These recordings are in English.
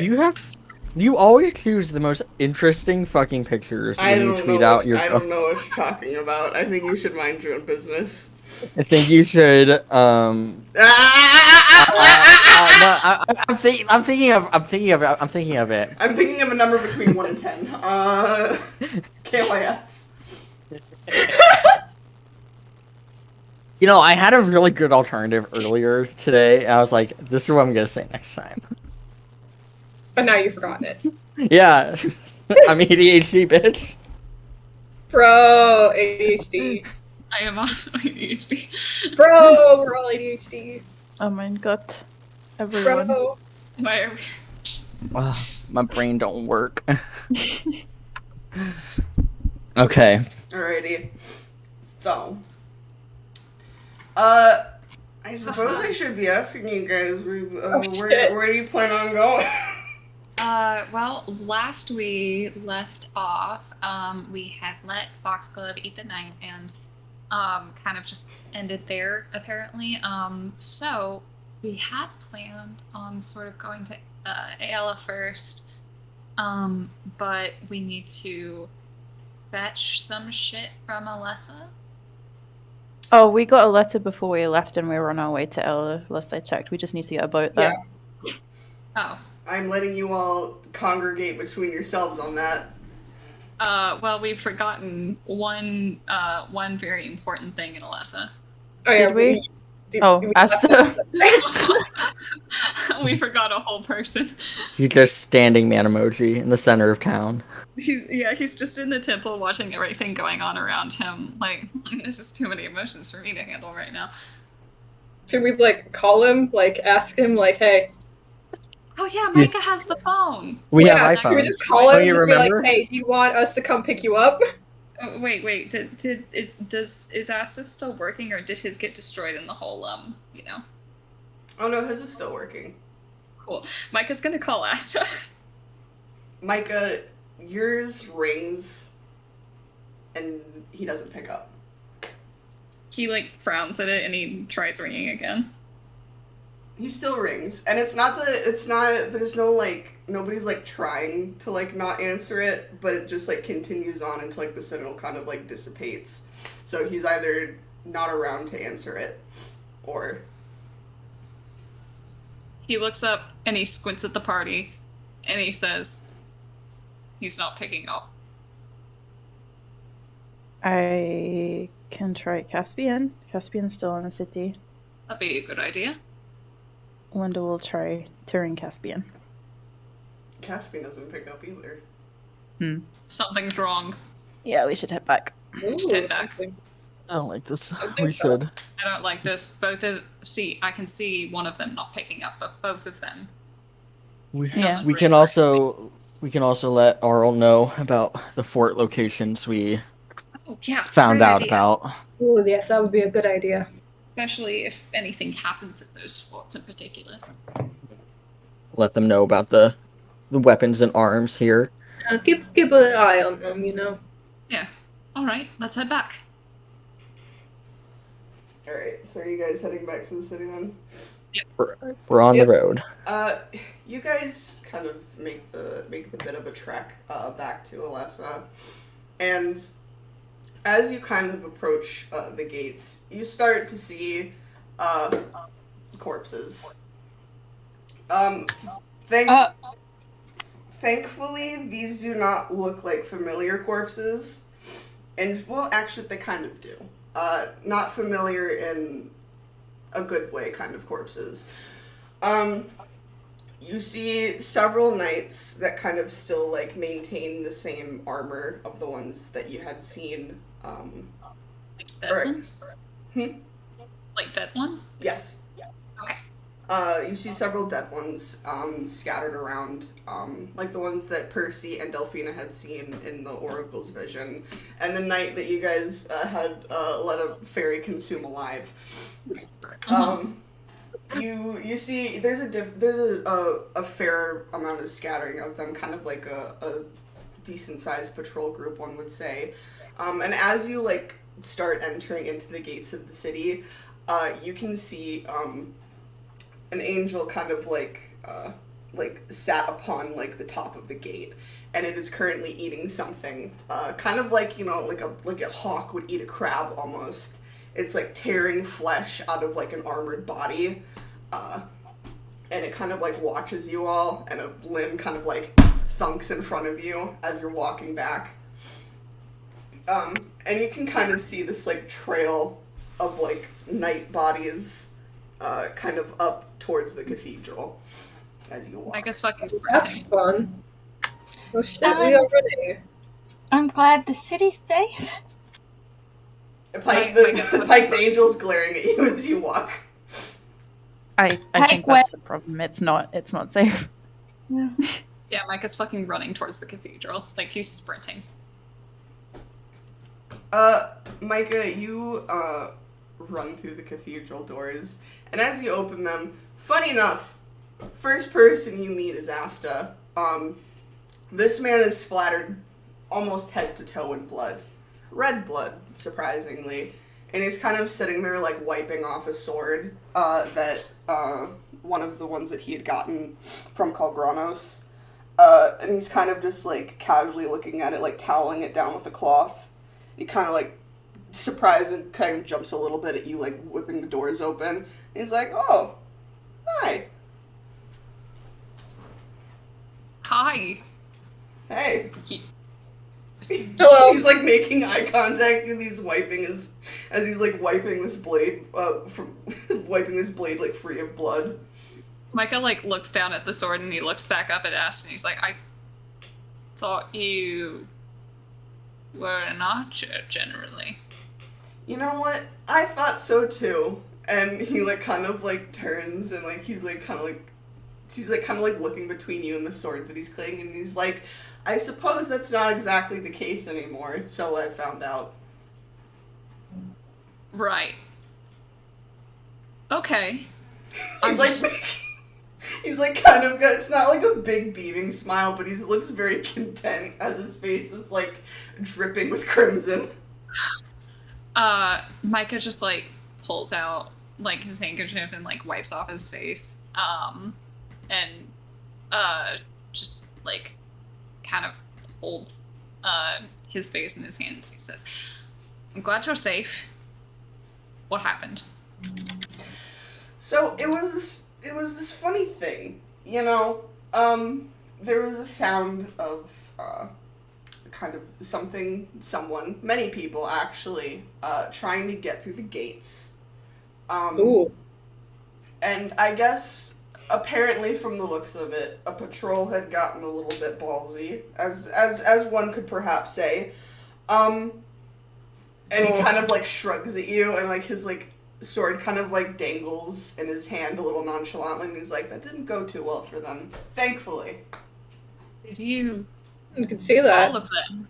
right. You always choose the most interesting fucking pictures when you tweet out your I phone. don't know what you're talking about. I think you should mind your own business. I think you should no, I'm thinking of it. I'm thinking of a number between 1 and 10. KYS. You know, I had a really good alternative earlier today. I was like, this is what I'm gonna say next time. But now you've forgotten it. Yeah. I'm ADHD, bitch. Bro, ADHD. I am also ADHD. Bro, we're all ADHD. Oh my god. Everyone. Bro. Why are we... Ugh, my brain don't work. Okay. Alrighty. So, I suppose I should be asking you guys where do you plan on going? Well, last we left off, we had let Foxglove eat the night and kind of just ended there, apparently. So we had planned on sort of going to Ayala first, but we need to fetch some shit from Alessa. Oh, we got a letter before we left and we were on our way to Ella, last I checked. We just need to get a boat there. Yeah. Oh. I'm letting you all congregate between yourselves on that. Well, we've forgotten one very important thing in Alessa. Oh, yeah, Did we? we Asta. We forgot a whole person. He's just standing man emoji in the center of town. He's just in the temple watching everything going on around him. Like, there's just too many emotions for me to handle right now. Should we, like, call him? Like, ask him, like, hey. Oh yeah, Micah has the phone. We yeah, have Can we iPhones. just call him Don't and you just remember? be like, hey, do you want us to come pick you up? Oh, wait. Is Asta still working, or did his get destroyed in the whole Oh no, his is still working. Cool. Micah's gonna call Asta. Micah, yours rings, and he doesn't pick up. He like frowns at it and he tries ringing again. He still rings, and it's not, there's no, like, nobody's, like, trying to, like, not answer it, but it just, like, continues on until, like, the signal kind of, like, dissipates. So he's either not around to answer it, or... He looks up and he squints at the party and he says, he's not picking up. I can try Caspian. Caspian's still in the city. That'd be a good idea. Linda will try touring Caspian. Caspian doesn't pick up either. Something's wrong. Yeah, we should head back. Ooh, Head back. something. I don't like this. think We so. should. I don't like this. I can see one of them not picking up, but both of them. We, Yeah. we can also let Arl know about the fort locations we Oh yeah, found great out idea. about. Ooh, yes, that would be a good idea. Especially if anything happens at those forts in particular. Let them know about the weapons and arms here. Keep an eye on them, you know. Yeah. Alright, let's head back. Alright, so are you guys heading back to the city then? We're on Yep. the road. You guys kind of make the bit of a trek back to Alessa, and as you kind of approach the gates, you start to see corpses. Thankfully, these do not look like familiar corpses, and well, actually, they kind of do. Not familiar in a good way, kind of corpses. You see several knights that kind of still, like, maintain the same armor of the ones that you had seen. Like dead Alright. ones? Like dead ones? Yes. Okay. You see several dead ones scattered around, like the ones that Percy and Delphina had seen in the Oracle's vision, and the knight that you guys had let a fairy consume alive. You see there's a fair amount of scattering of them, kind of like a decent sized patrol group, one would say. And as you like start entering into the gates of the city, you can see an angel kind of like like sat upon like the top of the gate, and it is currently eating something, kind of like, you know, like a hawk would eat a crab almost. It's like tearing flesh out of like an armored body, and it kind of like watches you all, and a limb kind of like thunks in front of you as you're walking back. And you can kind of see this like trail of like night bodies, kind of up towards the cathedral as you walk. I guess fucking That's sprinting. fun. Oh shit, we are ready. I'm glad the city's safe. Pike, Mike gets Pike the angel's glaring at you as you walk. I Heck, think what- that's the problem. It's not safe. Yeah, Micah's fucking running towards the cathedral. Like, he's sprinting. Micah, you, run through the cathedral doors, and as you open them, funny enough, first person you meet is Asta. This man is splattered almost head to toe in blood. Red blood, surprisingly. And he's kind of sitting there, like, wiping off a sword, that, one of the ones that he had gotten from Kalgranos. And he's kind of just, like, casually looking at it, like, toweling it down with a cloth. He kind of, like, surprised and kind of jumps a little bit at you, like, whipping the doors open. And he's like, oh, hi. Hi! Hey. He- Hello. He's, like, making eye contact, and he's wiping his, as he's, like, wiping this blade, from, wiping this blade, like, free of blood. Micah, like, looks down at the sword and he looks back up at Asta and he's like, I thought you were an archer, generally. You know what? I thought so too. And he like kind of like turns and like he's like kind of like looking between you and the sword that he's clinging, and he's like, I suppose that's not exactly the case anymore, so I found out. Right. Okay. He's like he's like kind of got, it's not like a big beaming smile, but he looks very content as his face is like dripping with crimson. Micah just, like, pulls out, like, his handkerchief and, like, wipes off his face. And, just, like, kind of holds, his face in his hands. He says, I'm glad you're safe. What happened? So it was this funny thing, you know. There was a sound of kind of someone, many people actually, trying to get through the gates. Ooh. And I guess apparently from the looks of it, a patrol had gotten a little bit ballsy, as one could perhaps say. And he kind of like shrugs at you, and like his like sword kind of like dangles in his hand a little nonchalantly, and he's like, that didn't go too well for them, thankfully. Did you... You can see that. All of them?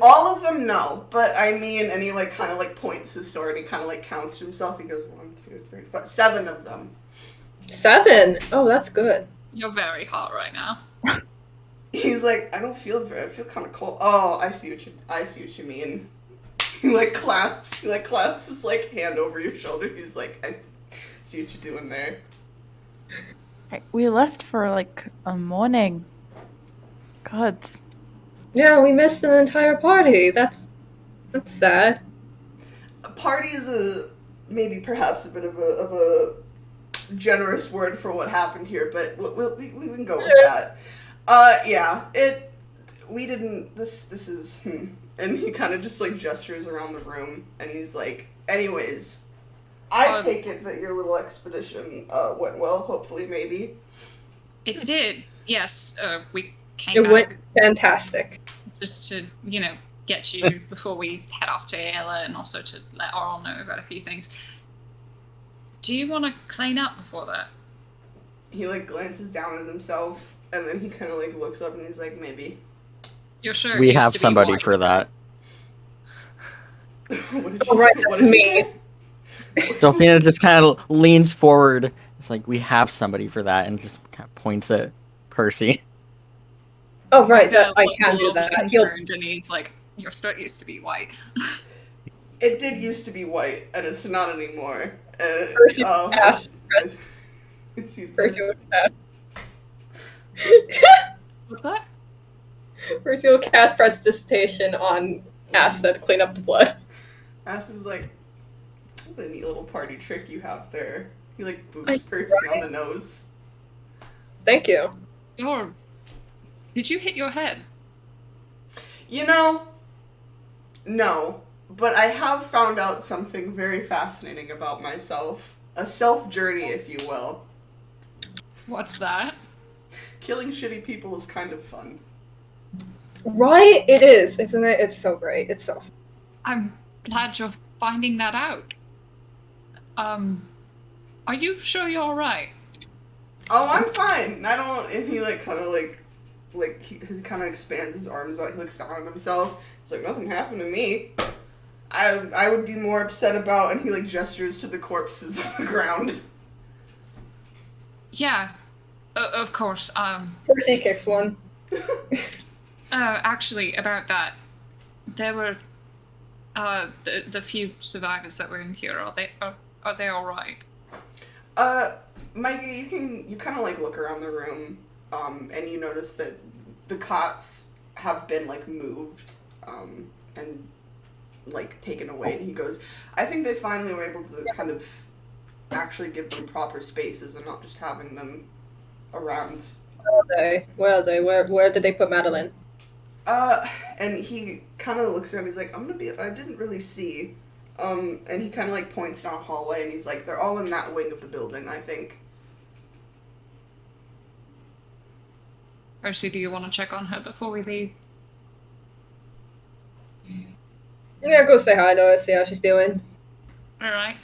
All of them, no, but I mean, and he like kind of like points his sword, he kind of like counts to himself, he goes 1, 2, 3, 4, 7 of them. 7? Oh, that's good. You're very hot right now. He's like, I feel kind of cold. Oh, I see what you mean. He like clasps his like hand over your shoulder. He's like, I see what you're doing there. We left for like a morning. God. Yeah, we missed an entire party. That's sad. A party is maybe perhaps a bit of a generous word for what happened here, but we can go with that. We didn't. This is. And he kind of just like gestures around the room, and he's like, anyways, I take it that your little expedition went well. Hopefully, maybe. It did. Yes. We came It back went fantastic. just to, you know, get you before we head off to Ayla, and also to let Oral know about a few things. Do you want to clean up before that? He like glances down at himself, and then he kind of like looks up, and he's like, maybe. You're sure? We it used have to be somebody white? for that. What did Oh, right, say? What that's did you me. say? Delphina just kind of leans forward. It's like, we have somebody for that, and just kind of points at Percy. Oh, right, Micah I looks a can do little bit that. He'll concerned, and he's like, your skirt used to be white. It did used to be white, and it's not anymore. Percy oh, asked. see, Percy would have. What's that? Percy will cast Prestidigitation on Asta to clean up the blood. Ass is like, what a neat little party trick you have there. He like I- boops Percy on the nose. Thank you. Oh, did you hit your head? You know, no, but I have found out something very fascinating about myself. A self journey, if you will. What's that? Killing shitty people is kind of fun. Right? It is, isn't it? It's so great. It's so. I'm glad you're finding that out. Are you sure you're alright? Oh, I'm fine. I don't. And he like kind of like he kind of expands his arms out. He looks down on himself. It's like nothing happened to me. I would be more upset about. And he like gestures to the corpses on the ground. Yeah, of course. Percy kicks one. Actually, about that, there were the few survivors that were in here. Are they all right? Micah, you kind of like look around the room, and you notice that the cots have been like moved, and like taken away. And he goes, I think they finally were able to kind of actually give them proper spaces and not just having them around. Where are they? Where did they put Madeline? And he kind of looks around. He's like, I didn't really see. And he kind of like points down a hallway, and he's like, they're all in that wing of the building, I think. Percy, do you want to check on her before we leave? Yeah, go say hi to her, see how she's doing. All right.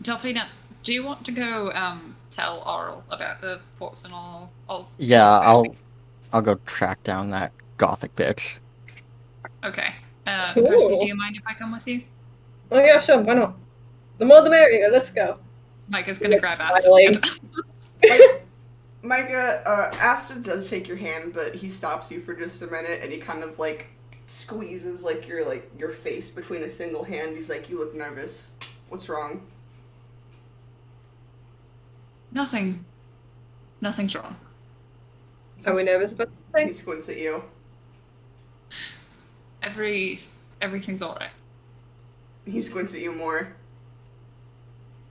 Delphina, do you want to go tell Aurel about the forts and all? Yeah, I'll go track down that gothic bitch. Okay. Cool. Percy, do you mind if I come with you? Oh yeah, sure, why not? The more the merrier, let's go. Micah's gonna grab Smiling. Asta. Micah, Asta does take your hand, but he stops you for just a minute, and he kind of like squeezes like your face between a single hand. He's like, you look nervous. What's wrong? Nothing. Nothing's wrong. Are we nervous about He something? squints at you. Everything's alright. He squints at you more.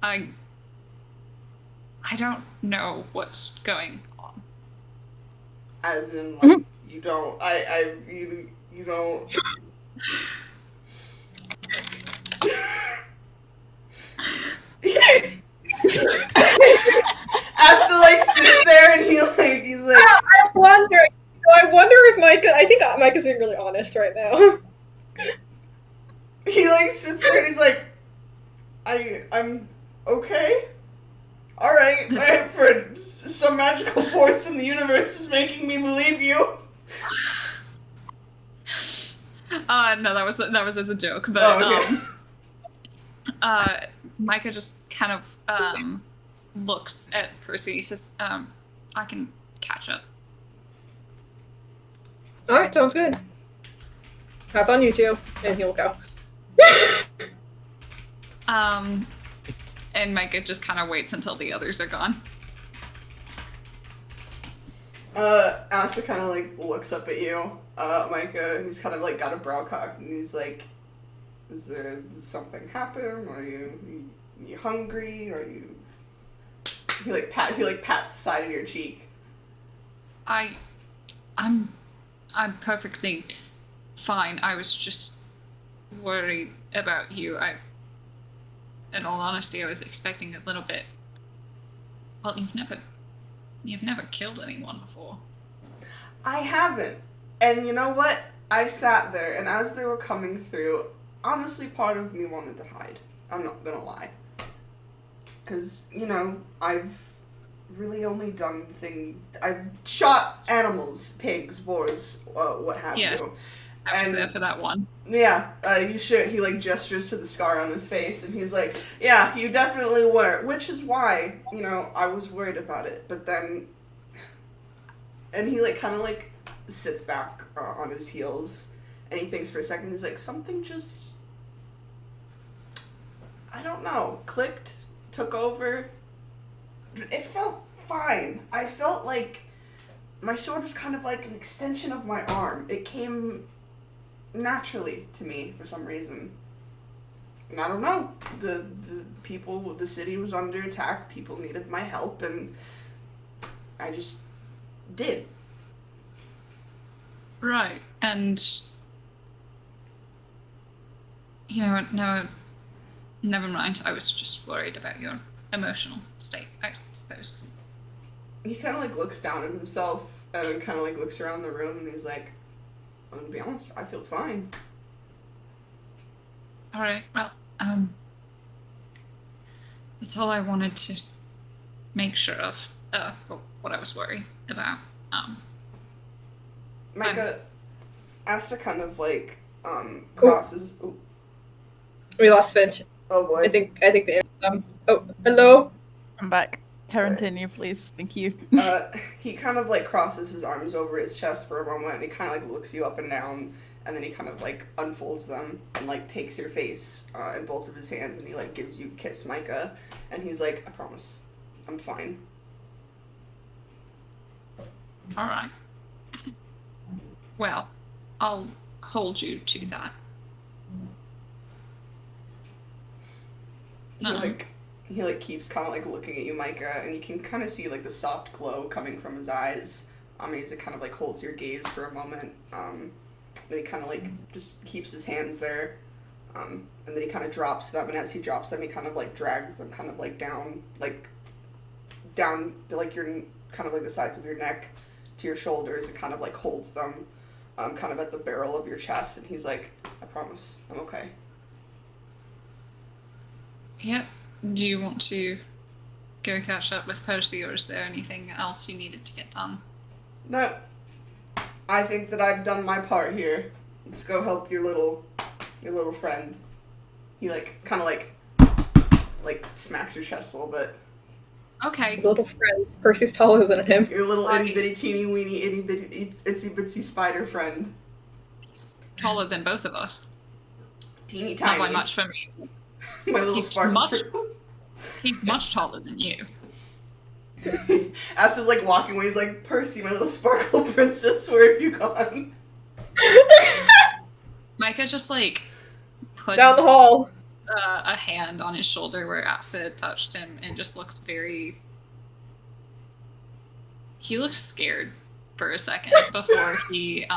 I don't know what's going on. As in, like, you don't. You don't. Asta like sits there and he's like. I wonder if Micah. I think Micah's being really honest right now. He like sits there and he's like, I'm okay. All right, for some magical force in the universe is making me believe you. No, that was as a joke, but Oh, okay. Micah just kind of looks at Percy. He says, "I can catch up." All right, sounds good. Have fun, you two, and he'll go. And Micah just kind of waits until the others are gone. Asta kind of like looks up at you, Micah, and he's kind of like got a brow cocked, and he's like, did something happen? Are you hungry? Are you? He pats the side of your cheek. I'm perfectly fine. I was just worried about you. In all honesty, I was expecting a little bit. Well, you've never killed anyone before. I haven't. And you know what? I sat there, and as they were coming through, honestly, part of me wanted to hide. I'm not gonna lie. Because, I've really only done I've shot animals, pigs, boars, what have Yes. you. I was And- there for that one. Yeah, you should. He, gestures to the scar on his face, and he's like, yeah, you definitely were. Which is why, I was worried about it. But then... And he, kind of, sits back on his heels, and he thinks for a second. He's like, something just... I don't know. Clicked, took over. It felt fine. I felt like my sword was kind of like an extension of my arm. It came naturally to me for some reason. And I don't know. The people, the city was under attack. People needed my help, and I just did. Right, and you know what? No, never mind. I was just worried about your emotional state, I suppose. He kind of like looks down at himself and then kind of like looks around the room, and he's like, "I'm gonna be honest. I feel fine." All right. Well, that's all I wanted to make sure of. What I was worried about. Micah has to kind of like crosses. Oh, We lost Finch. oh boy. I think the oh, hello. I'm back. Continue, please. Thank you. He kind of like crosses his arms over his chest for a moment, and he kind of like looks you up and down, and then he kind of like unfolds them and like takes your face in both of his hands, and he like gives you a kiss, Micah, and he's like, "I promise, I'm fine." All right. Well, I'll hold you to that. He keeps kind of like looking at you, Micah, and you can kind of see like the soft glow coming from his eyes. As it kind of like holds your gaze for a moment. Then he kind of like just keeps his hands there, and then he kind of drops them. And as he drops them, he kind of like drags them kind of like down to, like your kind of like the sides of your neck to your shoulders, and kind of like holds them, kind of at the barrel of your chest. And he's like, "I promise, I'm okay." Yep. Do you want to go catch up with Percy, or is there anything else you needed to get done? No, I think that I've done my part here. Let's go help your little friend. He like kind of like smacks your chest a little bit. Okay. Little friend. Percy's taller than him. Your little Right. itty bitty teeny weeny itty bitty itsy bitsy spider friend. Taller than both of us. Teeny Not tiny. by much for me. My little He's sparkle. much- He's much taller than you. As is like walking away, he's like, "Percy, my little sparkle princess, where have you gone?" Micah just like puts Down the hall. a hand on his shoulder where Asa touched him, and just looks very. He looks scared for a second before he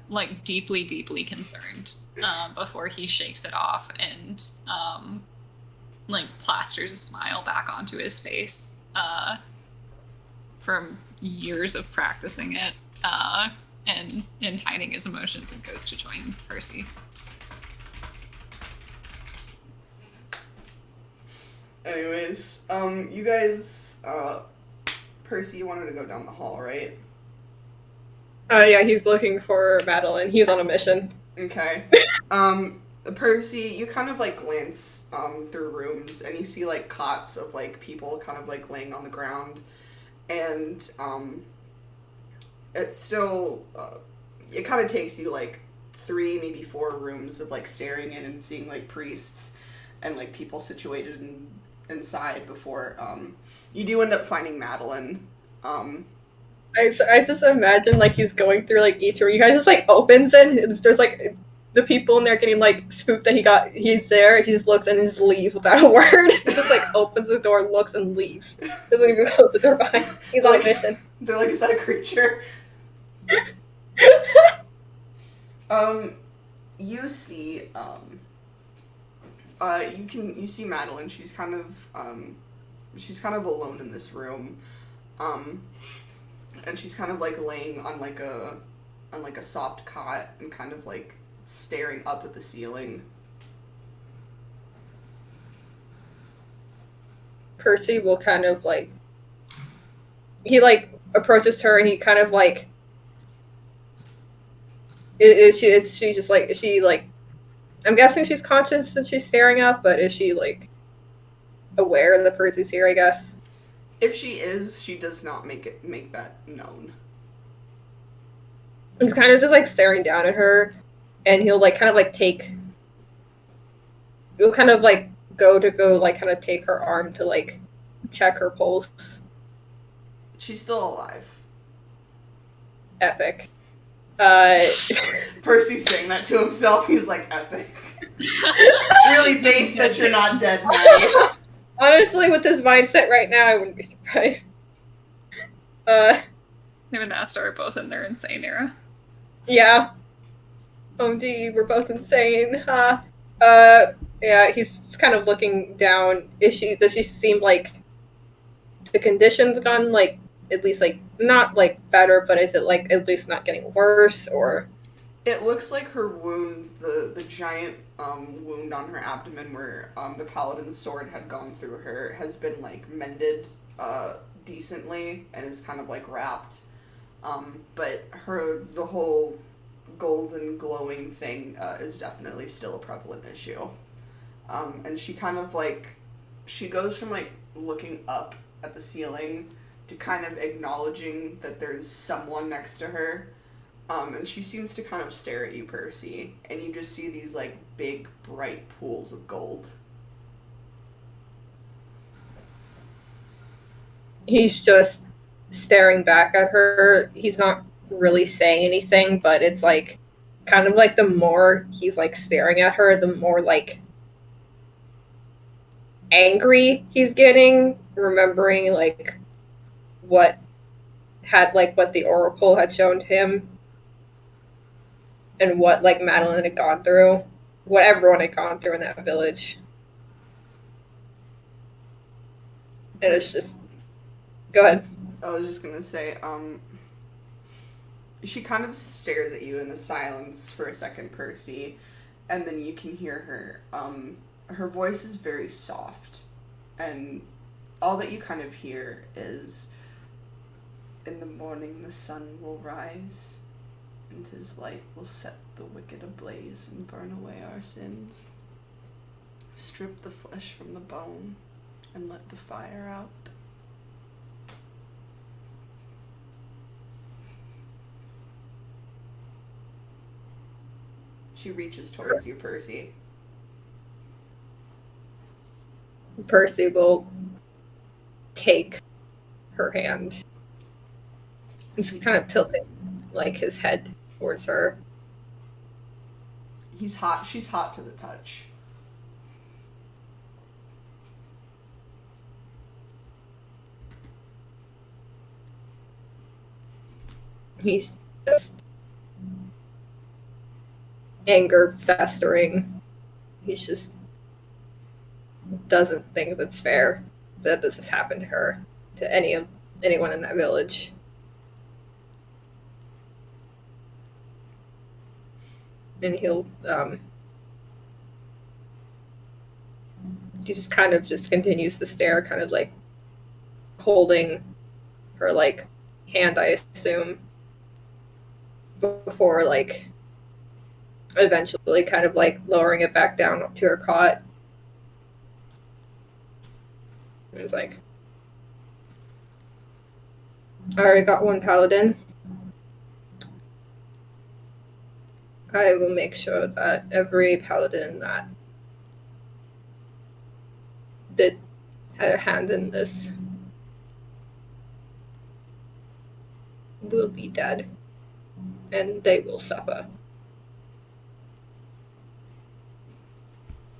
like deeply concerned before he shakes it off and like plasters a smile back onto his face from years of practicing it and hiding his emotions, and goes to join Percy. Anyways, you guys, Percy, you wanted to go down the hall, right? Yeah, he's looking for Madeline. He's on a mission. Okay. Percy, you kind of like glance through rooms, and you see like cots of like people kind of like laying on the ground, and it's still it kind of takes you like 3, maybe 4 rooms of like staring in and seeing like priests and like people situated inside before you do end up finding Madeline. I just imagine like he's going through like each room. You guys just like opens and there's like the people in there getting like spooked that he's there. He just looks and just leaves without a word. He just like opens the door, looks, and leaves. Doesn't even close the door behind. He's on a mission. They're like, "Is that a creature?" You see, you see Madeline. She's kind of alone in this room, and she's kind of like laying on like a soft cot and kind of like staring up at the ceiling. Percy will kind of like he like approaches her and he kind of like is she just like is she like I'm guessing she's conscious and she's staring up, but is she like aware that Percy's here, I guess? If she is, she does not make that known. He's kind of just like staring down at her, and he'll like kind of like he'll kind of like go like kind of take her arm to like check her pulse. She's still alive. Epic. Percy's saying that to himself. He's like, epic. Really base that you're not dead, Maddie. Honestly, with this mindset right now, I wouldn't be surprised. Him and Asta are both in their insane era. Yeah. OMG, we're both insane, huh? Yeah, he's just kind of looking down. Does she seem like the conditions gone, like, at least, like, not, like, better, but is it, like, at least not getting worse, or? It looks like her wound, the giant wound on her abdomen where the paladin's sword had gone through her, has been, like, mended decently and is kind of, like, wrapped. But the whole golden glowing thing is definitely still a prevalent issue. And she kind of, like, she goes from, like, looking up at the ceiling to kind of acknowledging that there's someone next to her. And she seems to kind of stare at you, Percy, and you just see these, like, big, bright pools of gold. He's just staring back at her. He's not really saying anything, but it's, like, kind of like the more he's, like, staring at her, the more, like, angry he's getting, remembering, like, what the Oracle had shown him. And what, like, Madeline had gone through. What everyone had gone through in that village. And it's just... Go ahead. I was just gonna say, she kind of stares at you in the silence for a second, Percy, and then you can hear her. Her voice is very soft, and all that you kind of hear is, "In the morning the sun will rise, and his light will set the wicked ablaze and burn away our sins. Strip the flesh from the bone, and let the fire out." She reaches towards you, Percy. Percy will take her hand. He's kind of tilting, like, his head towards her. He's hot. She's hot to the touch. He's just anger festering. He's just doesn't think that's fair that this has happened to her, to anyone in that village. And he just kind of just continues to stare, kind of like holding her, like, hand, I assume, before, like, eventually kind of like lowering it back down to her cot. And it's like, I already got one paladin. I will make sure that every paladin that had a hand in this will be dead, and they will suffer.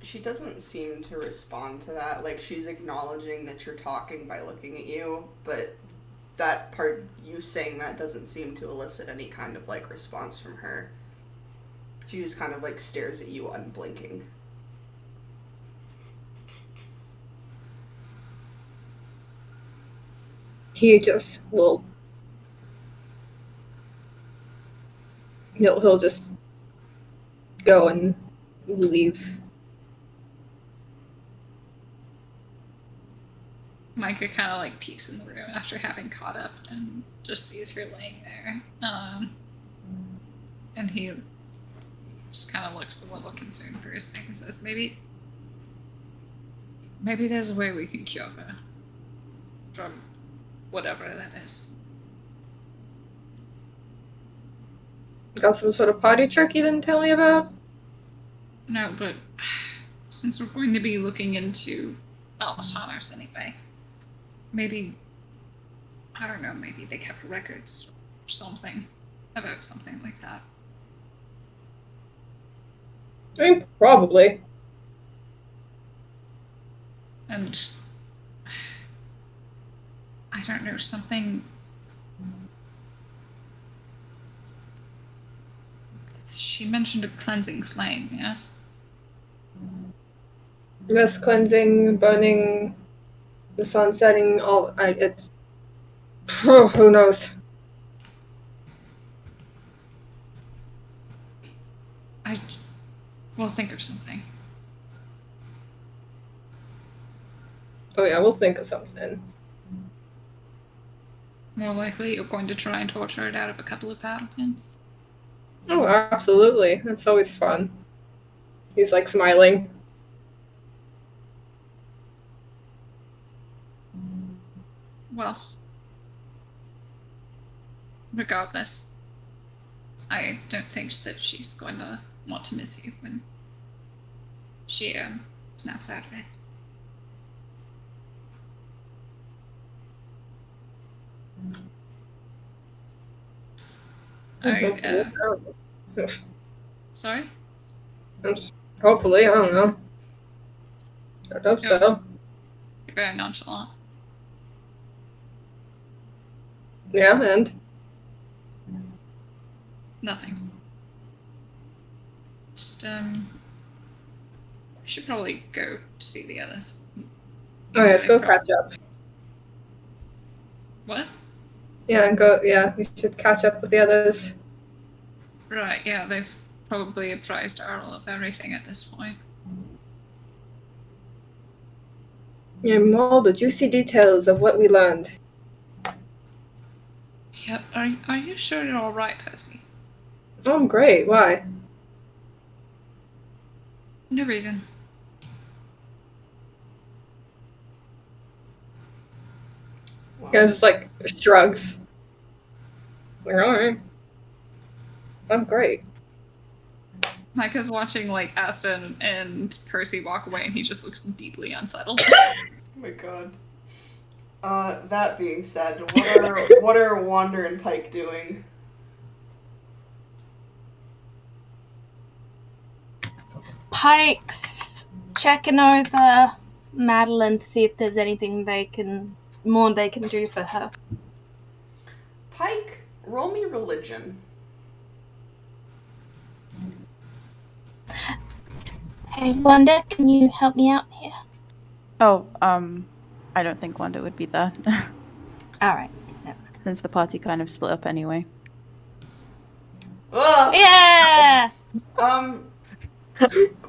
She doesn't seem to respond to that. Like, she's acknowledging that you're talking by looking at you, but that part, you saying that, doesn't seem to elicit any kind of, like, response from her. She just kind of, like, stares at you unblinking. He just will... He'll just go and leave. Micah kind of like peeks in the room after having caught up and just sees her laying there. And he just kind of looks a little concerned for a second and says, maybe there's a way we can cure her from whatever that is. Got some sort of potty trick you didn't tell me about? No, but since we're going to be looking into Altanos anyway, maybe I don't know, maybe they kept records or something about something like that. I mean, probably. And I don't know, something. She mentioned a cleansing flame, yes? This cleansing, burning, the sun setting, it's. Who knows? We'll think of something. Oh yeah, we'll think of something. More likely, you're going to try and torture it out of a couple of paladins. Oh, absolutely. That's always fun. He's like smiling. Well, regardless, I don't think that she's going to want to miss you when she snaps out of it. Sorry? Hopefully, I don't know. I hope so. You're very nonchalant. Yeah, and? Nothing. Just, we should probably go to see the others. Oh yeah, let's go catch up. What? Yeah, we should catch up with the others. Right, yeah, they've probably apprised Earl of everything at this point. Yeah, all the juicy details of what we learned. Yep, are you sure you're alright, Percy? Oh, I'm great. Why? No reason. Wow. He just like shrugs. Like, alright. I'm great. Oh Micah's watching like Aston and Percy walk away and he just looks deeply unsettled. Oh my god. That being said, what are Wander and Pike doing? Pike's checking over Madeline to see if there's anything they can do for her. Pike, roll me religion. Hey, Wanda, can you help me out here? Oh, I don't think Wanda would be there. Alright. Since the party kind of split up anyway. Ugh! Yeah!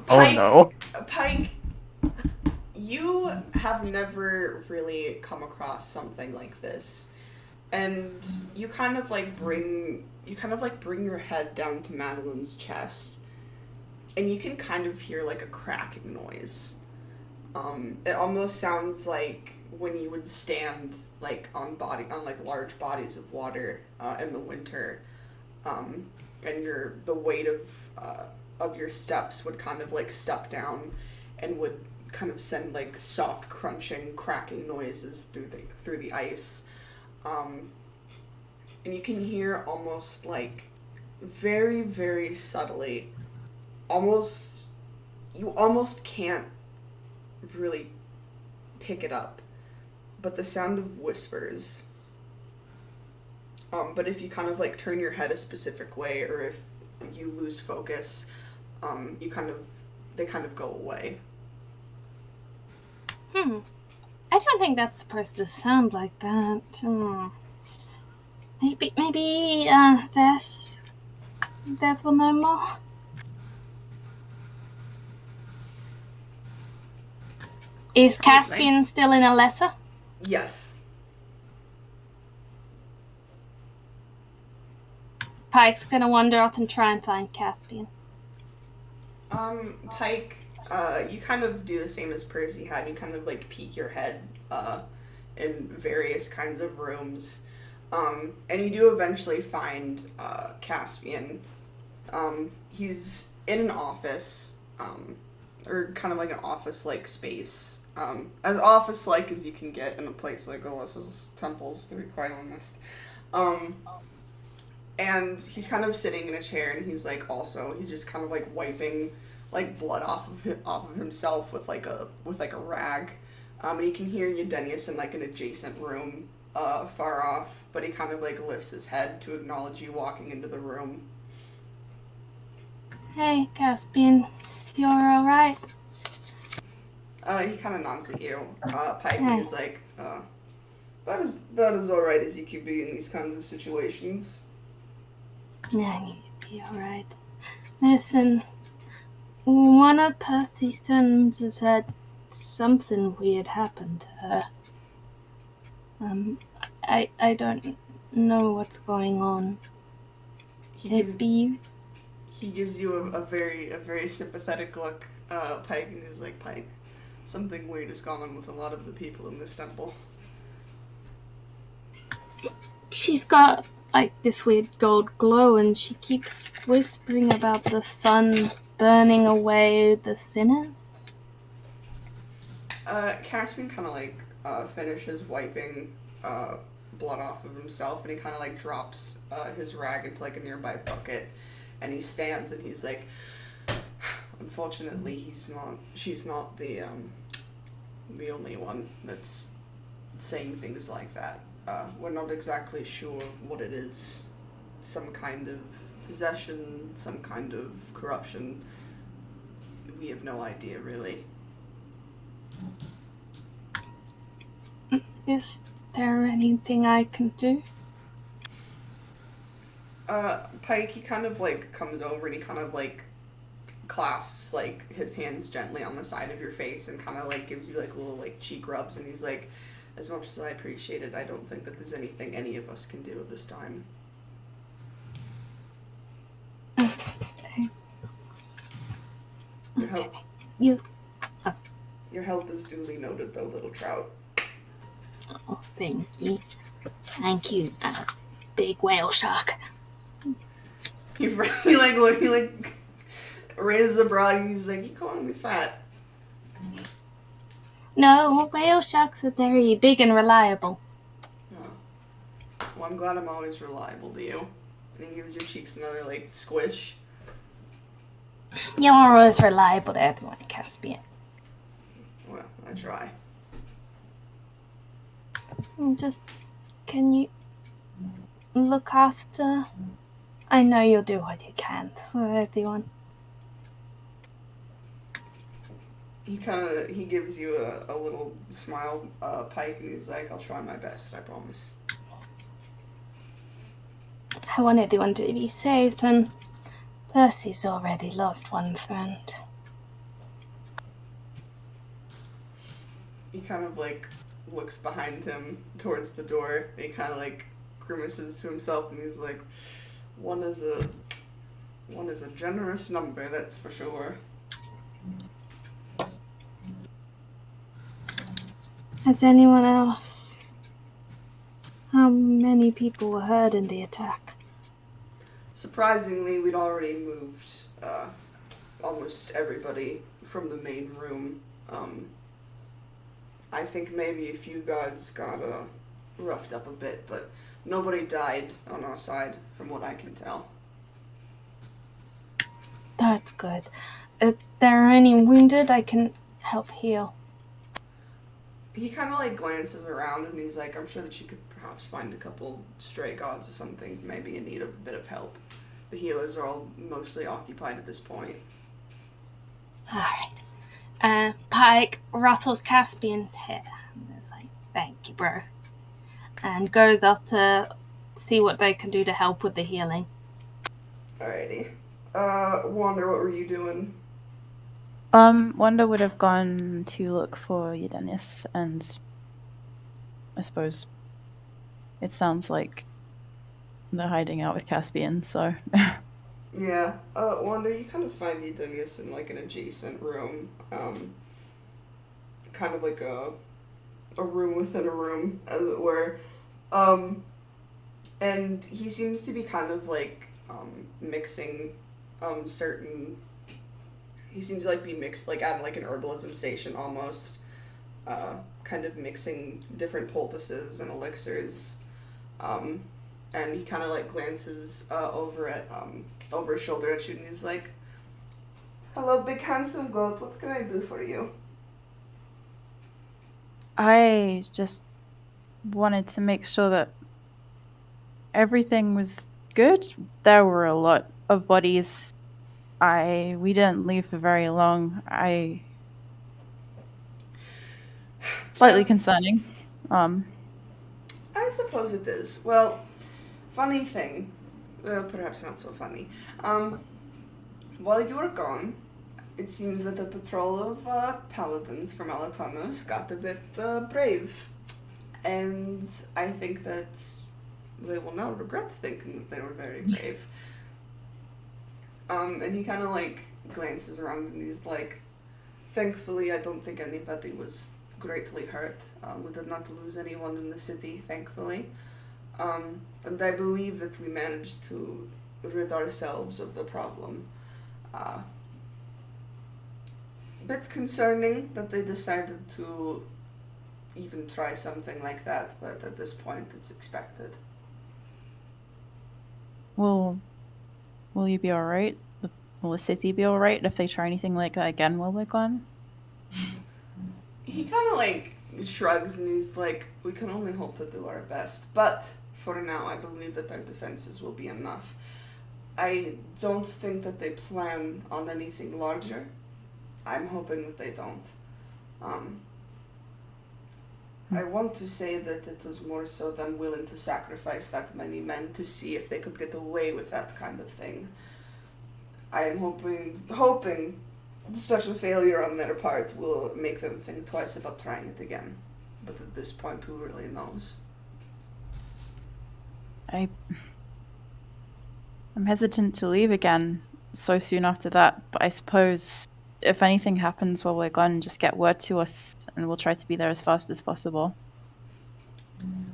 Pike, Oh no. Pike, you have never really come across something like this, and you kind of like bring your head down to Madeline's chest, and you can kind of hear like a cracking noise. It almost sounds like when you would stand like on like large bodies of water in the winter, and the weight of your steps would kind of like step down and would kind of send like soft crunching, cracking noises through the ice. And you can hear almost like very, very subtly, you almost can't really pick it up, but the sound of whispers. But if you kind of like turn your head a specific way, or if you lose focus, they kind of go away. I don't think that's supposed to sound like that. Maybe Death will know more. Is Caspian still in Alessa? Yes. Pike's gonna wander off and try and find Caspian. Pike, you kind of do the same as Percy had. You kind of like peek your head in various kinds of rooms, and you do eventually find Caspian. He's in an office, or kind of like an office-like space, as office-like as you can get in a place like Alyssa's temples, to be quite honest. And he's kind of sitting in a chair, and he's like, also, he's just kind of like wiping like blood off of himself with like a rag. And you can hear Eudenius in like an adjacent room, far off, but he kind of like lifts his head to acknowledge you walking into the room. Hey, Caspian, you're all right? He kind of nods at you. Pike, and he's like, about as all right as you can be in these kinds of situations. Yeah, you'd be all right. Listen, one of Percy's friends has had something weird happen to her. I don't know what's going on. It'd be... He gives you a very sympathetic look, Pike, and he's like, Pike, something weird has gone on with a lot of the people in this temple. She's got, like, this weird gold glow, and she keeps whispering about the sun burning away the sinners. Caspian kind of, like, finishes wiping blood off of himself, and he kind of, like, drops his rag into, like, a nearby bucket, and he stands, and he's like, unfortunately, she's not the only one that's saying things like that. We're not exactly sure what it is. Some kind of possession, some kind of corruption. We have no idea, really. Is there anything I can do? Pike, he kind of, like, comes over and he kind of, like, clasps, like, his hands gently on the side of your face and kind of, like, gives you, like, little, like, cheek rubs, and he's like, as much as I appreciate it, I don't think that there's anything any of us can do at this time. Okay. Your help, your help is duly noted, though, little trout. Oh, thank you. Thank you, big whale shark. He raises a broad and he's like, you calling me fat? No, whale sharks are very big and reliable. Oh. Well, I'm glad I'm always reliable to you. And he gives your cheeks another, like, squish. You're always reliable to everyone, Caspian. Well, I try. Just, can you look after... I know you'll do what you can for everyone. He gives you a little smile, Pike, and he's like, I'll try my best, I promise. I want everyone to be safe, and Percy's already lost one friend. He kind of, like, looks behind him towards the door, and he kind of, like, grimaces to himself, and he's like, one is a generous number, that's for sure. Has anyone else? How many people were hurt in the attack? Surprisingly, we'd already moved almost everybody from the main room. I think maybe a few guards got roughed up a bit, but nobody died on our side, from what I can tell. That's good. If there are any wounded, I can help heal. He kind of, like, glances around, and he's like, I'm sure that you could perhaps find a couple stray guards or something, maybe in need of a bit of help. The healers are all mostly occupied at this point. Alright. Pike ruffles Caspian's hair. And is like, thank you, bro. And goes up to see what they can do to help with the healing. Alrighty. Wander, what were you doing? Wanda would have gone to look for Eudenius, and I suppose it sounds like they're hiding out with Caspian, so... Yeah. Wander, you kind of find Eudenius in, like, an adjacent room. Kind of like a room within a room, as it were. And he seems to be kind of, like, mixing, certain... He seems to, like, be mixed, like, at, like, an herbalism station, almost. kind of mixing different poultices and elixirs. And he kind of like glances over his shoulder at you, and he's like, "Hello, big handsome goat. What can I do for you?" I just wanted to make sure that everything was good. There were a lot of bodies. We didn't leave for very long. Slightly concerning. I suppose it is. Well, funny thing. Well, perhaps not so funny. While you were gone, it seems that the patrol of paladins from Alatanos got a bit brave. And I think that they will now regret thinking that they were very brave. And he kind of like glances around and he's like, "Thankfully, I don't think anybody was greatly hurt. We did not lose anyone in the city, thankfully. And I believe that we managed to rid ourselves of the problem. Bit concerning that they decided to even try something like that, but at this point it's expected." Will you be alright? Will the city be alright if they try anything like that again while we're gone? He kind of like shrugs and he's like, "We can only hope to do our best, but for now I believe that our defenses will be enough. I don't think that they plan on anything larger. I'm hoping that they don't. I want to say that it was more so them willing to sacrifice that many men to see if they could get away with that kind of thing. I am hoping such a failure on their part will make them think twice about trying it again. But at this point, who really knows?" I'm hesitant to leave again so soon after that, but I suppose if anything happens while we're gone, just get word to us and we'll try to be there as fast as possible.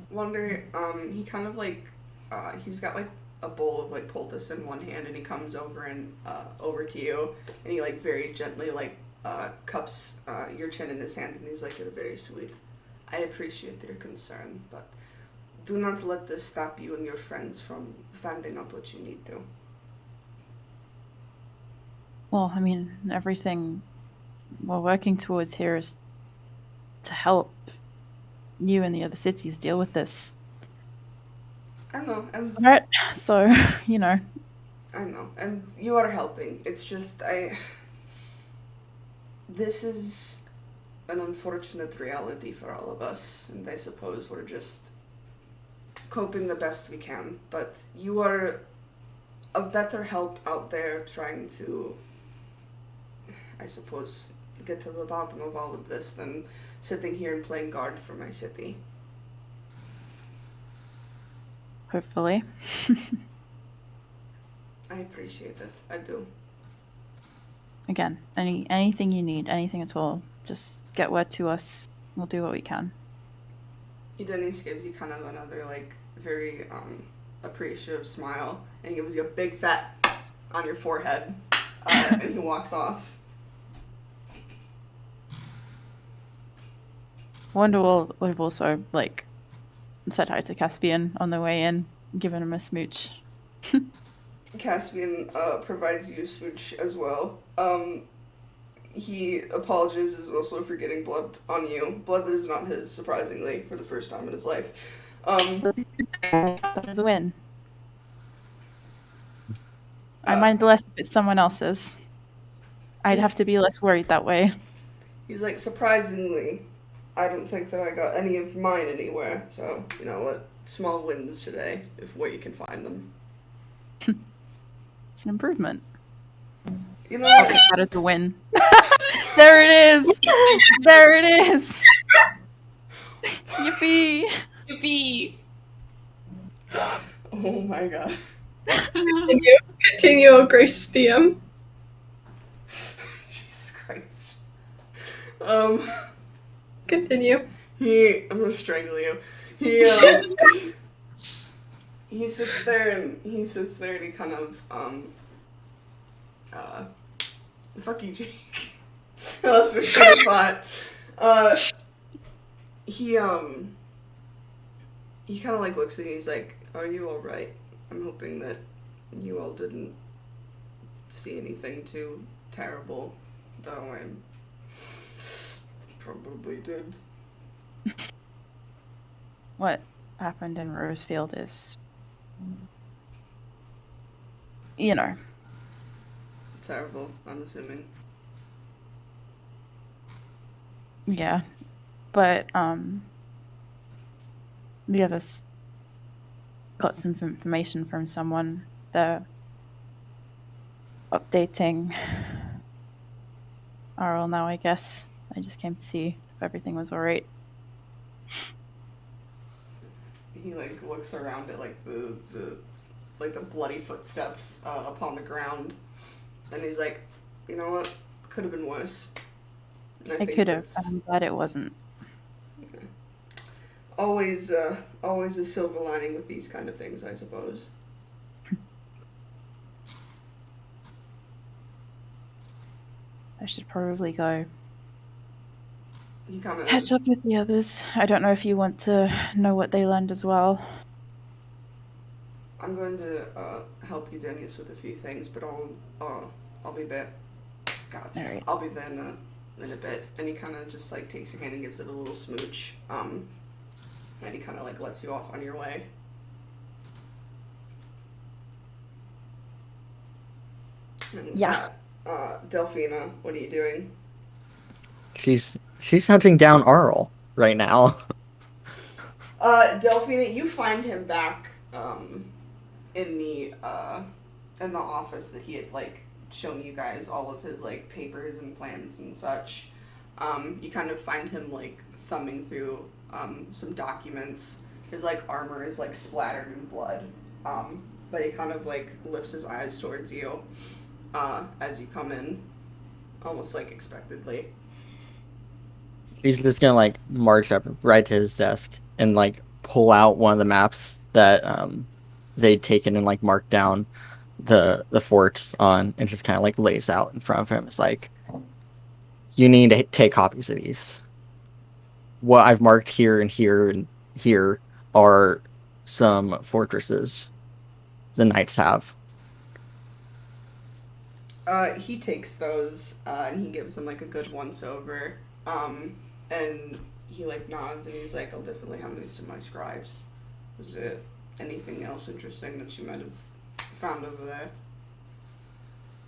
Wonder, he kind of like, he's got like a bowl of like poultice in one hand and he comes over to you and he like very gently like cups your chin in his hand and he's like, "You're very sweet. I appreciate your concern, but do not let this stop you and your friends from finding out what you need to." Well, I mean, everything we're working towards here is to help you and the other cities deal with this. I know, and Right? So, you know. I know, and you are helping. It's just this is an unfortunate reality for all of us, and I suppose we're just coping the best we can. But you are of better help out there trying to, I suppose, get to the bottom of all of this than sitting here and playing guard for my city. Hopefully. I appreciate it. I do. Again, anything you need, anything at all, just get word to us. We'll do what we can. Denise gives you kind of another, like, very appreciative smile, and he gives you a big fat on your forehead, and he walks off. Wonder would have also, like, said hi to Caspian on the way in, given him a smooch. Caspian provides you a smooch as well. He apologizes also for getting blood on you. Blood that is not his, surprisingly, for the first time in his life. That is a win. I mind less if it's someone else's. I'd have to be less worried that way. He's like, "Surprisingly, I don't think that I got any of mine anywhere. So, you know what? Small wins today, where you can find them." It's an improvement. You know, I'll take that as a win. There it is! There it is! Yippee! Yippee! oh my god. Continue, gracious DM. Jesus Christ. Continue. I'm gonna strangle you. He sits there and he kind of, fuck you, Jake. I lost my train of thought. he kind of like looks at you. He's like, "Are you all right? I'm hoping that you all didn't see anything too terrible, though I probably did." What happened in Rosefield is, you know, Terrible, I'm assuming. yeah. But the others got some information from someone. They're updating Arl now, I guess. I just came to see if everything was alright. He like looks around at like the bloody footsteps upon the ground, and he's like, "You know what? Could have been worse." And I think could have. that's I'm glad it wasn't. always a silver lining with these kind of things, I suppose. I should probably go He kind of catch up with the others. I don't know if you want to know what they learned as well. I'm going to help you, Dennis, with a few things, but I'll be back. God, Alright. I'll be there in a bit. And he kind of just like takes your hand and gives it a little smooch. And he kind of like lets you off on your way. And Yeah. Delphina, what are you doing? She's hunting down Arl right now. Delphina, you find him back in the office that he had like shown you guys all of his like papers and plans and such. You kind of find him like thumbing through some documents. His like armor is like splattered in blood. But he kind of like lifts his eyes towards you as you come in, almost like expectedly. He's just gonna like march up right to his desk and like pull out one of the maps that they'd taken and like marked down the forts on, and just kind of like lays out in front of him. It's like, you need to take copies of these. What I've marked here and here and here are some fortresses the knights have. He takes those and he gives them like a good once over. And he like nods and he's like, "I'll definitely hand these to my scribes." Was there anything else interesting that you might have found over there?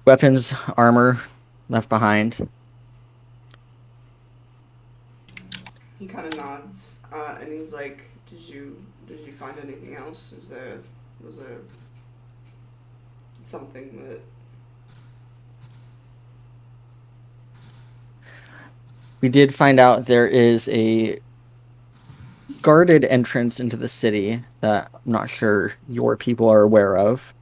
Weapons, armor left behind. He kind of nods and he's like, did you find anything else? Was there something that... We did find out there is a guarded entrance into the city that I'm not sure your people are aware of.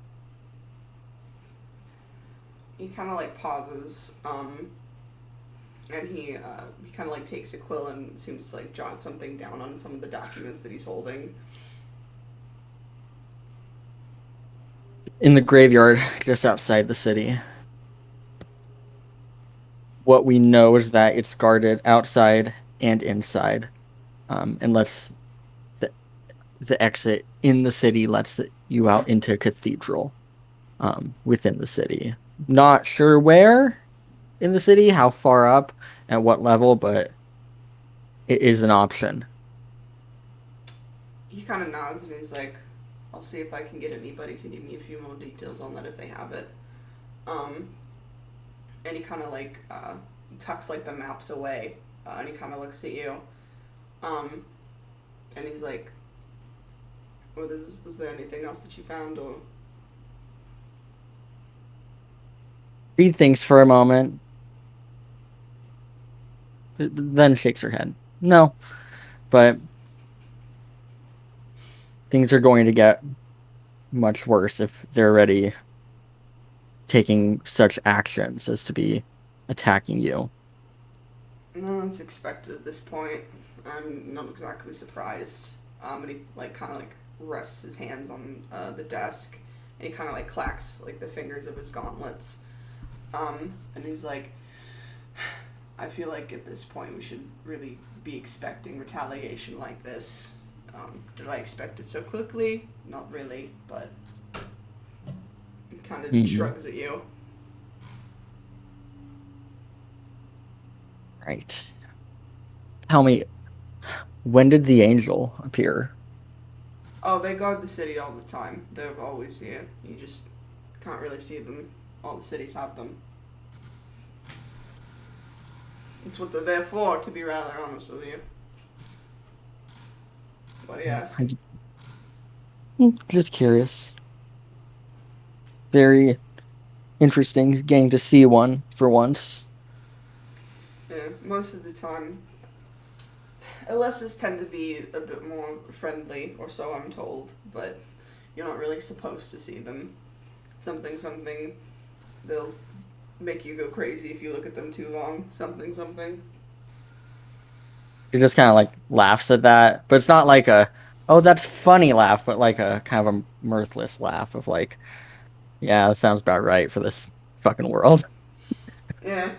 He kind of like pauses, and he kind of like takes a quill and seems to like jot something down on some of the documents that he's holding. In the graveyard just outside the city. What we know is that it's guarded outside and inside, and lets the exit in the city lets you out into a cathedral within the city. Not sure where in the city, how far up, at what level, but it is an option. He kind of nods and he's like, "I'll see if I can get anybody to give me a few more details on that if they have it." And he kind of like tucks like the maps away, and he kind of looks at you, and he's like, was there anything else that you found, or? Read things for a moment, then shakes her head. No, but things are going to get much worse if they're already taking such actions as to be attacking you. No, it's expected at this point. I'm not exactly surprised. And he like kind of like rests his hands on the desk, and he kind of like clacks like the fingers of his gauntlets. And he's like, "I feel like at this point we should really be expecting retaliation like this. Did I expect it so quickly? Not really, but he kind of shrugs at you. Right. Tell me, when did the angel appear? Oh, they guard the city all the time. They're always here. You just can't really see them. All the cities have them. It's what they're there for, to be rather honest with you. What do you ask? Just curious. Very interesting getting to see one for once. Yeah, most of the time. LSs tend to be a bit more friendly, or so I'm told, but you're not really supposed to see them. Something, they'll make you go crazy if you look at them too long. Something. He just kind of like laughs at that, but it's not like a, oh, that's funny laugh, but like a kind of a mirthless laugh of like, yeah, that sounds about right for this fucking world. Yeah.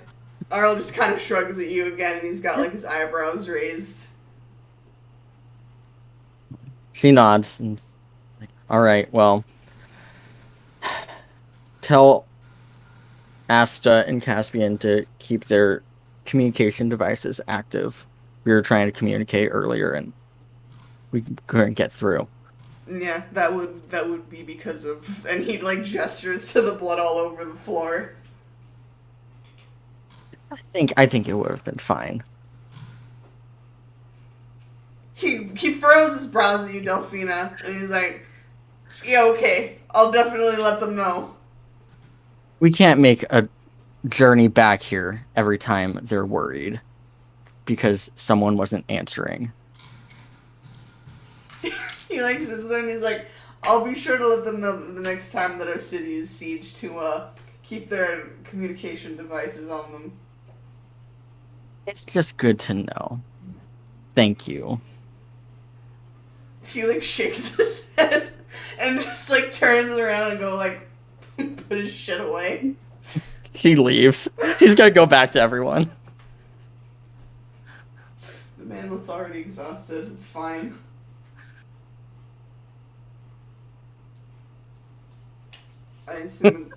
Arl just kind of shrugs at you again, and he's got like his eyebrows raised. She nods and like, all right, well, tell Asta and Caspian to keep their communication devices active. We were trying to communicate earlier and we couldn't get through. Yeah, that would be because of, and he like gestures to the blood all over the floor. I think it would have been fine. He furrows his brows at you, Delphina, and he's like, yeah, okay, I'll definitely let them know. We can't make a journey back here every time they're worried because someone wasn't answering. He like sits there and he's like, I'll be sure to let them know that the next time that our city is sieged to keep their communication devices on them. It's just good to know. Thank you. He like shakes his head and just like turns around and go like put his shit away. He leaves. He's gonna go back to everyone. The man looks already exhausted. It's fine. I assume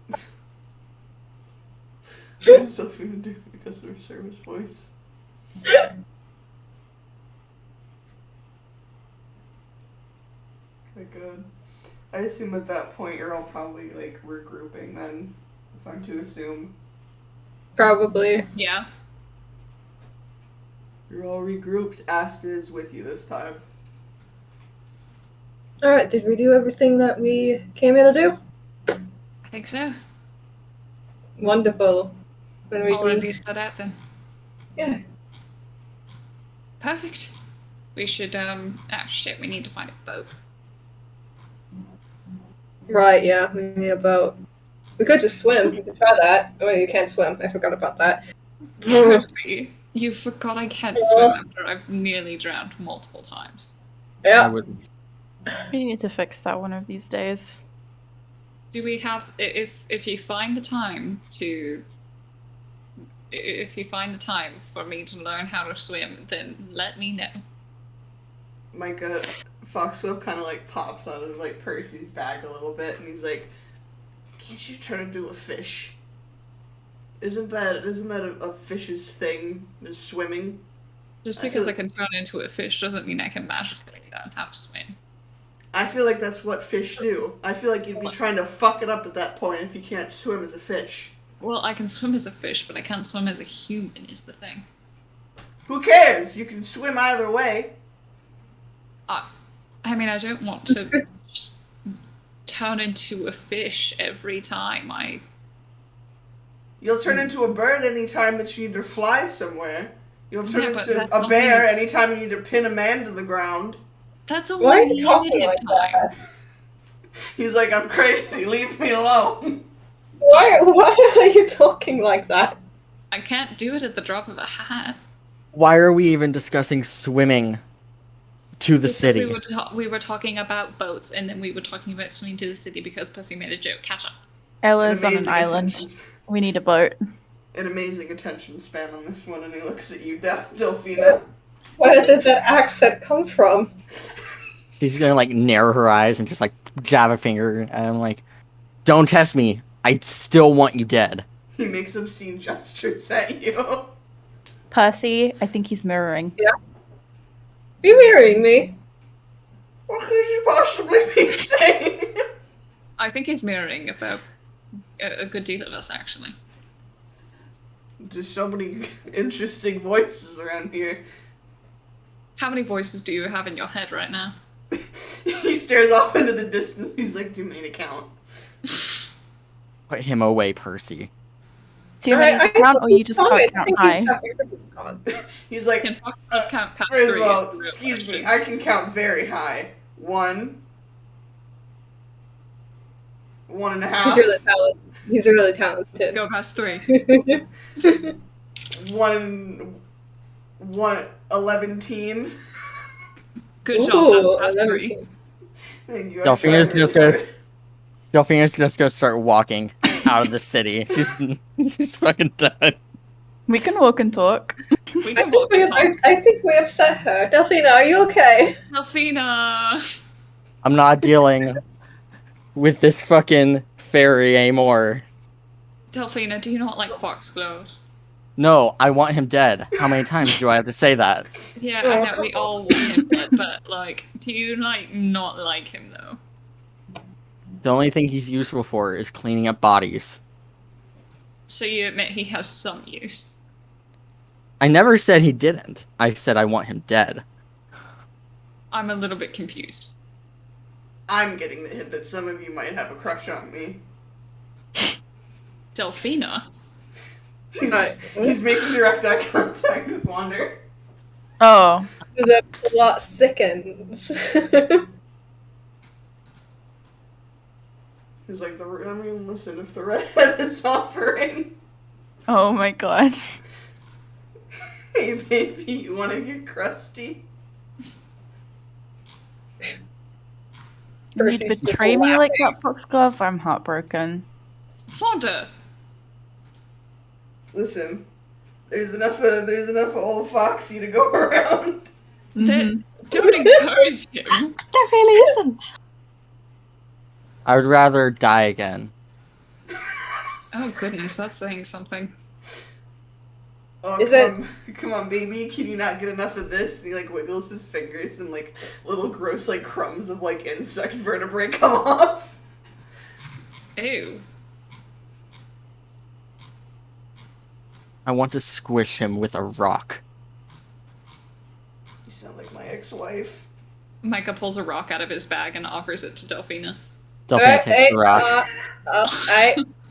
it's Sophie would do it because of her service voice. My god. I assume at that point you're all probably like regrouping then, if I'm to assume. Probably. Yeah. You're all regrouped. Asta is with you this time. Alright, did we do everything that we came here to do? I think so. Wonderful. Then we Already can... set out then. Yeah. Perfect. We should, oh shit, we need to find a boat. Right, yeah, we need a boat. We could just swim. We could try that. Oh, you can't swim. I forgot about that. You forgot I can't swim after I've nearly drowned multiple times. Yeah. We need to fix that one of these days. Do we have, if you find the time to, if you find the time for me to learn how to swim, then let me know. Micah Foxglove kind of like pops out of like Percy's bag a little bit, and he's like, "Can't you turn into a fish? Isn't that a fish's thing? Just swimming." Just because I can turn into a fish doesn't mean I can magically learn how to swim. I feel like that's what fish do. I feel like you'd be trying to fuck it up at that point if you can't swim as a fish. Well, I can swim as a fish, but I can't swim as a human is the thing. Who cares? You can swim either way. I mean, I don't want to just turn into a fish every time You'll turn into a bird anytime that you need to fly somewhere. You'll turn Yeah, but into that's a bear only- anytime you need to pin a man to the ground. That's a Why are you talking limited like time. that? He's like, "I'm crazy, leave me alone." Why are you talking like that? I can't do it at the drop of a hat. Why are we even discussing swimming to the Because city? We were talking about boats, and then we were talking about swimming to the city because Pussy made a joke. Catch up. Ella's on an amazing island. attention- We need a boat. An amazing attention span on this one, and he looks at you, Delphina. Where did that accent come from? She's gonna like narrow her eyes and just like jab a finger, and I'm like, "Don't test me. I still want you dead." He makes obscene gestures at you. Percy, I think he's mirroring. Are you hearing me? What could you possibly be saying? I think he's mirroring about a good deal of us, actually. There's so many interesting voices around here. How many voices do you have in your head right now? He stares off into the distance. He's like, "Do me to count." Put him away, Percy. Too many to count, or you just can't count high? He's like, Can Foxglove count past first of 3? all, excuse me, I can count very high. 1, 1.5. He's really talented. He's really talented. Go past 3. 11. Good job. Ooh, That's past 3. 11. Thank you. I Delphina's tried just really gonna Delphina's just gonna start walking out of the city. She's fucking done. We can walk and talk. We can walk and talk. I think we upset her. Delphina, are you okay? Delphina! I'm not dealing with this fucking fairy anymore. Delphina, do you not like Foxglove? No, I want him dead. How many times do I have to say that? Yeah, Oh, I know come we all want him dead, but like, do you like not like him though? The only thing he's useful for is cleaning up bodies. So you admit he has some use. I never said he didn't. I said I want him dead. I'm a little bit confused. I'm getting the hint that some of you might have a crush on me. Delphina? He's making direct eye contact with Wander. Oh, The plot thickens. He's like, listen, if the redhead is offering, oh my god. hey baby, you want to get crusty? You Percy's just betray me like laughing. that, Foxglove? I'm heartbroken. Wanda! Listen, there's enough of old Foxy to go around. Mhm. Don't encourage him. There really isn't. I would rather die again. Oh goodness, that's saying something. Oh, Is come on, baby, can you not get enough of this? And he, like, wiggles his fingers and, like, little gross, like, crumbs of, like, insect vertebrae come off. Ew. I want to squish him with a rock. You sound like my ex-wife. Micah pulls a rock out of his bag and offers it to Delphina. Delphina takes the rock.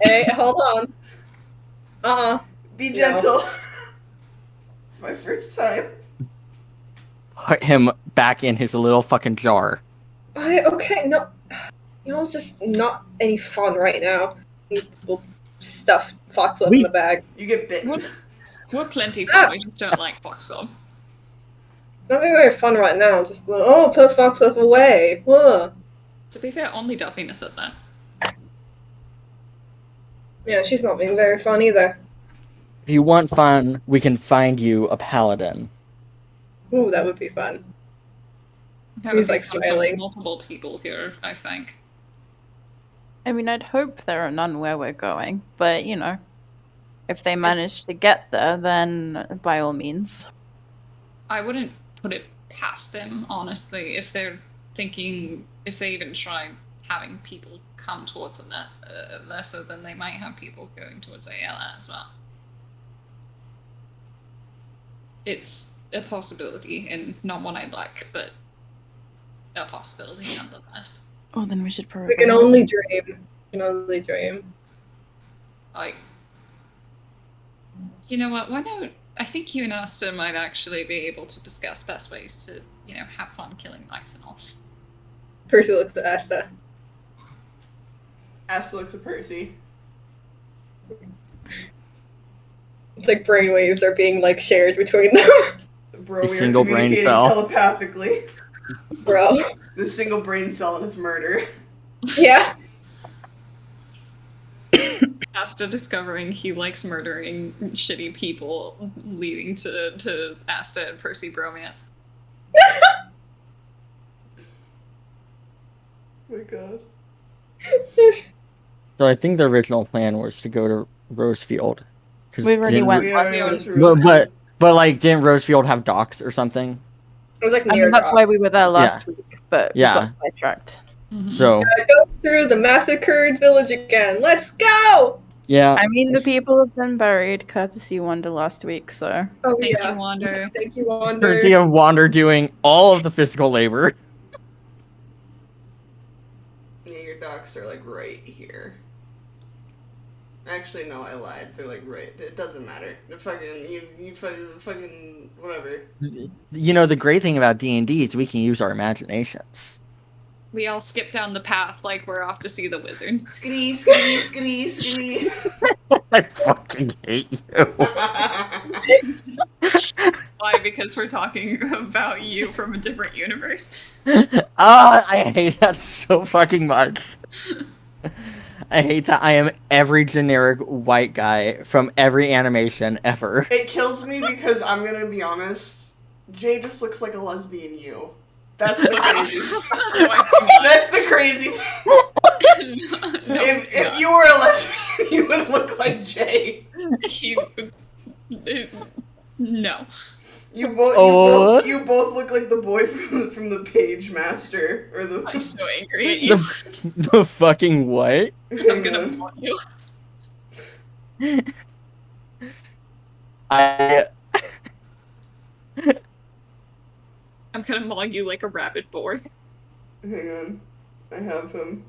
Hey, hold on. Be No. gentle. It's my first time. Put him back in his little fucking jar. Okay, no. You know, it's just not any fun right now. We'll stuff Foxglove in the bag. You get bitten. What? We're plenty fun, we just don't like Foxglove. Not being very fun right now. Just, put Foxglove away. Whoa. To be fair, only Delphina said that. Yeah, she's not being very fun either. If you want fun, we can find you a paladin. Ooh, that would be fun. That He's, would be like, fun for smiling. multiple people here, I think. I mean, I'd hope there are none where we're going, but you know, if they manage to get there, then by all means. I wouldn't put it past them, honestly, if they're thinking, if they even try having people come towards Lesser, then they might have people going towards Ayala as well. It's a possibility, and not one I'd like, but a possibility nonetheless. Oh, then we should We probably. can only dream. We can only dream. Like, you know what? Why don't I think you and Asta might actually be able to discuss best ways to, you know, have fun killing knights and all. Percy looks at Asta. Asta looks at Percy. It's like brainwaves are being like shared between them. Bro, A we are single brain communicating cell. telepathically. Bro. The single brain cell and its murder. Yeah. Asta discovering he likes murdering shitty people, leading to Asta and Percy bromance. Oh my god. So I think the original plan was to go to Rosefield. 'Cause We already didn't- went We last already went week. to But, Rosefield. but like, didn't Rosefield have docks or something? It was like I near mean, that's why docks. we were there last week, but we Yeah. got sidetracked. So I go through the massacred village again. Let's go! yeah, I mean, the people have been buried, courtesy Wanda last week, so. Oh Thank yeah. you, Wander. Thank you, Wander. courtesy of Wander doing all of the physical labor. Yeah, your docks are like right here. Actually, no, I lied. They're like right. It doesn't matter. The fucking you fucking whatever. You know, the great thing about D&D is we can use our imaginations. We all skip down the path like we're off to see the wizard. Skitty, skitty, skitty, skitty. I fucking hate you. Why? Because we're talking about you from a different universe. I hate that so fucking much. I hate that I am every generic white guy from every animation ever. It kills me because I'm gonna be honest. Jay just looks like a lesbian you. That's the crazy. That's the crazy thing. No, If you were a lesbian, you would look like Jay. No. You both look like the boy from the Page Master or the. I'm so angry at you. The fucking what? I'm gonna block you. I'm gonna maul you like a rabid boar. Hang on, I have him.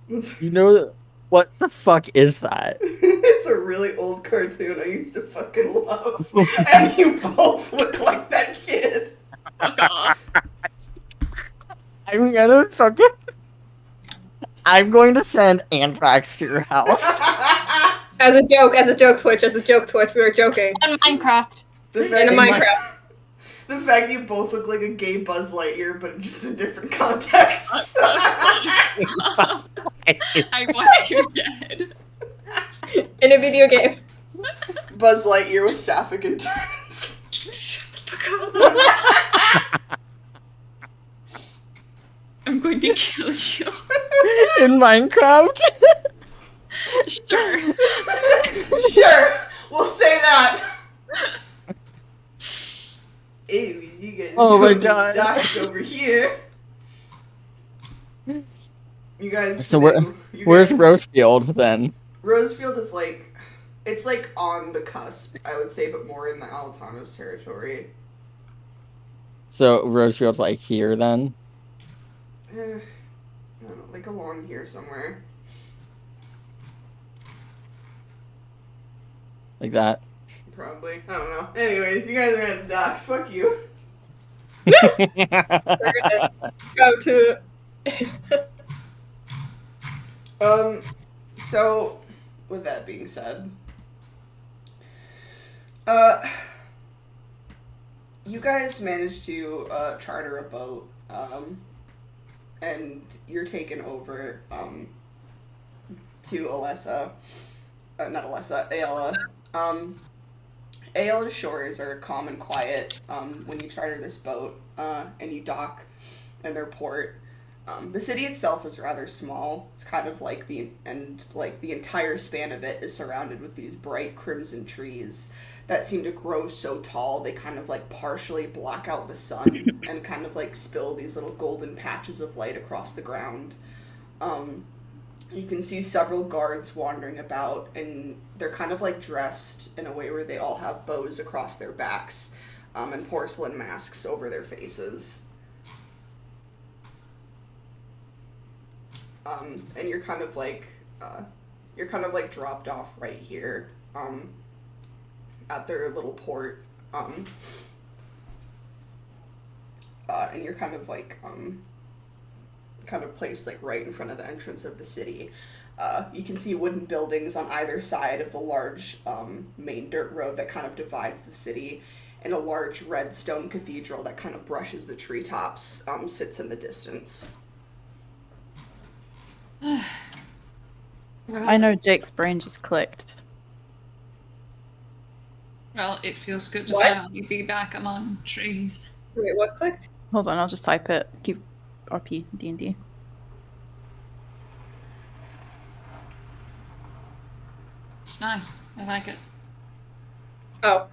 You know what the fuck is that? It's a really old cartoon I used to fucking love, and you both look like that kid. Fuck off. I'm gonna fucking. I'm going to send Anthrax to your house. As a joke, Twitch, we were joking. On Minecraft. The In fact, a Minecraft. the fact you both look like a gay Buzz Lightyear, but just in different contexts. I want you dead. In a video game. Buzz Lightyear with sapphic intent. Shut the fuck up. I'm going to kill you. In Minecraft? Sure. Sure, we'll say that. Hey, you guys. Oh my God. Doc's over here. You guys. So where's Rosefield then? Rosefield is like, it's like on the cusp, I would say, but more in the Altanos territory. So Rosefield's like here then? I don't know, like along here somewhere. Like that? Probably. I don't know. Anyways, you guys are at the docks. Fuck you. We're gonna go to. So, with that being said, you guys managed to, charter a boat, and you're taken over, to Alessa. Not Alessa, Ayala. Ayala's shores are calm and quiet, when you charter this boat, and you dock in their port. The city itself is rather small. It's kind of like the entire span of it is surrounded with these bright crimson trees that seem to grow so tall they kind of like partially block out the sun and kind of like spill these little golden patches of light across the ground. You can see several guards wandering about, and they're kind of like dressed in a way where they all have bows across their backs, and porcelain masks over their faces. And you're kind of like dropped off right here, at their little port, and you're kind of placed like right in front of the entrance of the city. You can see wooden buildings on either side of the large, main dirt road that kind of divides the city, and a large red stone cathedral that kind of brushes the treetops, sits in the distance. Well, I know Jake's brain just clicked. Well, it feels good to What? finally be back among trees. Wait, what clicked? Hold on, I'll just type it. Keep RP D&D. It's nice. I like it. Oh.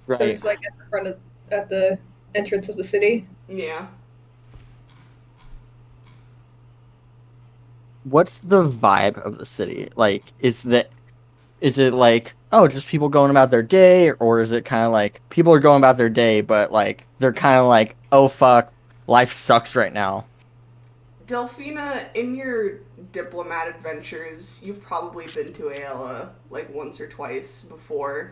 So Right. it's like at the entrance of the city. Yeah. What's the vibe of the city? Like, is it like, oh, just people going about their day, or is it kind of like people are going about their day, but like they're kind of like, oh fuck, life sucks right now. Delphina, in your diplomat adventures, you've probably been to Ayala like once or twice before.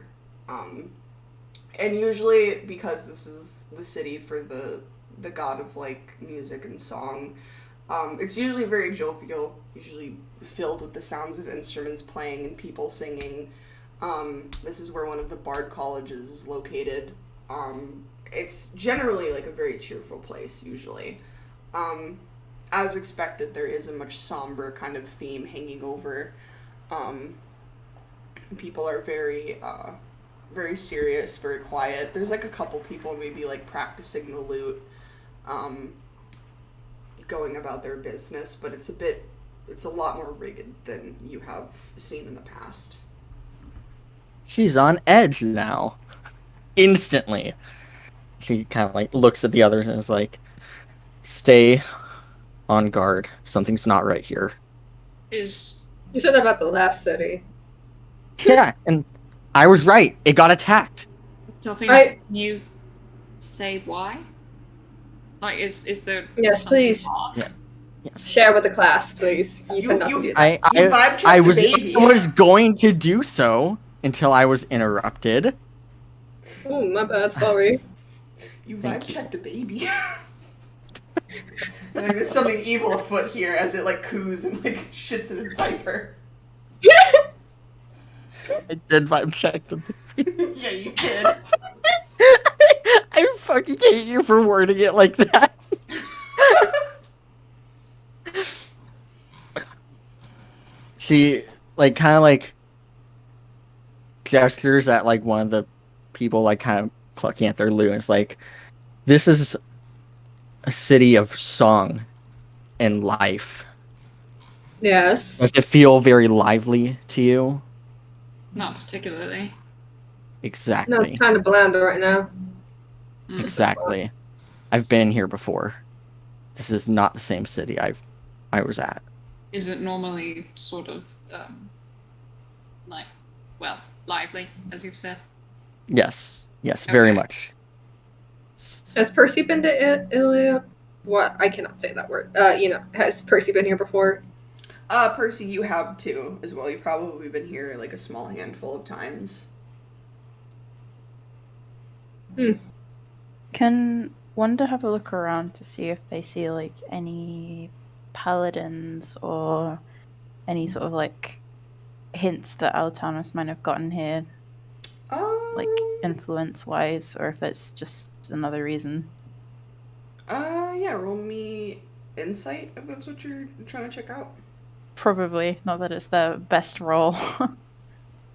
And usually, because this is the city for the god of like music and song, it's usually very jovial, usually filled with the sounds of instruments playing and people singing. This is where one of the Bard colleges is located. It's generally like a very cheerful place, usually. As expected, there is a much somber kind of theme hanging over. People are very, very serious, very quiet. There's like a couple people maybe like practicing the lute, going about their business, but it's a lot more rigid than you have seen in the past. She's on edge now. Instantly. She kind of like looks at the others and is like, stay on guard. Something's not right here. Is You said that about the last city. Yeah, and I was right. It got attacked. Delphine, can you say why? Like, is there Yes, something please. wrong? Yeah. Yes. Share with the class, please. You You- cannot you- do that. You vibe checked I a was baby. going to do so until I was interrupted. Oh, my bad. Sorry. You Thank vibe you. checked a baby. Like, there's something evil afoot here as it like coos and like shits in its diaper. I did vibe check them. Yeah, you did. I fucking hate you for wording it like that. She like kind of like gestures at like one of the people like kind of plucking at their lute and it's like, this is a city of song and life. Yes. Does it feel very lively to you? Not particularly. Exactly. No, it's kind of bland right now. Mm. Exactly. I've been here before. This is not the same city I was at. Is it normally sort of like, well, lively, as you've said? Yes. Yes, very Okay. much. Has Percy been to Ilia? What? I cannot say that word. Has Percy been here before? Percy, you have too, as well. You've probably been here like a small handful of times. Can Wanda have a look around to see if they see like any paladins or any sort of like hints that Altanus might have gotten here, like influence wise, or if it's just another reason? Yeah, roll me insight if that's what you're trying to check out. Probably. Not that it's the best roll.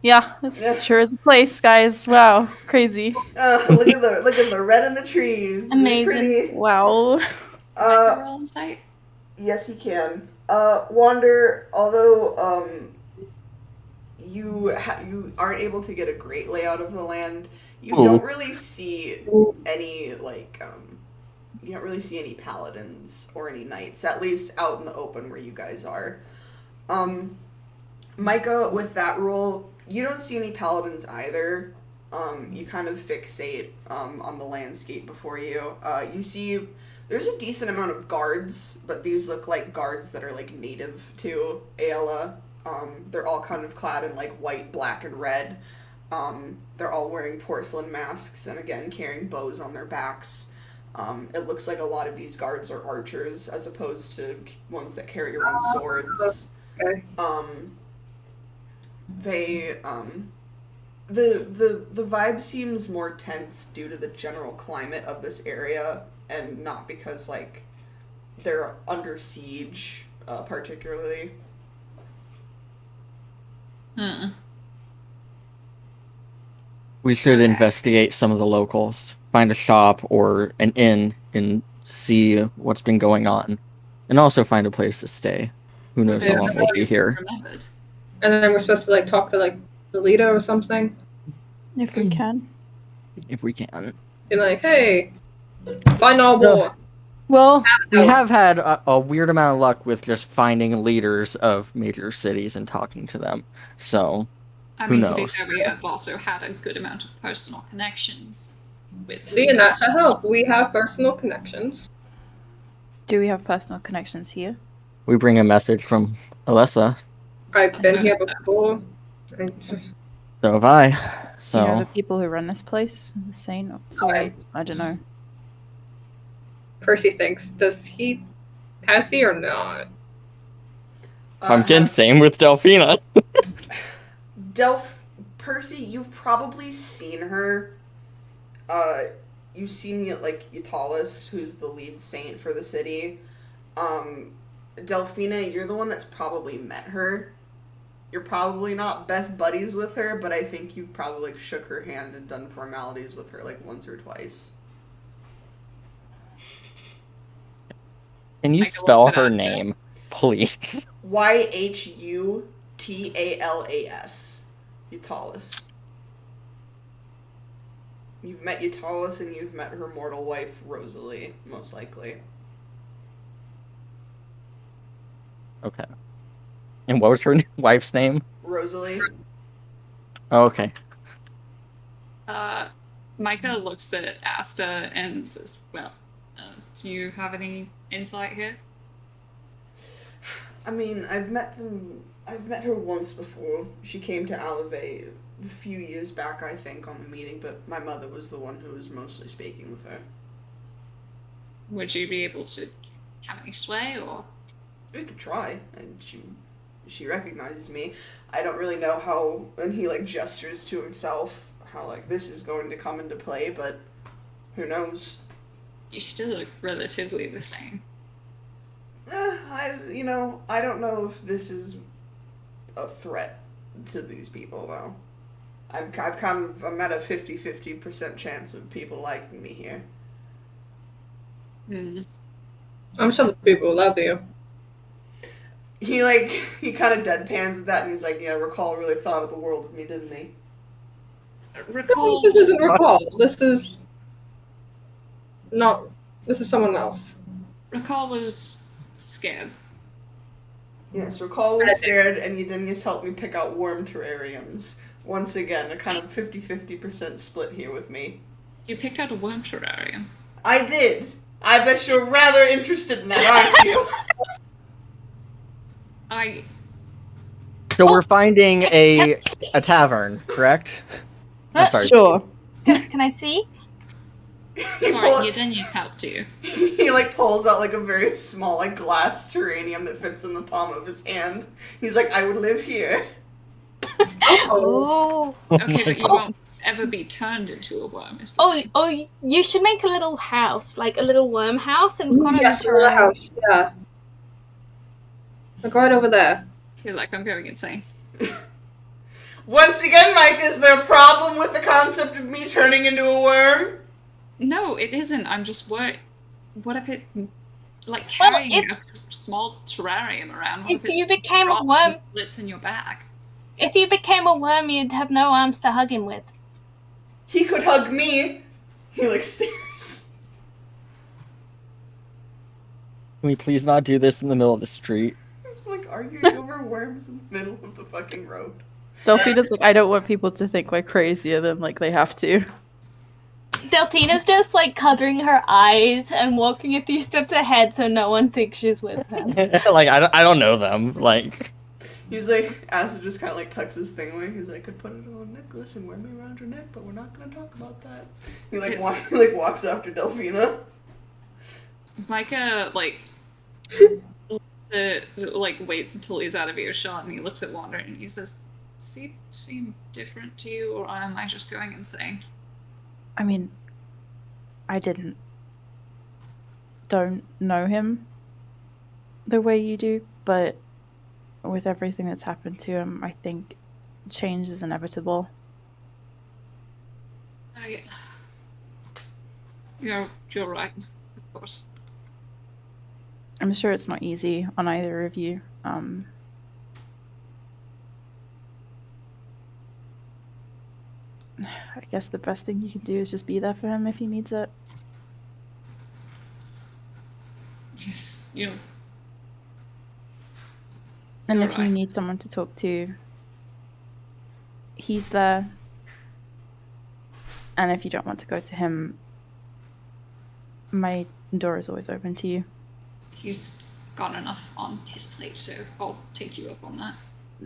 Yeah, Yeah. it sure is a place, guys. Wow, crazy. Look at the red in the trees. Isn't it Amazing. pretty? Wow. Can I Uh, roll insight? yes, he can. Wander, although you aren't able to get a great layout of the land, you Ooh. don't really see any you don't really see any paladins or any knights, at least out in the open where you guys are. Micah, with that roll, you don't see any paladins either. You kind of fixate on the landscape before you. You see there's a decent amount of guards, but these look like guards that are like native to Ayala. They're all kind of clad in like white, black, and red. They're all wearing porcelain masks and again carrying bows on their backs. It looks like a lot of these guards are archers as opposed to ones that carry around swords. Okay. The vibe seems more tense due to the general climate of this area, and not because like they're under siege, particularly. Hmm. We should Okay. investigate some of the locals, find a shop or an inn, and see what's been going on, and also find a place to stay. Who knows Yeah. how long we'll be here? Remembered. And then we're supposed to like talk to like the leader or something. If we can. If we can. Be like, hey, find our No. war. Well, we No. have had a weird amount of luck with just finding leaders of major cities and talking to them. So, I Who mean, to be knows? fair, we have also had a good amount of personal connections with. See, and that should help. We have personal connections. Do we have personal connections here? we bring a message from Alessa. I've been here before. And So have I. Do you know So, the people who run this place? The Saint? I don't know. Percy thinks, has he or not? Pumpkin, same with Delphina. Percy, you've probably seen her. You've seen like Eutalis, who's the lead saint for the city. Delphina, you're the one that's probably met her. You're probably not best buddies with her, but I think you've probably like shook her hand and done formalities with her like once or twice. Can you Michael spell looks it her up. name, please? Yhutalas. Eutalis. You've met Eutalis and you've met her mortal wife, Rosalie, most likely. Okay. And what was her wife's name? Rosalie? Oh, okay. Micah looks at Asta and says, "Well, do you have any insight here?" I mean, I've met her once before. She came to Alave a few years back, I think, on the meeting, but my mother was the one who was mostly speaking with her. Would you be able to have any sway, or We could try, and she recognizes me. I don't really know how, and he like gestures to himself, how like this is going to come into play, but who knows? you still look relatively the same? I don't know if this is a threat to these people, though. I'm at a 50% chance of people liking me here. Hmm. I'm sure the people love you. He kind of deadpans at that, and he's like, yeah, Recall really thought of the world of me, didn't he? Recall. This isn't Recall. This is not. This is someone else. Recall was scared. Yes, Recall was scared, and Udinius helped me pick out worm terrariums. Once again, a kind of 50% split here with me. You picked out a worm terrarium. I did! I bet you're rather interested in that, aren't you? So we're finding a tavern, correct? I'm sorry. Sure. Can I see? Sorry, Udinius helped you. He pulls out a very small glass terrarium that fits in the palm of his hand. He's like, I would live here. Oh. Okay, but you won't ever be turned into a worm. Is that Oh, you should make a little house, like a little worm house, and kind of Yes, a house. Yeah. Look right over there. I feel like I'm going insane. Once again, Mike, is there a problem with the concept of me turning into a worm? No, it isn't. I'm just worried. What if it, carrying a small terrarium around? What If you became a drops worm, and splits in your back? if you became a worm, you'd have no arms to hug him with. He could hug me. He stares. Can we please not do this in the middle of the street? Arguing over worms in the middle of the fucking road. Delphina's like, I don't want people to think we're crazier than they have to. Delphina's just covering her eyes and walking a few steps ahead so no one thinks she's with them. I don't know them. He's Acid just kind of tucks his thing away. He's like, could put it on a necklace and wear me around your neck, but we're not gonna talk about that. He walks after Delphina. Micah waits until he's out of earshot and he looks at Wander and he says, Does he seem different to you, or am I just going insane? I mean, I don't know him the way you do, but with everything that's happened to him, I think change is inevitable. You're right, of course. I'm sure it's not easy on either of you. I guess the best thing you can do is just be there for him if he needs it. Yes, And You're if you right. need someone to talk to, he's there. And if you don't want to go to him, my door is always open to you. He's got enough on his plate, so I'll take you up on that.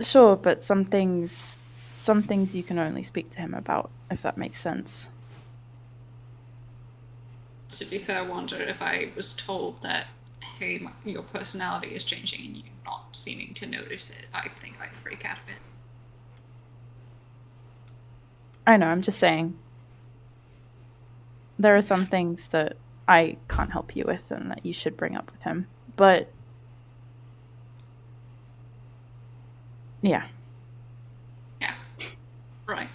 Sure, but some things you can only speak to him about, if that makes sense. To be fair, I wonder if I was told that, hey, your personality is changing and you're not seeming to notice it, I think I'd freak out a bit. I know, I'm just saying. There are some things that I can't help you with and that you should bring up with him. But yeah. Yeah. Right.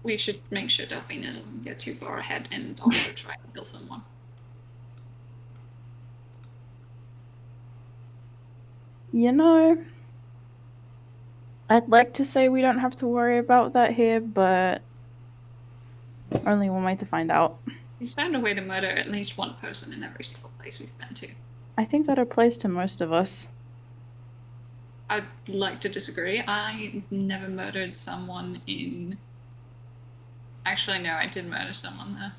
We should make sure Delphina doesn't get too far ahead and also try to kill someone. You know, I'd like to say we don't have to worry about that here, but only one way to find out. He's found a way to murder at least one person in every single place we've been to. I think that applies to most of us. I'd like to disagree. I never murdered someone in... Actually, no, I did murder someone there.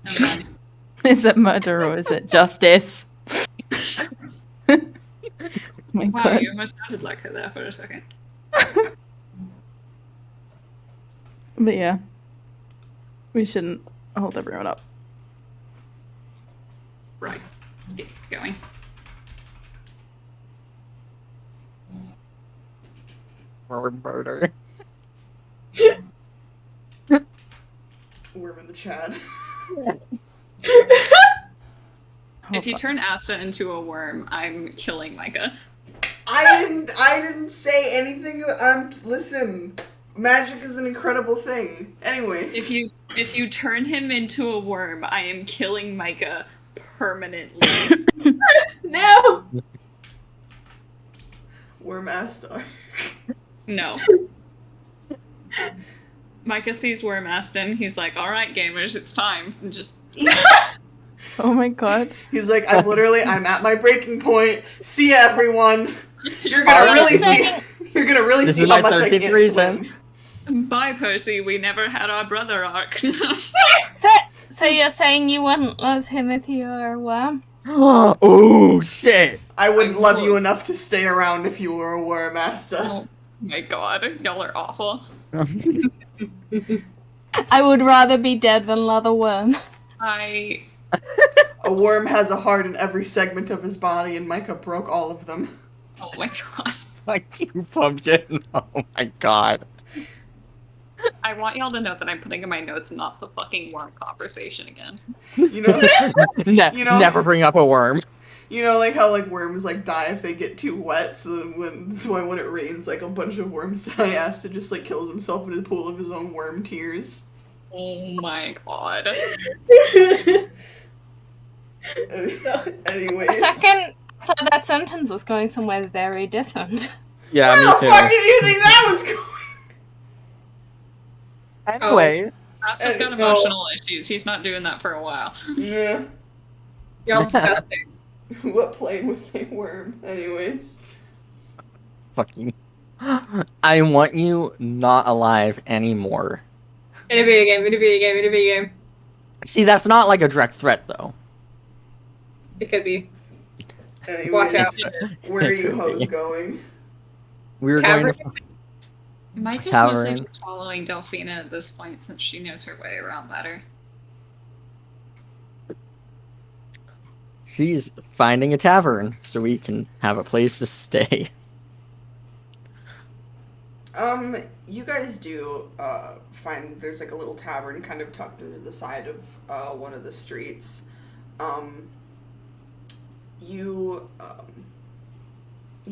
Never mind. Is it murder or is it justice? My Wow, God. you almost sounded like her there for a second. But yeah, we shouldn't hold everyone up. Right. Let's get going. Or murder. Worm in the chat. If you turn Asta into a worm, I'm killing Micah. I didn't say anything. Listen. Magic is an incredible thing. Anyways. If you turn him into a worm, I am killing Micah permanently. No! Worm Astar. No. Micah sees Worm Aston. He's like, "All right, gamers, it's time." And just Oh my God. He's like, I'm at my breaking point. See ya, everyone. You're All gonna right. really see. You're gonna really This see is how my much I 13th can't reason. swim. bye, Percy. We never had our brother arc. So you're saying you wouldn't love him if you were a worm? Oh shit! I wouldn't I love would. you enough to stay around if you were a worm, Asta. Oh my god, y'all are awful. I would rather be dead than love a worm. I A worm has a heart in every segment of his body, and Micah broke all of them. oh my god. Fuck you, Pumpkin. Oh my god. I want y'all to know that I'm putting in my notes not the fucking worm conversation again. You know, You know- Never bring up a worm. you know, like how like worms like die if they get too wet. So then when it rains, like a bunch of worms die. Asta just like kills himself in a pool of his own worm tears. Oh my god. Anyway, A second, I thought that sentence was going somewhere very different. Yeah, where the me fuck too. did you think that was going? Anyway, Asta's got No. emotional issues. He's not doing that for a while. Yeah. You're disgusting. What plane with a worm? Anyways. fucking. I want you not alive anymore. In a video game, in a video game, in a video game. See, that's not like a direct threat, though. It could be. Anyways, Watch out. where are you hoes going? We were Tavern? going to. Micah's Tavern. mostly just following Delphina at this point since she knows her way around better. She's finding a tavern so we can have a place to stay. You guys do find there's like a little tavern kind of tucked into the side of one of the streets. Um, you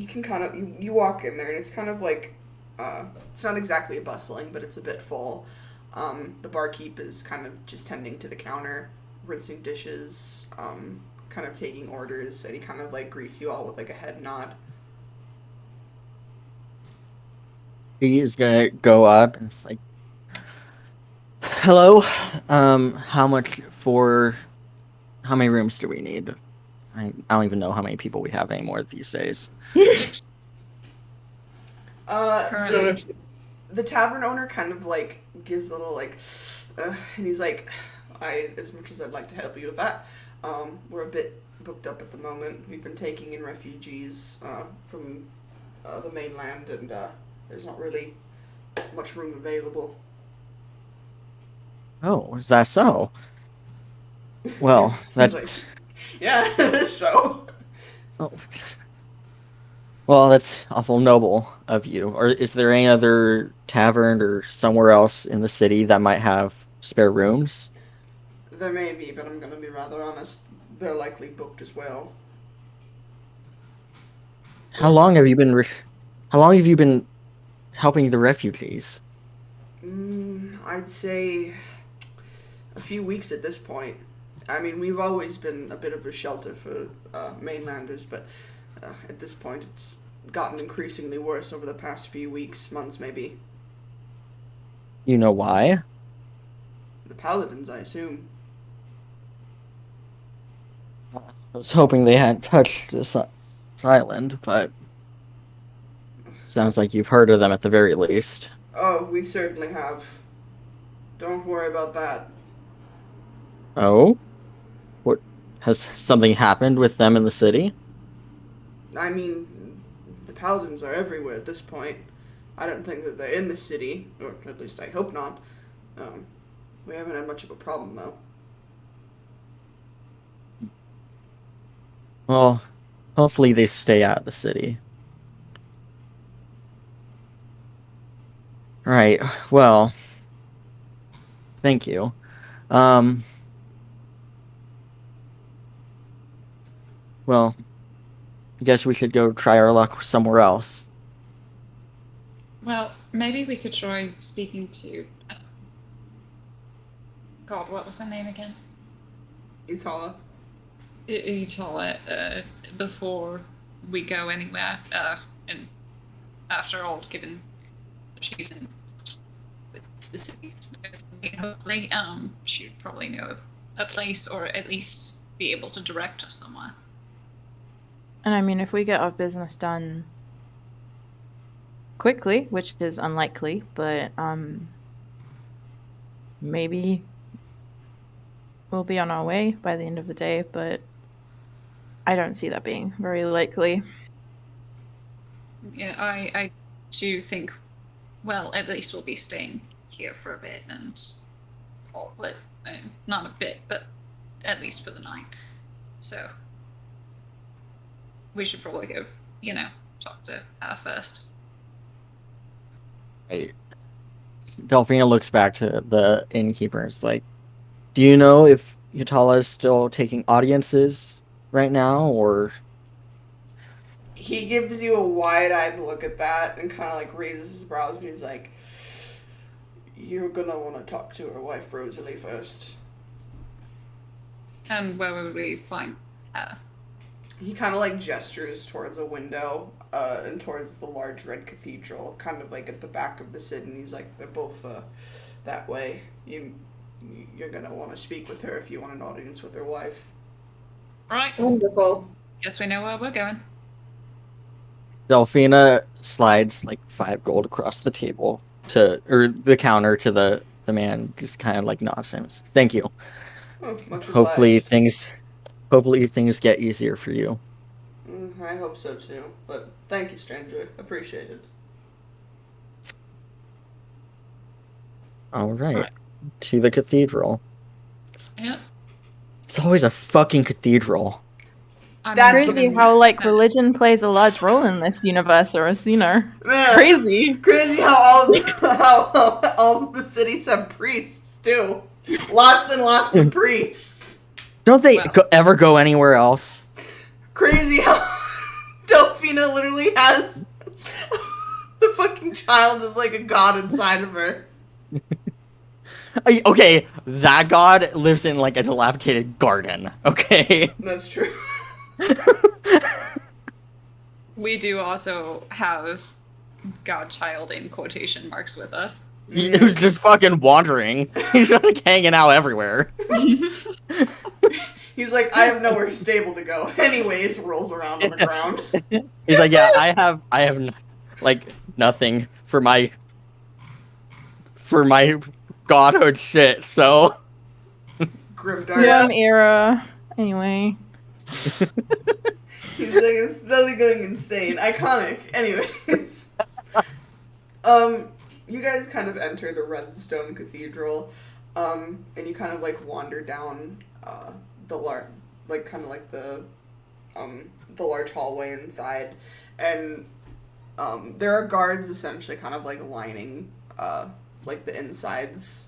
can kind of you walk in there and it's kind of like it's not exactly bustling, but it's a bit full. The barkeep is kind of just tending to the counter, rinsing dishes, kind of taking orders, and he kind of like greets you all with like a head nod. He is gonna go up and it's like, hello. How much for? How many rooms do we need? I don't even know how many people we have anymore these days. Currently. The tavern owner kind of like gives a little like, and he's like, as much as I'd like to help you with that, we're a bit booked up at the moment. We've been taking in refugees from the mainland, and there's not really much room available. Oh, is that so? Well, He's that's like, yeah, so. oh. Well, that's awful noble of you. Or is there any other tavern or somewhere else in the city that might have spare rooms? There may be, but I'm gonna be rather honest. They're likely booked as well. How long have you been? How long have you been helping the refugees? I'd say a few weeks at this point. I mean, we've always been a bit of a shelter for mainlanders, but at this point, it's gotten increasingly worse over the past few weeks, months maybe. You know why? The paladins, I assume. I was hoping they hadn't touched this island, but sounds like you've heard of them at the very least. Oh, we certainly have. Don't worry about that. Oh? What has something happened with them in the city? I mean, the paladins are everywhere at this point. I don't think that they're in the city, or at least I hope not. We haven't had much of a problem, though. Well, hopefully they stay out of the city. Right. Well, thank you. Um, well, I guess we should go try our luck somewhere else. Well, maybe we could try speaking to. God, what was her name again? Itala. Utala, before we go anywhere. And after all, given she's in the city, hopefully, she'd probably know of a place, or at least be able to direct us somewhere. And I mean, if we get our business done quickly, which is unlikely, but maybe we'll be on our way by the end of the day, but I don't see that being very likely. Yeah, I do think, well, at least we'll be staying here for a bit, and not a bit, but at least for the night. So we should probably go, talk to her first. Right. Delphina looks back to the innkeeper and is like, do you know if Yutala is still taking audiences right now, or... He gives you a wide-eyed look at that and kind of like raises his brows and he's like, "You're gonna want to talk to her wife Rosalie first." And where would we find her? He kind of like gestures towards a window and towards the large red cathedral, kind of like at the back of the city. And he's like, "They're both that way. You're gonna want to speak with her if you want an audience with her wife." Right. Wonderful. Guess we know where we're going. Delphina slides like 5 gold across the table or the counter to the man, just kind of like nods him. Thank you. Oh, much Hopefully obliged. things get easier for you. I hope so too. But thank you, stranger. Appreciate it. All right. To the cathedral. Yeah. It's always a fucking cathedral. That's Crazy the- how like religion plays a large role in this universe, or you know, Man, crazy. Crazy how all of the cities have priests too. Lots and lots of priests. Don't they Well. ever go anywhere else? Crazy how Delphina literally has the fucking child of like a god inside of her. Okay, that god lives in like a dilapidated garden. Okay. That's true. We do also have Godchild in quotation marks with us. Who's just fucking wandering. He's like hanging out everywhere. He's like, I have nowhere stable to go. Anyways, rolls around on the ground. He's like, yeah, I have like nothing for my godhood shit. So Grimdark. Yeah. Era. Anyway, He's like, it's slowly going insane. Iconic. Anyways. You guys kind of enter the Redstone Cathedral, and you kind of like wander down the large hallway inside, and there are guards essentially kind of like lining like the insides.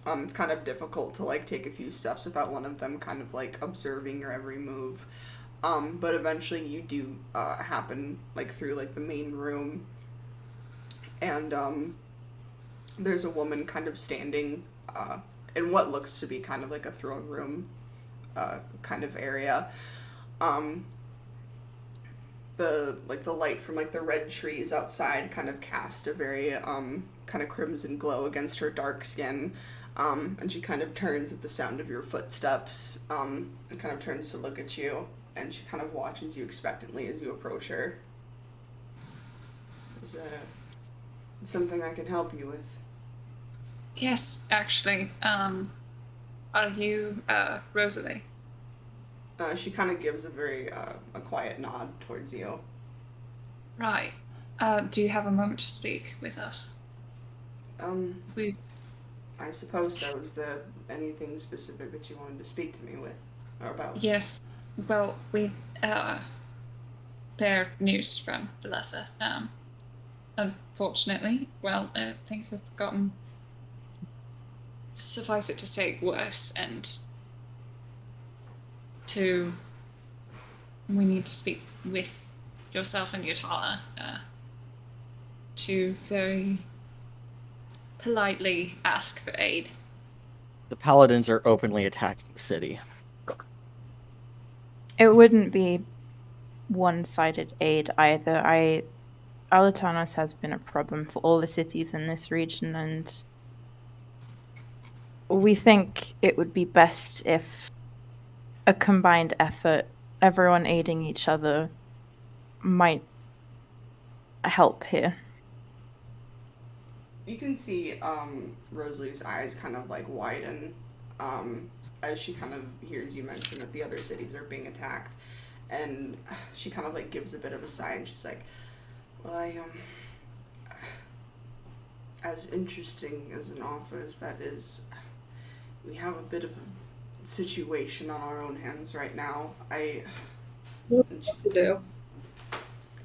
It's kind of difficult to like take a few steps without one of them kind of like observing your every move. But eventually you do happen like through like the main room, and there's a woman kind of standing in what looks to be kind of like a throne room kind of area. The light from like the red trees outside kind of cast a very kind of crimson glow against her dark skin. And she kind of turns at the sound of your footsteps, and kind of turns to look at you, and she kind of watches you expectantly as you approach her. Is that something I can help you with? Yes, actually. Are you Rosalie? She kind of gives a very a quiet nod towards you. Right. Do you have a moment to speak with us? We I suppose so. Is there anything specific that you wanted to speak to me with or about? Yes. Well, we bear news from the Lesser. Unfortunately, well, things have gotten, suffice it to say, worse, and we need to speak with yourself and Yatala to very politely ask for aid. the paladins are openly attacking the city. it wouldn't be one-sided aid either. Alitanos has been a problem for all the cities in this region, and we think it would be best if a combined effort, everyone aiding each other, might help here. You can see Rosalie's eyes kind of like widen as she kind of hears you mention that the other cities are being attacked, and she kind of like gives a bit of a sigh, and she's like, well, as interesting as an offer as that is, we have a bit of a situation on our own hands right now. What to do?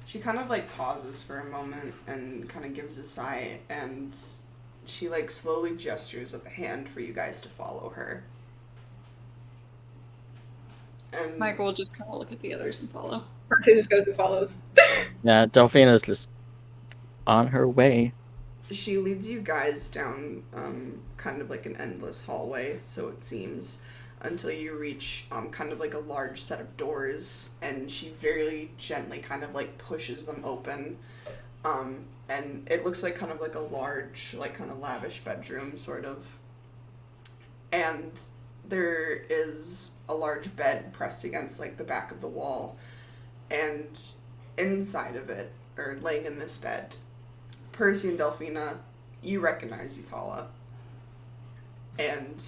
She kind of like pauses for a moment and kind of gives a sigh, and she like slowly gestures with a hand for you guys to follow her. And Michael will just kind of look at the others and follow. Artie just goes and follows. Yeah, Delphina's just on her way. she leads you guys down kind of like an endless hallway, so it seems, until you reach kind of like a large set of doors, and she very gently kind of like pushes them open, and it looks like kind of like a large, like kind of lavish bedroom sort of, and there is a large bed pressed against like the back of the wall, and inside of it, or laying in this bed, Percy and Delphina, you recognize Yatala, and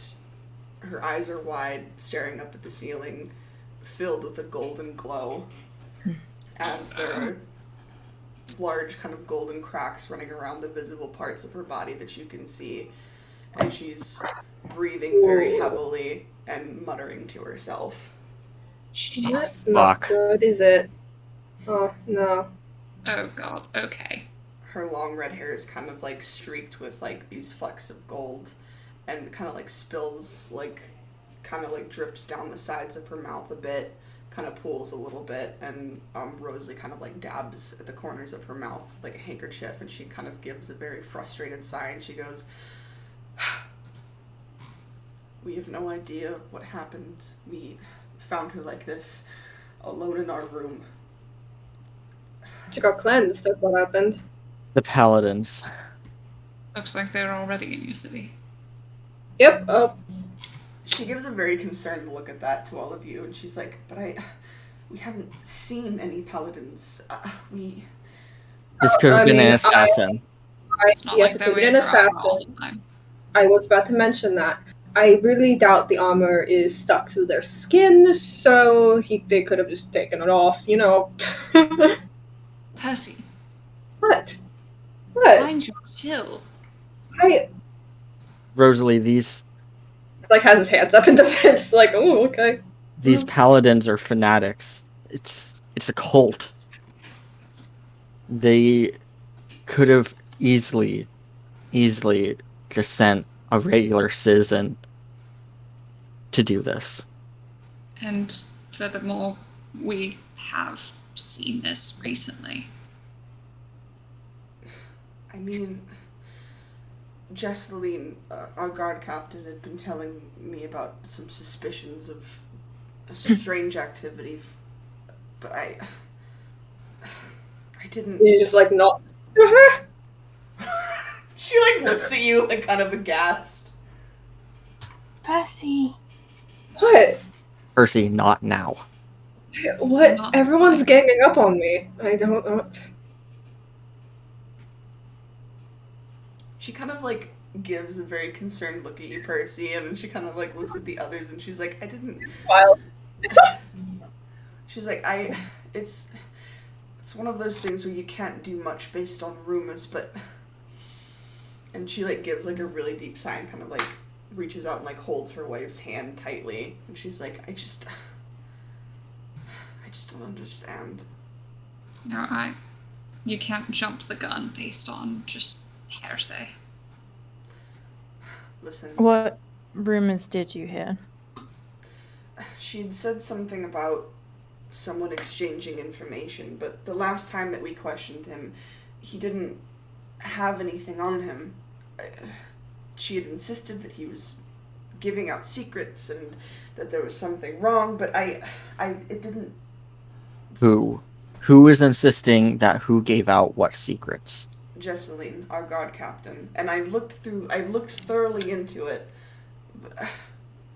her eyes are wide, staring up at the ceiling, filled with a golden glow, as there are large kind of golden cracks running around the visible parts of her body that you can see, and she's breathing very heavily and muttering to herself. That's not Fuck. good, is it? Oh, no. Oh god, okay. Her long red hair is kind of like streaked with like these flecks of gold, and kind of like spills, like kind of like drips down the sides of her mouth a bit, kind of pools a little bit, and Rosalie kind of like dabs at the corners of her mouth like a handkerchief, and she kind of gives a very frustrated sigh, and she goes, "We have no idea what happened. We found her like this, alone in our room." She got cleansed, that's what happened. The paladins. Looks like they're already in your city. Yep, She gives a very concerned look at that to all of you, and she's like, "But we haven't seen any paladins. This could have I been mean, an assassin. It's not yes, like it they're could be an waiting around all assassin. the time. I was about to mention that. I really doubt the armor is stuck to their skin, so they could have just taken it off, you know. Percy, What? What? find your chill. Rosalie, these Like, has his hands up in defense, like, oh, okay. paladins are fanatics. It's a cult. They could have easily just sent a regular citizen to do this. And furthermore, we have seen this recently. I mean, Jesseline, our guard captain, had been telling me about some suspicions of a strange activity, but I didn't." You just, like, not. She like looks at you like kind of aghast. Percy. What? Percy, not now. What? not- Everyone's ganging up on me. I don't know. She kind of like gives a very concerned look at you, Percy, and then she kind of like looks at the others, and she's like, "I didn't." Wild. She's like, It's one of those things where you can't do much based on rumors, but." And she like gives like a really deep sigh and kind of like reaches out and like holds her wife's hand tightly, and she's like, I just don't understand. No, you can't jump the gun based on just hearsay. Listen, What rumors did you hear? she had said something about someone exchanging information, but the last time that we questioned him, he didn't have anything on him. She had insisted that he was giving out secrets and that there was something wrong, but it didn't. Who is insisting that who gave out what secrets? Jesseline, our guard captain, and I looked thoroughly into it.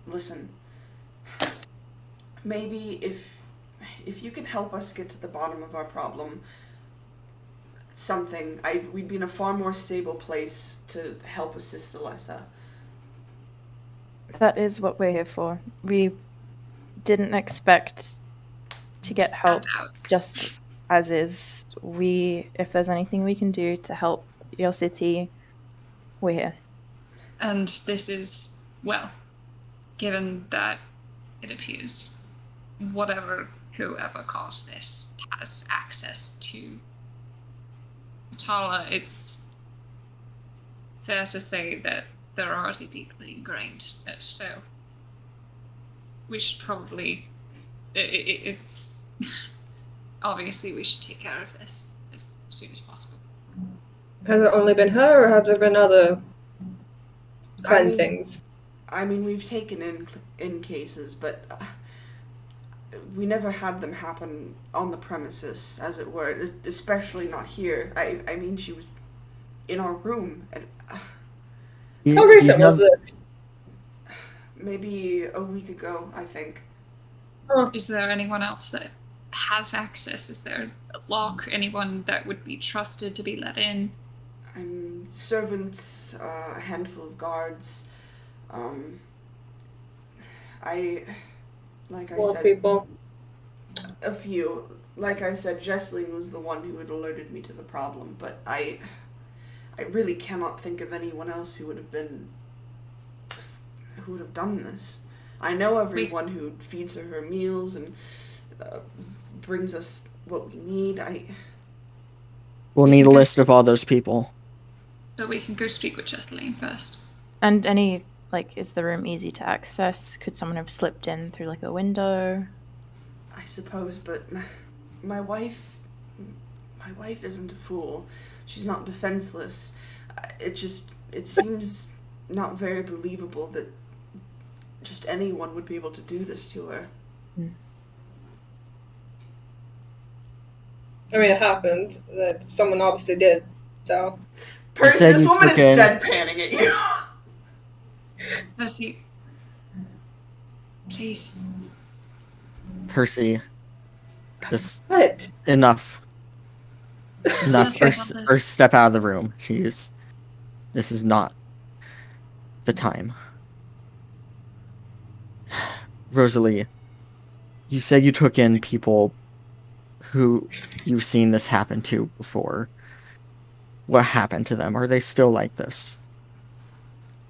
Listen, maybe if you could help us get to the bottom of our problem, we'd be in a far more stable place to help assist Alessa. That is what we're here for. We didn't expect to get help just as is. If there's anything we can do to help your city, we're here. And this is, well, given that it appears whoever caused this has access to Tala, it's fair to say that they're already deeply ingrained. So we should probably. It's obviously we should take care of this as soon as possible. Has it only been her, or have there been other cleansings? I mean, we've taken in cases, but we never had them happen on the premises, as it were, especially not here. I mean, she was in our room, and How recent was this? maybe a week ago, I think. Is there anyone else that has access? Is there a lock? Anyone that would be trusted to be let in? Servants, a handful of guards. More people. A few. Like I said, Jesseline was the one who had alerted me to the problem, but I really cannot think of anyone else who would have done this. I know everyone who feeds her meals and brings us what we need. We'll need a list of all those people. So we can go speak with Jesseline first. And any, like, is the room easy to access? Could someone have slipped in through, like, a window? I suppose, but my wife isn't a fool. She's not defenseless. It seems not very believable that just anyone would be able to do this to her. I mean, it happened. That someone obviously did. So. Percy, said this you woman is took in- deadpanning at you. Percy, please. Percy, just What? enough. Enough. Yes, Or step out of the room. This is not the time. Rosalie, you said you took in people who you've seen this happen to before. What happened to them? Are they still like this?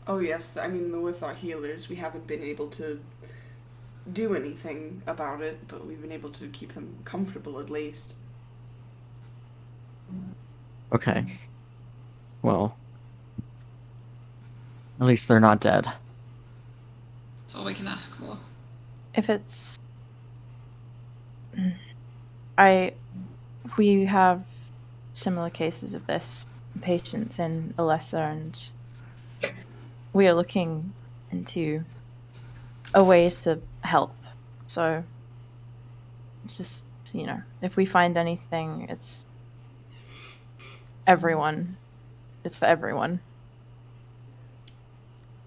Oh yes, I mean, with our healers, we haven't been able to do anything about it, but we've been able to keep them comfortable at least. Okay. Well, at least they're not dead. That's all we can ask for. If it's... We have similar cases of this, patients in Alessa, and we are looking into a way to help. So, just, if we find anything, it's everyone. It's for everyone.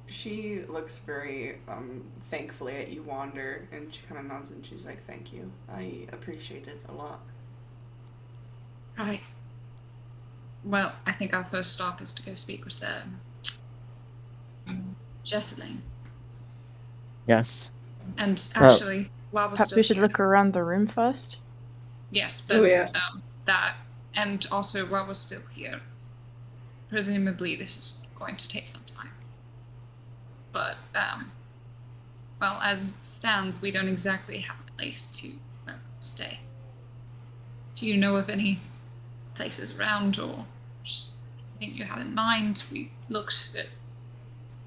She looks very thankfully at you, Wander, and she kind of nods and she's like, "Thank you. I appreciate it a lot." Right. Well, I think our first stop is to go speak with Jesseline. Yes. And actually, while we're Perhaps still we should here, look around the room first. yes, but Oh, yes. that, and also while we're still here, presumably this is going to take some time. But well, as it stands, we don't exactly have a place to stay. Do you know of any places around, or just anything you had in mind? We looked at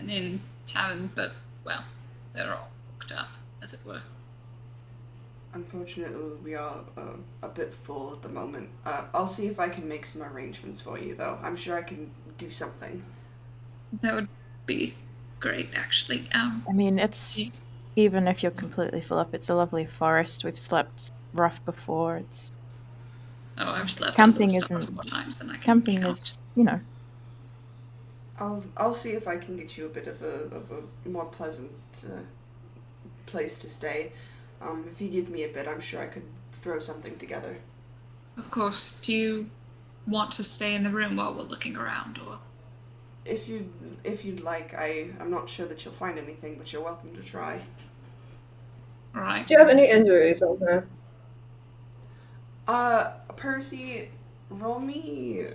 an inn tavern, but well, they're all booked up, as it were. Unfortunately, we are a bit full at the moment. I'll see if I can make some arrangements for you, though. I'm sure I can do something. That would be great, actually. I mean, it's... Even if you're completely full up, it's a lovely forest. We've slept rough before. It's... Oh, I've slept Camping under the stars isn't- more times than I can Camping count. is, I'll see if I can get you a bit of a more pleasant place to stay. If you give me a bit, I'm sure I could throw something together. Of course. Do you want to stay in the room while we're looking around, or? If you'd like, I'm not sure that you'll find anything, but you're welcome to try. Right. Do you have any injuries on her? Percy, roll me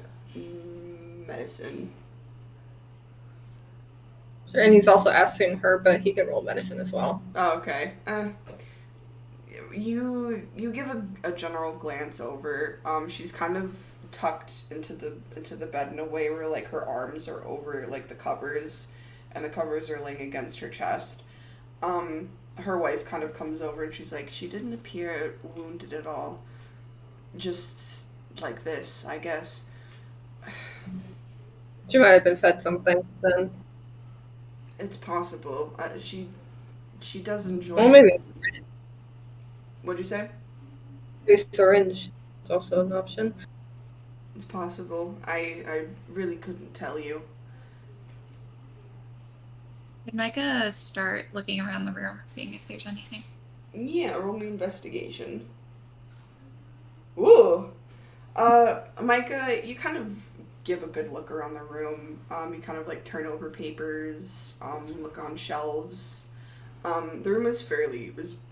medicine. Sure, and he's also asking her, but he can roll medicine as well. Oh, okay. You give a general glance over. She's kind of tucked into the bed in a way where like her arms are over like the covers, and the covers are laying against her chest. Her wife kind of comes over and she's like, "She didn't appear wounded at all. Just like this, I guess." She might have been fed something then. It's possible. She does enjoy. Well, maybe What'd you say? syringe is also an option. It's possible. I really couldn't tell you. Can Micah start looking around the room and seeing if there's anything? Yeah, roll me investigation. Ooh. Micah, you kind of give a good look around the room. You kind of like turn over papers, look on shelves. The room is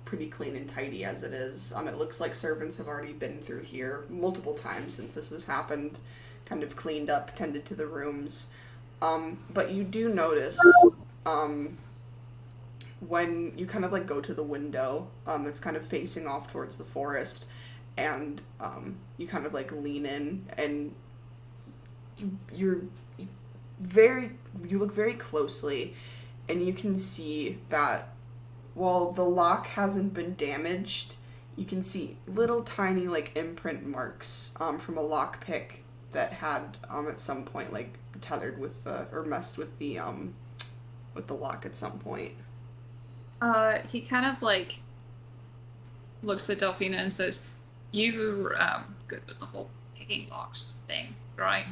pretty clean and tidy as it is. It looks like servants have already been through here multiple times since this has happened, kind of cleaned up, tended to the rooms. But you do notice, when you kind of like go to the window that's kind of facing off towards the forest, and you kind of like lean in, and you look very closely, and you can see that while the lock hasn't been damaged, you can see little tiny like imprint marks from a lockpick that had at some point like tethered with the or messed with the lock at some point. He kind of like looks at Delphina and says, "You good with the whole picking locks thing, right?"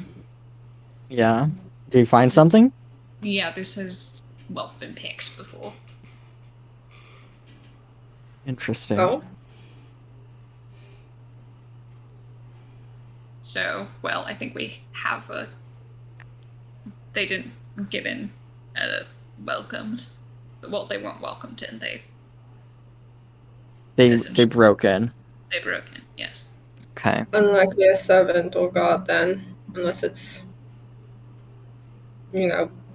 Yeah. Did you find something? Yeah, this has been picked before. Interesting. Oh, So, well, I think we have a. They didn't get in welcomed. Well, they weren't welcomed in. They broke in. They broke in. Yes. Okay. unlikely a servant or guard then, unless it's,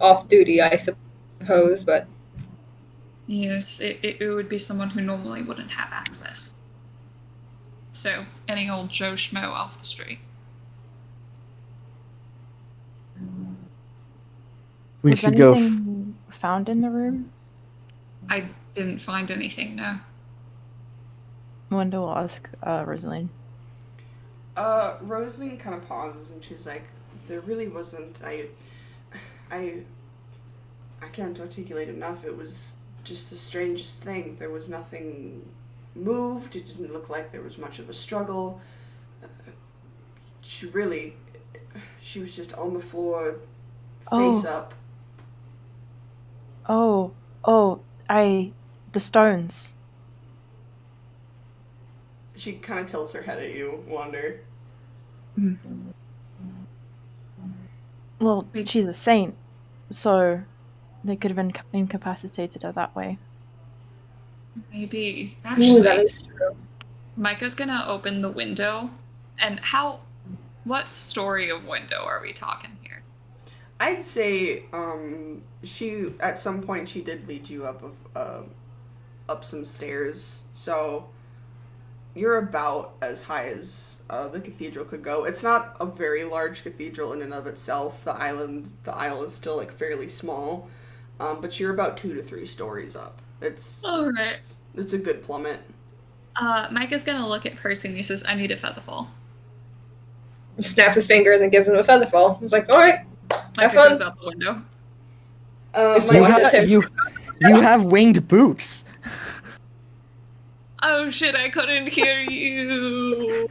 off duty, I suppose. But Yes, it would be someone who normally wouldn't have access. So, any old Joe Schmo off the street. We Was should go. anything found in the room? I didn't find anything, no. Wanda will ask Rosaline. Rosalind kind of pauses and she's like, there really wasn't, I can't articulate enough. It was just the strangest thing. There was nothing moved. It didn't look like there was much of a struggle. She was just on the floor, face up. The stones. She kind of tilts her head at you, Wander. Well, she's a saint, so they could have incapacitated her that way. Maybe. ooh, Actually, that is true. Micah's gonna open the window. And what story of window are we talking here? I'd say she at some point she did lead you up some stairs, so you're about as high as the cathedral could go. It's not a very large cathedral in and of itself. The aisle is still like fairly small, but you're about 2 to 3 stories up. It's a good plummet. Micah's gonna look at Percy and he says, "I need a featherfall." He snaps his fingers and gives him a featherfall. He's like, all right, Micah have fun. goes out the window. Just Mike- watches him. You have winged boots. Oh shit, I couldn't hear you.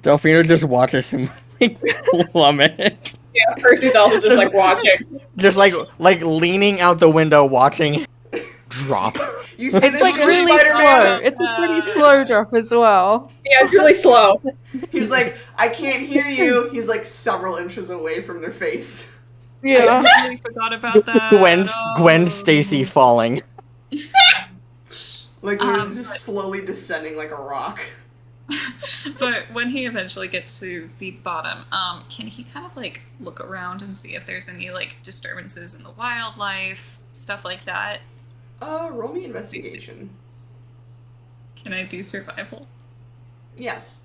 Delphina just watches him like plummet. Yeah, Percy's also just like watching. Just like leaning out the window watching drop. You see It's this like shit, really Spider-Man? slow. It's a pretty slow drop as well. Yeah, it's really slow. He's like, I can't hear you. He's like several inches away from their face. Yeah. I totally forgot about that. Gwen Stacy falling. Like you're just slowly descending like a rock. But when he eventually gets to the bottom, can he kind of like look around and see if there's any like disturbances in the wildlife, stuff like that? Roll me investigation. Can I do survival? Yes.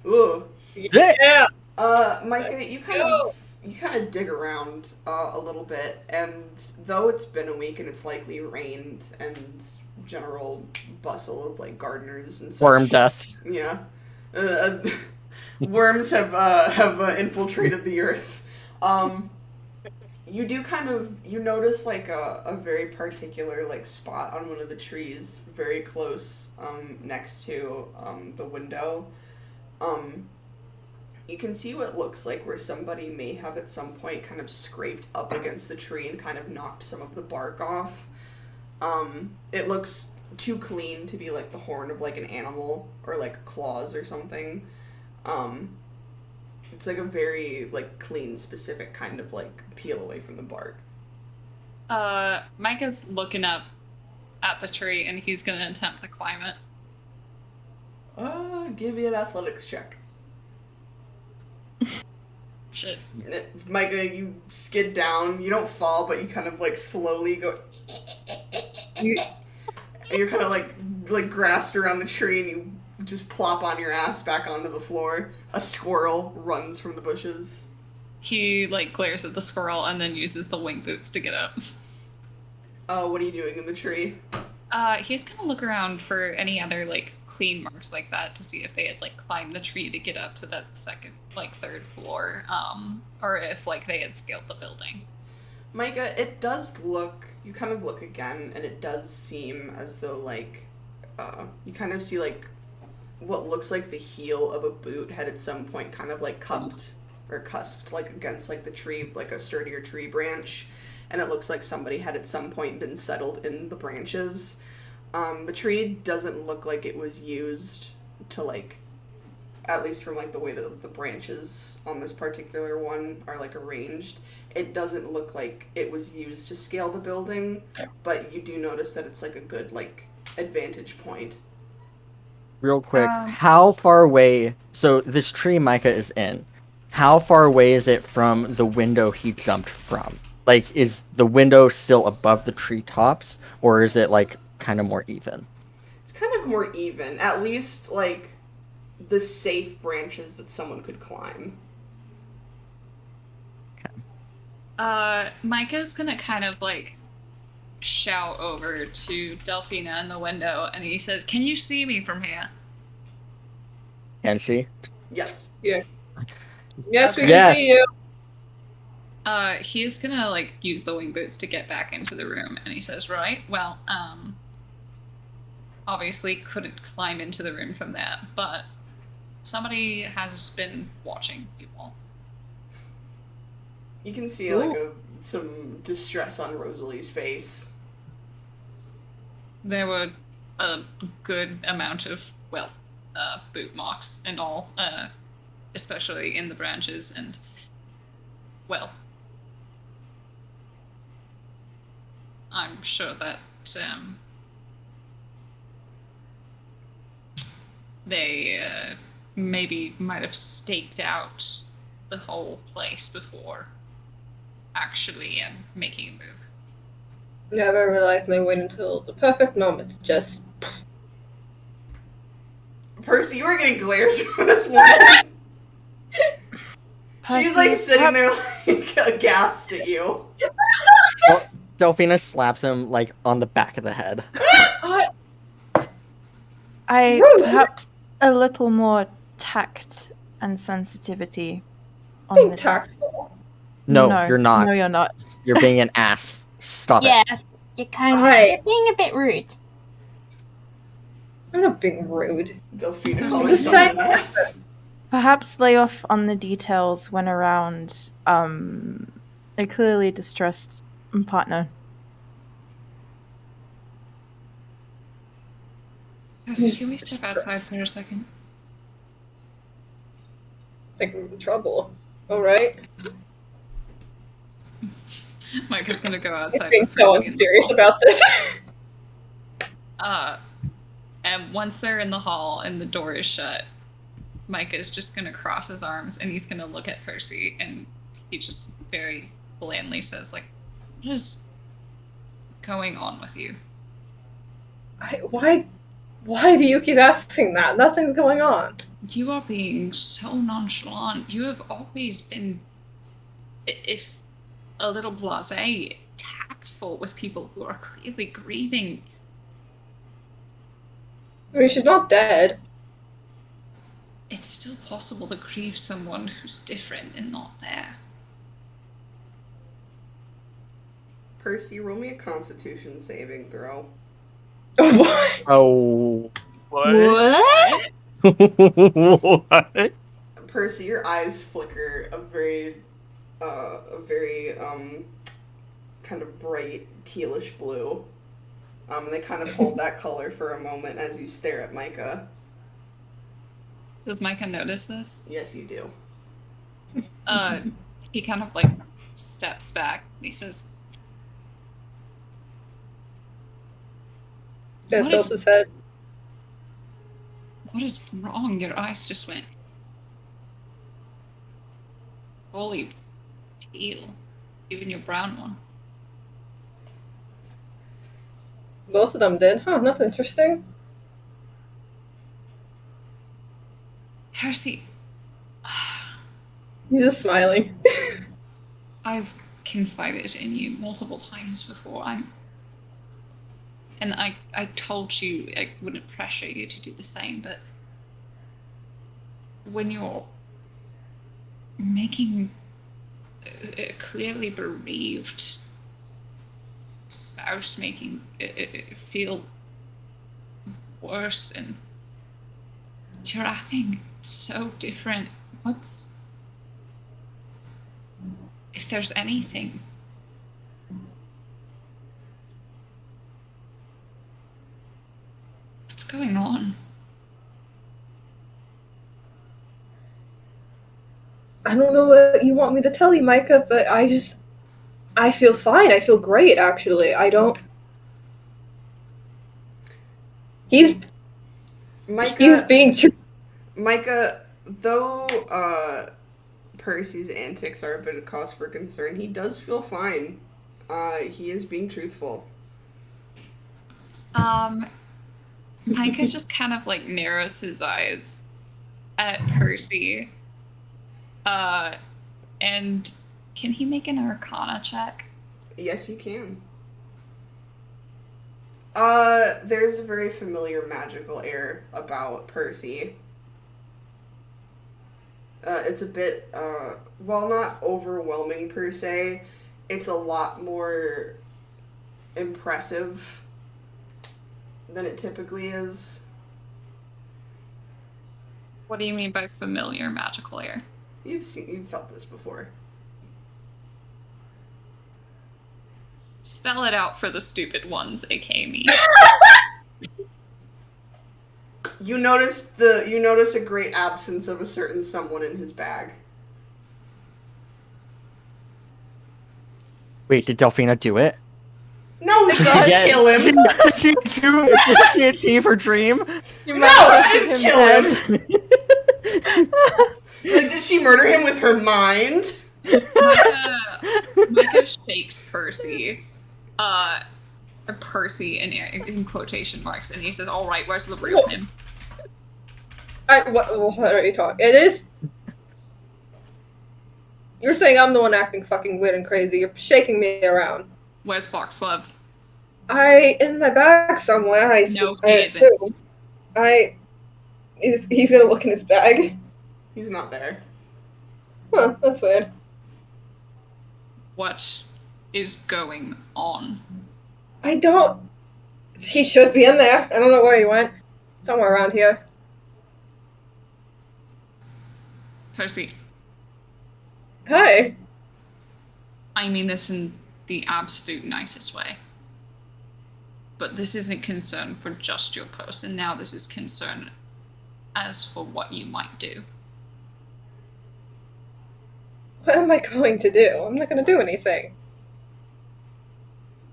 Ooh. Yeah. Micah, you kind of dig around a little bit, and though it's been a week and it's likely rained and general bustle of like gardeners and such. Worm death. Yeah. Worms have infiltrated the earth. You do you notice like a very particular like spot on one of the trees very close next to the window. You can see what looks like where somebody may have at some point kind of scraped up against the tree and kind of knocked some of the bark off. It looks too clean to be like the horn of like an animal or like claws or something. It's like a very like clean, specific kind of like peel away from the bark. Micah's looking up at the tree and he's gonna attempt to climb it. Give me an athletics check. Shit. Micah, you skid down. You don't fall, but you kind of like slowly go. And you're kind of like grasped around the tree, and you just plop on your ass back onto the floor. A squirrel runs from the bushes. He like glares at the squirrel and then uses the wing boots to get up. What are you doing in the tree? He's gonna look around for any other like clean marks like that to see if they had like climbed the tree to get up to that second, like third floor, or if like they had scaled the building. Micah, it does look. You kind of look again, and it does seem as though like you kind of see like what looks like the heel of a boot had at some point kind of like cusped like against like the tree, like a sturdier tree branch, and it looks like somebody had at some point been settled in the branches. The tree doesn't look like it was used to like, at least from like the way that the branches on this particular one are like arranged, it doesn't look like it was used to scale the building, but you do notice that it's like a good like advantage point. Real quick, how far away? So this tree Micah is in. How far away is it from the window he jumped from? Like, is the window still above the treetops, or is it like kind of more even? It's kind of more even, at least like the safe branches that someone could climb. Micah's gonna kind of like shout over to Delphina in the window, and he says, "Can you see me from here?" Can she? Yes. Yeah. Yes, we Yes. can see you. He's gonna like use the wing boots to get back into the room, and he says, "Right, well, obviously couldn't climb into the room from there, but somebody has been watching you all." You can see like some distress on Rosalie's face. There were a good amount of, boot marks and all, especially in the branches, and, well, I'm sure that, they, maybe might have staked out the whole place before actually making a move. Yeah, very likely wait until the perfect moment to just. Percy, you were getting glares from this woman. She's like sitting there like aghast at you. Delphina slaps him like on the back of the head. Perhaps a little more tact and sensitivity on Being the tactful. No, you're not. No, you're not. You're being an ass. Stop Yeah, it. you're kind of Right. being a bit rude. I'm not being rude. Delphina I'm calling just someone saying. an ass. Perhaps lay off on the details when around a clearly distressed partner. Can we step outside for a second? I think we're in trouble. Alright. Micah's gonna go He's outside. being with so Percy in the unserious hall. about this. And once they're in the hall and the door is shut, Micah's just gonna cross his arms and he's gonna look at Percy, and he just very blandly says, like, "What is going on with you?" Why do you keep asking that? Nothing's going on. You are being so nonchalant. You have always been, if a little blasé, tactful with people who are clearly grieving. I mean, she's not dead. It's still possible to grieve someone who's different and not there. Percy, roll me a Constitution saving throw. What? Oh. What? What? Percy, your eyes flicker a very kind of bright tealish blue. And they kind of hold that color for a moment as you stare at Micah. Does Micah notice this? Yes, you do. He kind of like steps back and he says, That What tilts is- his head. "What is wrong?" Your eyes just went. Holy teal. Even your brown one. Both of them did. Huh, that's interesting. Percy, He's just smiling. I've confided in you multiple times before. And I told you I wouldn't pressure you to do the same, but when you're making a clearly bereaved spouse making it feel worse, and you're acting so different, if there's anything, what's going on? I don't know what you want me to tell you, Micah, but I feel fine. I feel great, actually. I don't. He's Micah, being true. Micah, though Percy's antics are a bit of cause for concern, he does feel fine. He is being truthful. Micah just kind of like narrows his eyes at Percy. And can he make an Arcana check? Yes, you can. There's a very familiar magical air about Percy. It's a bit, while not overwhelming per se, it's a lot more impressive than it typically is. What do you mean by familiar magical air? You've felt this before. Spell it out for the stupid ones, aka me. You notice a great absence of a certain someone in his bag. Wait, did Delphina do it? No, she didn't kill him. Did she achieve her dream? You No, she didn't kill him. Like, did she murder him with her mind? Micah shakes Percy. Percy in quotation marks, and he says, "All right, where's the real him?" What are you talking? It is. You're saying I'm the one acting fucking weird and crazy. You're shaking me around. Where's Foxglove? In my bag somewhere. I assume. He's gonna look in his bag. He's not there. Huh, that's weird. What is going on? I don't. He should be in there. I don't know where he went. Somewhere around here. Percy, Hi. I mean this in the absolute nicest way. But this isn't concern for just your person. Now this is concern as for what you might do. What am I going to do? I'm not going to do anything.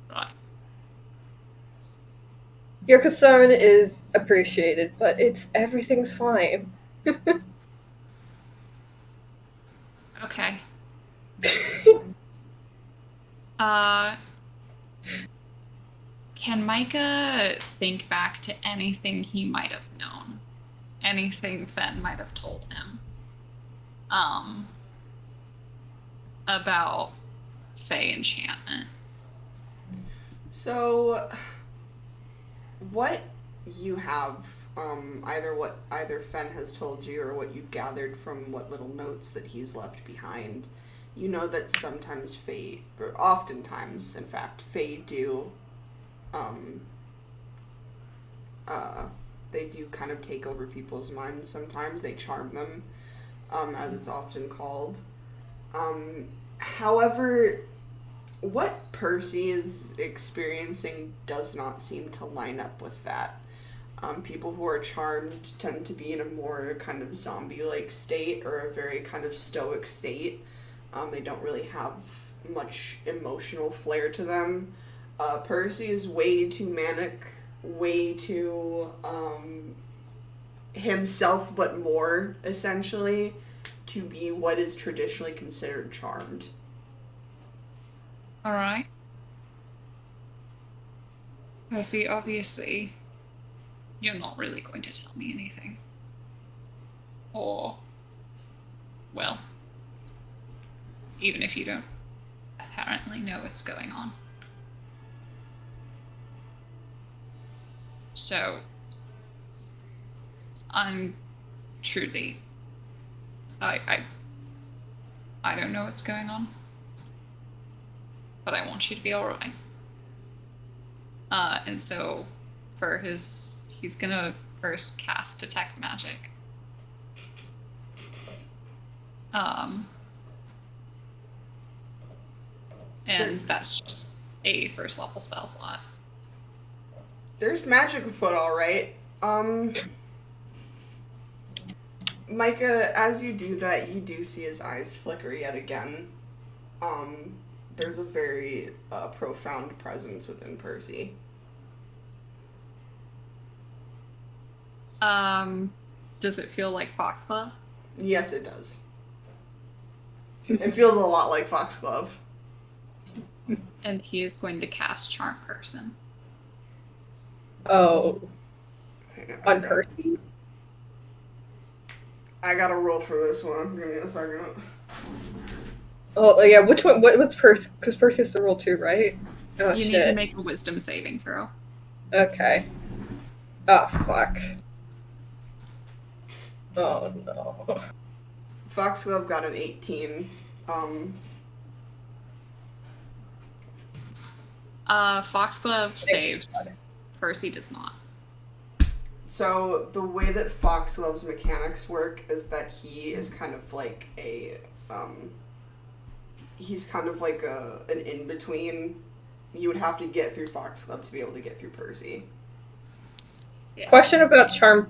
Right. Your concern is appreciated, but everything's fine. Okay. Can Micah think back to anything he might have known? Anything Fen might have told him? About Fey enchantment? So, what you have, either Fen has told you or what you've gathered from what little notes that he's left behind, you know that sometimes Fey, or oftentimes, in fact, Fey do, they do kind of take over people's minds sometimes. They charm them, as it's often called. However, what Percy is experiencing does not seem to line up with that. People who are charmed tend to be in a more kind of zombie-like state or a very kind of stoic state. They don't really have much emotional flair to them. Percy is way too manic, way too himself but more, essentially, to be what is traditionally considered charmed. Alright. Percy, obviously, you're not really going to tell me anything. Or, well, even if you don't apparently know what's going on. So, I'm truly, I don't know what's going on, but I want you to be alright. And so, he's gonna first cast Detect Magic. And that's just a first level spell slot. There's magic afoot, alright. Micah, as you do that, you do see his eyes flicker yet again. There's a very profound presence within Percy. Does it feel like Foxglove? Yes, it does. It feels a lot like Foxglove. And he is going to cast Charm Person. Oh, Hang on Percy? I gotta roll for this one. Give me a second. Oh, yeah, which one? What's Percy? Because Percy has to roll too, right? Oh, You shit. need to make a Wisdom saving throw. Okay. Oh, fuck. Oh, no. Foxglove got an 18. Foxglove saves. Percy does not. So the way that Foxglove's mechanics work is that he is kind of like he's kind of like an in-between. You would have to get through Foxglove to be able to get through Percy. Yeah. Question about Charm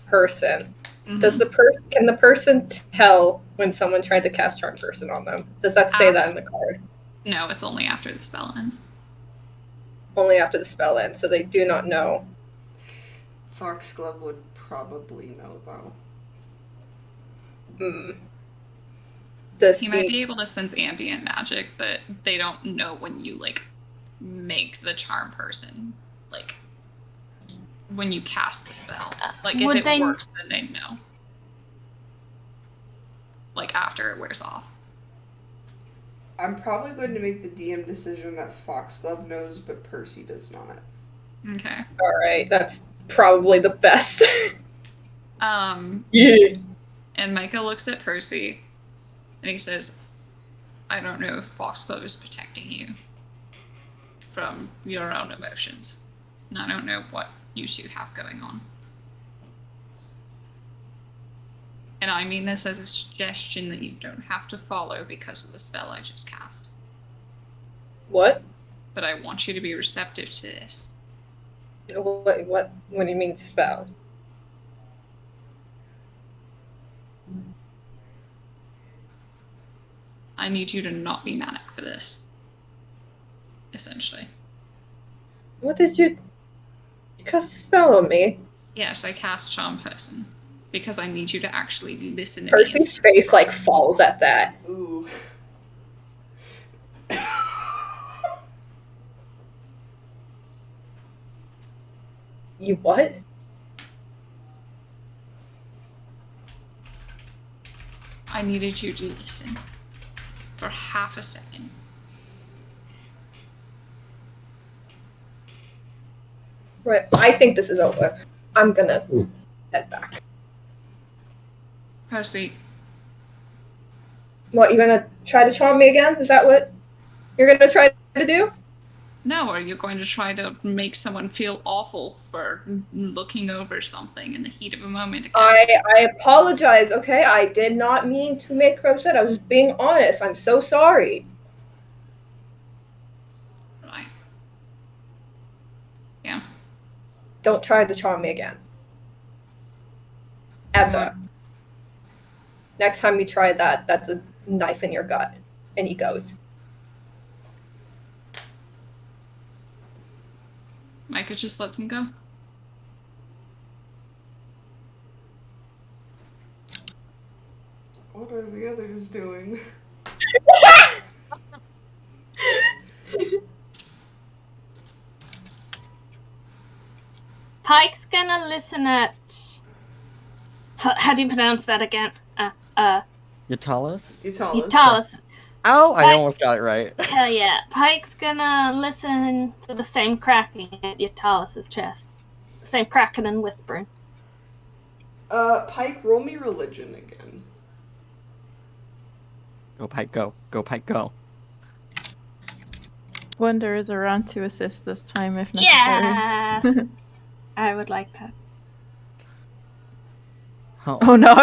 Person. Mhm. Can the person tell when someone tried to cast Charm Person on them? Does that say that in the card? No, it's only after the spell ends. Only after the spell ends, so they do not know. Foxglove would probably know though. Hmm. Does He might be able to sense ambient magic, but they don't know when you make the Charm Person, when you cast the spell. Would If they- it works, then they know. After it wears off. I'm probably going to make the DM decision that Foxglove knows, but Percy does not. Okay. Alright, that's probably the best. Yeah. And Micah looks at Percy, and he says, I don't know if Foxglove is protecting you from your own emotions. And I don't know what you two have going on. And I mean this as a suggestion that you don't have to follow because of the spell I just cast. What? But I want you to be receptive to this. What do you mean spell? I need you to not be manic for this. Essentially. What did you cast a spell on me? Yes, I cast Charm Person. Because I need you to actually listen to me. Percy's face falls at that. Ooh. You what? I needed you to listen. For half a second. Right, I think this is over. I'm gonna head back. Percy, What, you gonna try to charm me again? Is that what you're gonna try to do? no, are you going to try to make someone feel awful for looking over something in the heat of a moment again? I apologize, okay? I did not mean to make her upset. I was being honest. I'm so sorry. Right. Yeah. Don't try to charm me again. Ever. Next time you try that, that's a knife in your gut. And he goes. Micah just lets him go. What are the others doing? Pike's gonna listen at. How do you pronounce that again? Yatalis? Utalis. Oh, I Right. almost got it right. Hell yeah. Pike's gonna listen to the same cracking at Utalis' chest. The same cracking and whispering. Pike, roll me religion again. Go, Pike, go. Go, Pike, go. Wonder is around to assist this time if necessary. Yes! I would like that. Oh. Oh no.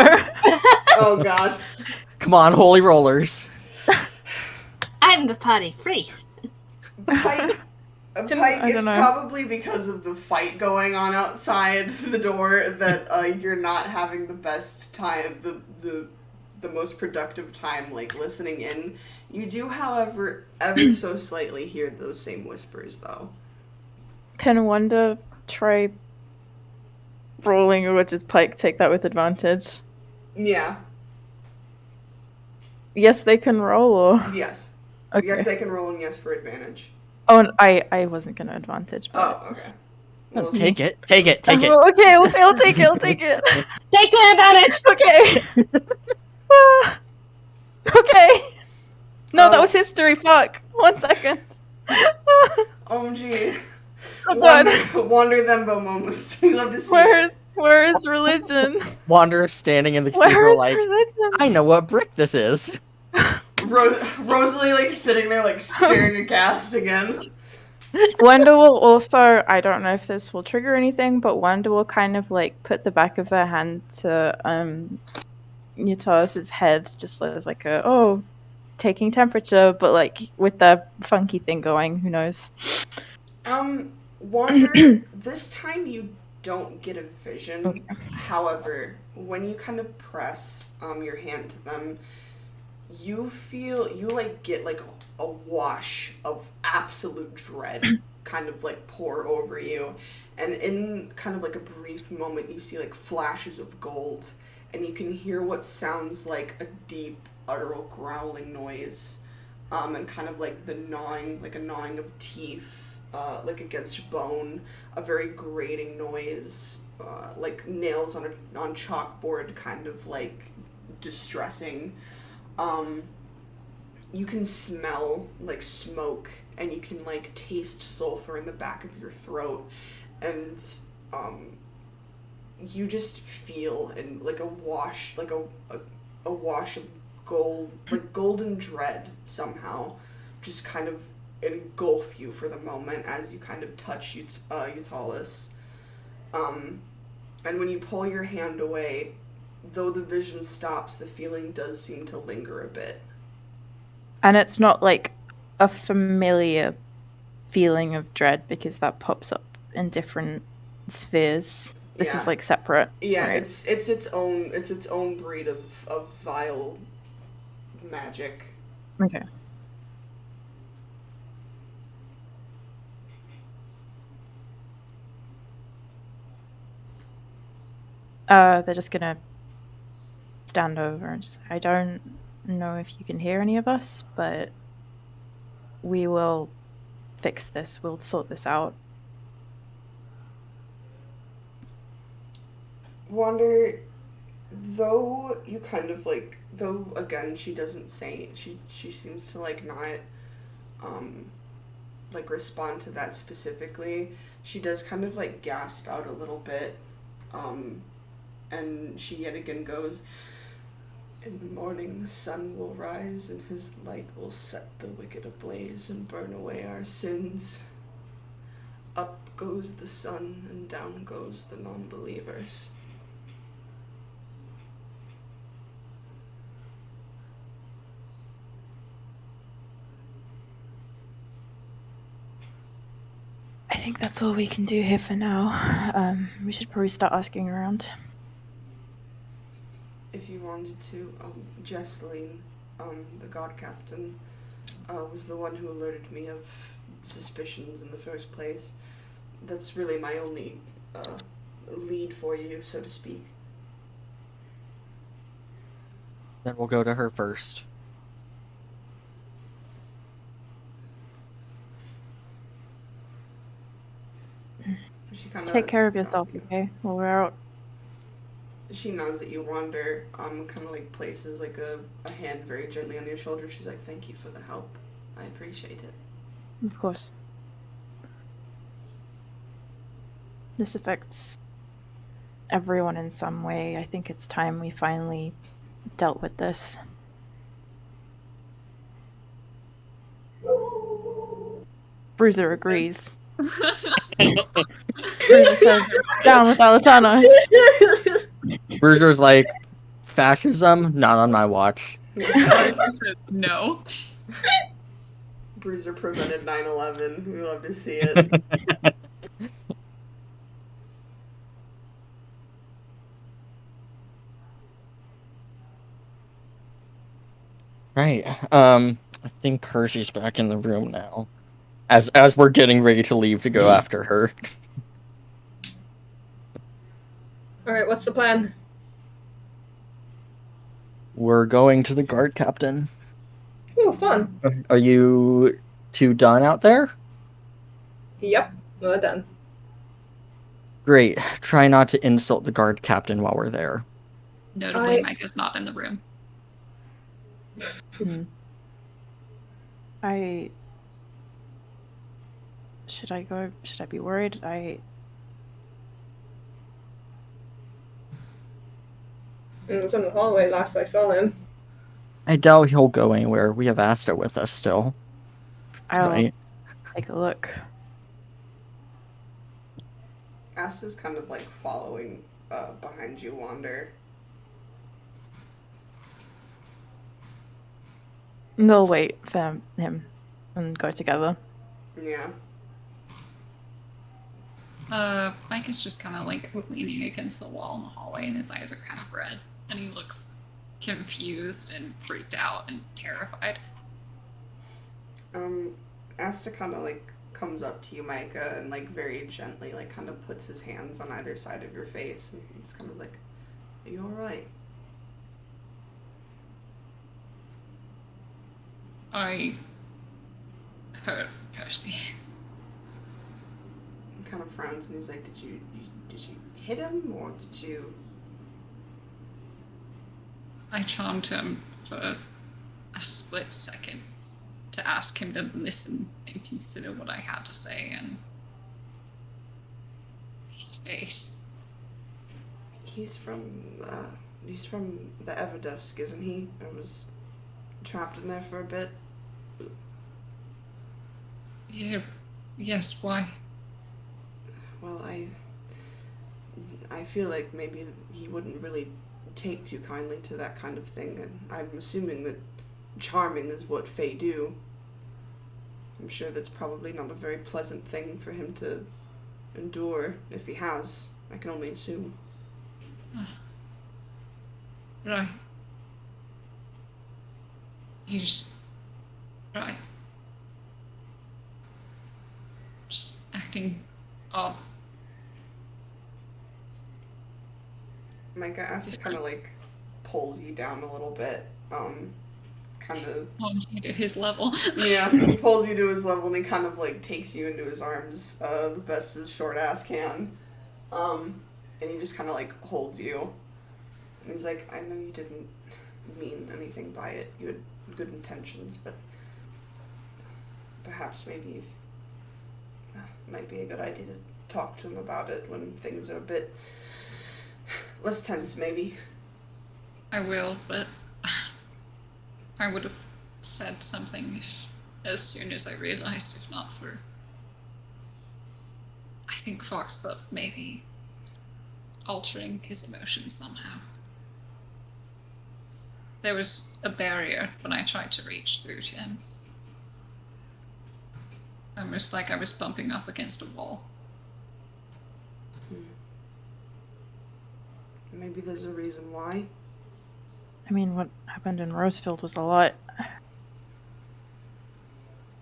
Oh god. Come on, holy rollers. I'm the party priest. Pike, Pike, I it's don't know. probably because of the fight going on outside the door that you're not having the best time, the most productive time, like, listening in. You do, however, ever so slightly hear those same whispers, though. Can Wanda try rolling, or does Pike take that with advantage? Yeah. Yes, they can roll, or Yes. okay. Yes, they can roll, and yes for advantage. Oh, and I wasn't gonna advantage. But... Oh, okay. Well, Take it, take it, take it. Oh, okay, I'll take it. I'll take it. Take the advantage! Okay. Ah, okay. No, that was history. Fuck. 1 second. OMG. Oh god. Wander Thembo moments. We love to see it. Where is religion? Wanderer standing in the Where cathedral is like, religion? I know what brick this is. Rosalie, like, sitting there, like, staring aghast again. Wanda will also, I don't know if this will trigger anything, but Wanda will kind of like put the back of her hand to Utalis' head, just as like a taking temperature, but like with the funky thing going, who knows? Wander, this time you don't get a vision. Okay. However, when you kind of press your hand to them, you like get like a wash of absolute dread kind of like pour over you, and in kind of like a brief moment you see like flashes of gold, and you can hear what sounds like a deep utteral growling noise, and kind of like the gnawing, like a gnawing of teeth, like against bone, a very grating noise, like nails on chalkboard, kind of like distressing. You can smell like smoke, and you can like taste sulfur in the back of your throat, and you just feel and like a wash, like a wash of gold, like golden dread somehow, just kind of engulf you for the moment as you kind of touch Utalis. And when you pull your hand away, though the vision stops, the feeling does seem to linger a bit. And it's not like a familiar feeling of dread because that pops up in different spheres. This is like separate. Yeah, right? it's its own breed of vile magic. Okay. They're just gonna stand over and just, I don't know if you can hear any of us, but we will fix this. We'll sort this out. Wander, though you kind of like, though again she doesn't say, she seems to like not like respond to that specifically. She does kind of like gasp out a little bit, and she yet again goes, "In the morning the sun will rise, and his light will set the wicked ablaze and burn away our sins. Up goes the sun, and down goes the non-believers." I think that's all we can do here for now. We should probably start asking around. If you wanted to, Jesseline, the god captain, was the one who alerted me of suspicions in the first place. That's really my only lead for you, so to speak. Then we'll go to her first. She kind Take care of yourself, okay? While we're out. She nods at you, Wander. Kind of like places like a hand very gently on your shoulder. She's like, "Thank you for the help. I appreciate it." Of course. This affects everyone in some way. I think it's time we finally dealt with this. Bruiser agrees. Bruiser says, down with Alitanos. Bruiser's like, fascism? Not on my watch. Bruiser says no. Bruiser prevented 9/11. We love to see it. Right. I think Percy's back in the room now. As we're getting ready to leave to go after her. Alright, what's the plan? We're going to the guard captain. Ooh, fun. Are you two done out there? Yep, well done. Great. Try not to insult the guard captain while we're there. Notably, Micah's not in the room. Should I go? Should I be worried? He was in the hallway last I saw him. I doubt he'll go anywhere. We have Asta with us still. I'll Right? take a look. Asta's kind of like following behind you, Wander. They'll wait for him and go together. Yeah. Micah's just kind of like leaning against the wall in the hallway, and his eyes are kind of red, and he looks confused and freaked out and terrified. Asta kind of like comes up to you, Micah, and like very gently like kind of puts his hands on either side of your face, and it's kind of like, "Are you all right?" I hurt Percy. He kind of frowns and he's like, did you hit him, or did you?" I charmed him for a split second to ask him to listen and consider what I had to say, and his face. He's from the Everdusk, isn't he? I was trapped in there for a bit. Yeah, yes, why? Well, I feel like maybe he wouldn't really take too kindly to that kind of thing, and I'm assuming that charming is what Fae do. I'm sure that's probably not a very pleasant thing for him to endure, if he has. I can only assume. Right. He's right. Just acting odd. Micah Asta kind of like pulls you down a little bit, kind of. To his level. Yeah, he pulls you to his level and he kind of like takes you into his arms, the best his short ass can, and he just kind of like holds you, and he's like, "I know you didn't mean anything by it. You had good intentions, but perhaps maybe it might be a good idea to talk to him about it when things are a bit less tense, maybe." I will, but I would have said something as soon as I realized, if not for... I think Foxglove may be altering his emotions somehow. There was a barrier when I tried to reach through to him. Almost like I was bumping up against a wall. Maybe there's a reason why. I mean, what happened in Rosefield was a lot.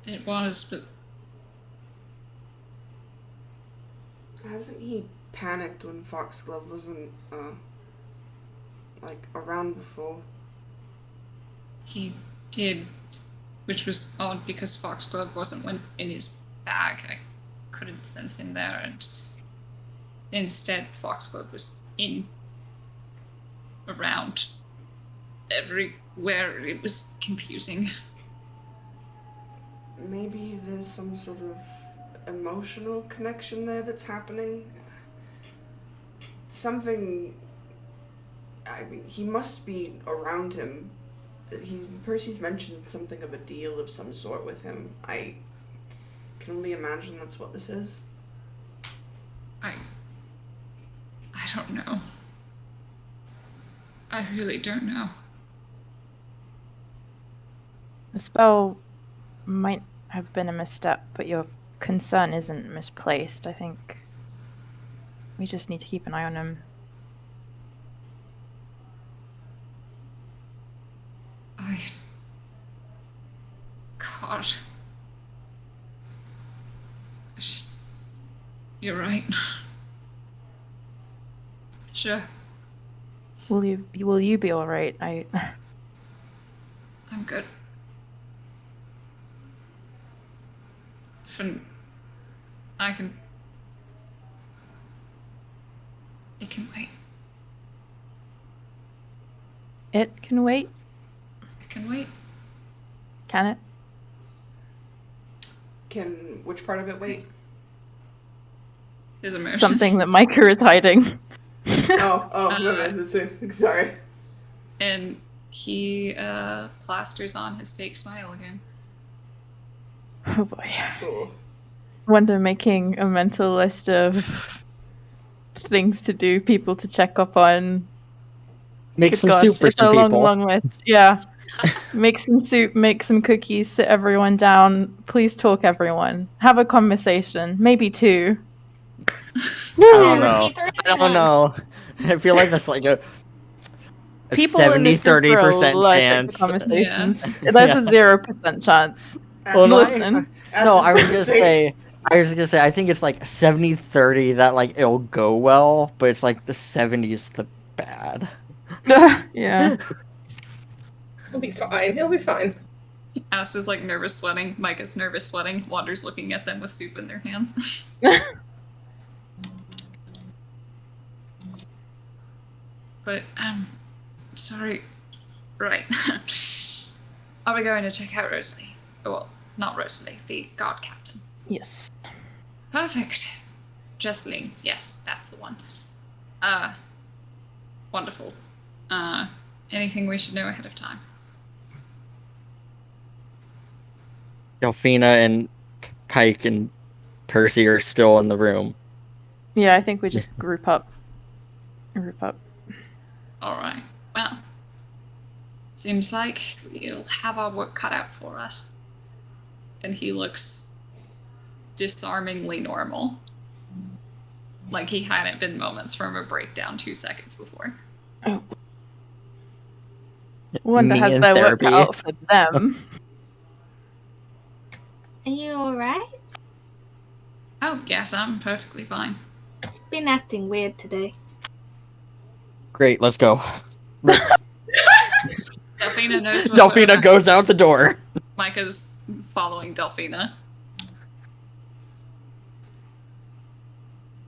It was, but Hasn't he panicked when Foxglove wasn't, like, around before? He did, which was odd because Foxglove wasn't in his bag. I couldn't sense him there, and instead Foxglove was around, everywhere. It was confusing. Maybe there's some sort of emotional connection there that's happening. Something. I mean, he must be around him. Percy's mentioned something of a deal of some sort with him. I can only imagine that's what this is. I don't know. I really don't know. The spell might have been a misstep, but your concern isn't misplaced. I think we just need to keep an eye on him. God. You're right. Sure. Will you be all right? I'm good. It can wait. It can wait. It can wait. Can it? Which part of it wait? His emotions. Something that Micah is hiding. No, sorry. And he plasters on his fake smile again. Oh boy. Oh. Wonder making a mental list of things to do, people to check up on. Make Good some God, soup for it's some a people. long list. Yeah. Make some soup, make some cookies, sit everyone down. Please talk, everyone. Have a conversation. Maybe two. I don't know. Repeat the rest I don't know. I feel like that's like a People in this group are 70-30% allergic chance. to conversations. Yeah. There's a 0% chance. Well, no, Listen. I was gonna say, I think it's like 70-30 that like it'll go well, but it's like the 70's the bad. Yeah. It'll be fine. It'll be fine. Asta's like nervous sweating. Micah's nervous sweating. Wander's looking at them with soup in their hands. But, sorry. Right. Are we going to check out Rosalie? Well, not Rosalie, the guard captain. Yes. Perfect. Jesseline, yes, that's the one. Wonderful. Anything we should know ahead of time? Delphina and Pike and Percy are still in the room. Yeah, I think we just group up. Alright, well. Seems like we'll have our work cut out for us. And he looks disarmingly normal. Like he hadn't been moments from a breakdown 2 seconds before. Oh. Wonder Me has in their therapy. work cut out for them. Are you alright? Oh, yes, I'm perfectly fine. It's been acting weird today. Great, let's go. Delphina knows what Delphina goes out the door. Micah's following Delphina.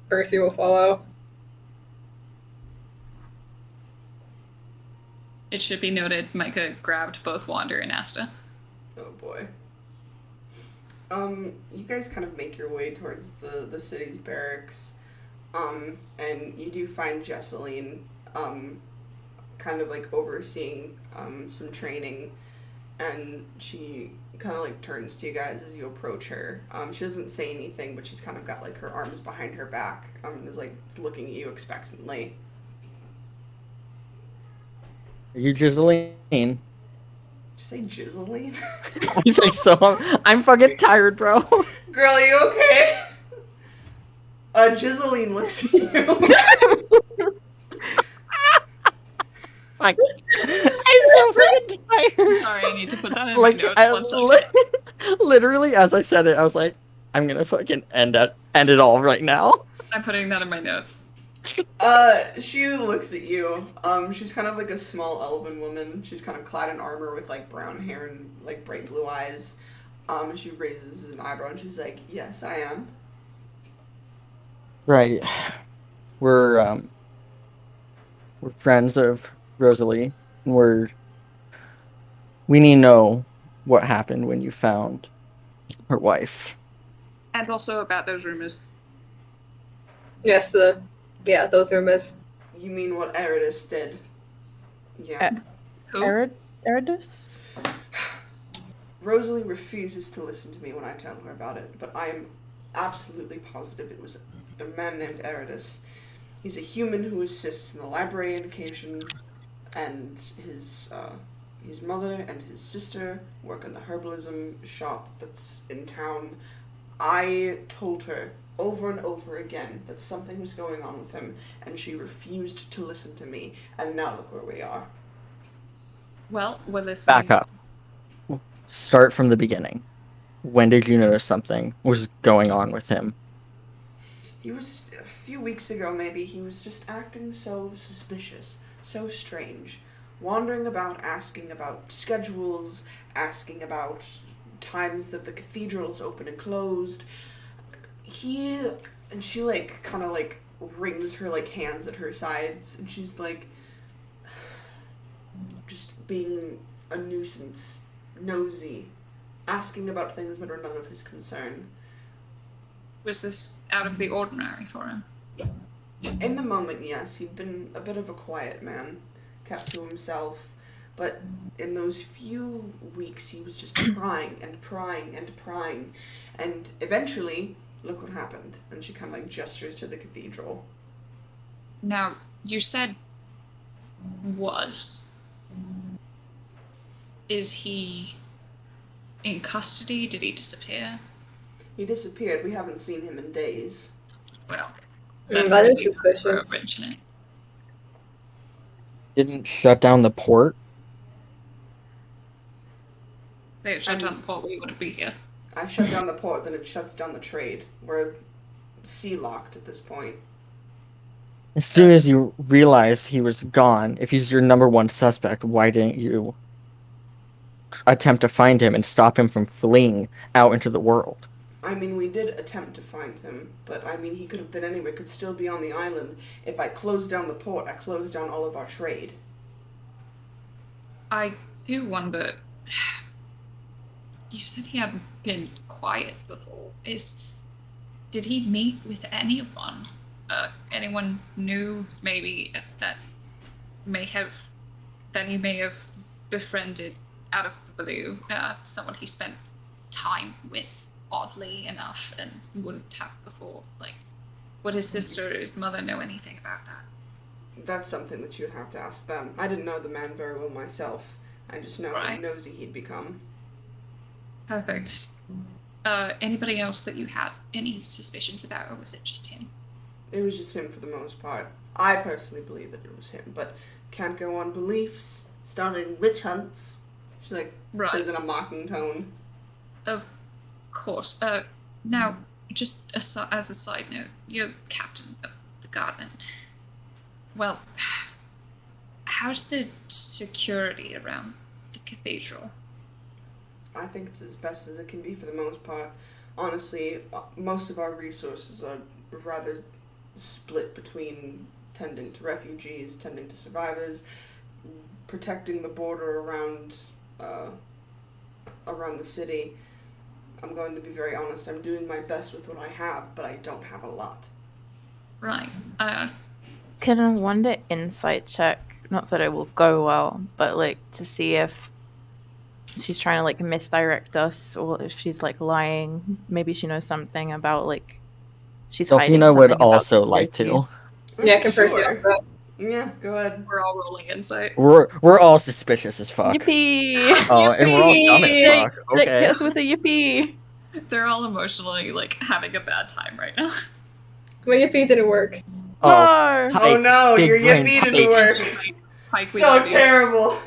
Percy will follow. It should be noted Micah grabbed both Wander and Asta. Oh boy. You guys kind of make your way towards the city's barracks, and you do find Jesseline, kind of like overseeing, some training, and she kind of like turns to you guys as you approach her. She doesn't say anything, but she's kind of got like her arms behind her back, and is like looking at you expectantly. Are you Giseline? Did you say Jesseline? I think so. I'm fucking tired, bro. Girl, are you okay? Jesseline looks at you. Like, I'm so freaking tired. Sorry, I need to put that in Like, my notes. 1 second. literally, as I said it, I was like, I'm gonna fucking end it all right now. I'm putting that in my notes. She looks at you. She's kind of like a small elven woman. She's kind of clad in armor with like brown hair and like bright blue eyes. She raises an eyebrow and she's like, "Yes, I am." Right. We're friends of Rosalie. And we need to know what happened when you found her wife. And also about those rumors. Yes, those rumors. You mean what Eridus did? Yeah. Who? Eridus? Rosalie refuses to listen to me when I tell her about it, but I am absolutely positive it was a man named Eridus. He's a human who assists in the library education, and his mother and his sister work in the herbalism shop that's in town. I told her over and over again that something was going on with him, and she refused to listen to me, and now look where we are. Well, we're listening. Back up. Start from the beginning. When did you notice something was going on with him? He was, a few weeks ago maybe, he was just acting so suspicious, so strange. Wandering about, asking about schedules, asking about times that the cathedral is open and closed. And she like, kind of like, wrings her like hands at her sides, and she's like, just being a nuisance, nosy, asking about things that are none of his concern. Was this out of the ordinary for him? In the moment, yes, he'd been a bit of a quiet man, kept to himself, but in those few weeks he was just prying and prying and prying, and eventually, look what happened. And she kind of like gestures to the cathedral. Now, you said was. Is he in custody? Did he disappear? He disappeared. We haven't seen him in days. Well, That is might be suspicious. for a wrench in it. Didn't shut down the port? They had shut down the port, we wouldn't be here. I shut down the port, then it shuts down the trade. We're sea-locked at this point. As soon as you realized he was gone, if he's your number one suspect, why didn't you attempt to find him and stop him from fleeing out into the world? I mean, we did attempt to find him, but I mean, he could have been anywhere, could still be on the island. If I closed down the port, I closed down all of our trade. I do wonder. You said he hadn't been quiet before. Did he meet with anyone? Anyone new, maybe that he may have befriended out of the blue? Someone he spent time with, oddly enough, and wouldn't have before. Like, would his sister or his mother know anything about that? That's something that you'd have to ask them. I didn't know the man very well myself. I just know how nosy he'd become. Perfect. Anybody else that you had any suspicions about, or was it just him? It was just him for the most part. I personally believe that it was him, but can't go on beliefs, starting witch hunts. She says in a mocking tone. Of course. Now, just as a side note, you're captain of the garden. Well, how's the security around the cathedral? I think it's as best as it can be for the most part. Honestly, most of our resources are rather split between tending to refugees, tending to survivors, protecting the border around the city. I'm going to be very honest, I'm doing my best with what I have, but I don't have a lot. Right. Can I wonder insight check? Not that it will go well, but like to see if she's trying to like misdirect us, or if she's like lying. Maybe she knows something about like she's hiding Delphina something would about also like security. to. Yeah, can Percy Sure. answer that? Yeah, go ahead. We're all rolling insight. We're all suspicious as fuck. Yippee! Oh, and we're all dumb as Yippee! fuck. Nick, Okay. hit us with a yippee! They're all emotionally like having a bad time right now. My yippee didn't work. Oh, No! Oh no, big your brain yippee Pike. didn't work. Pike, we So love you. terrible.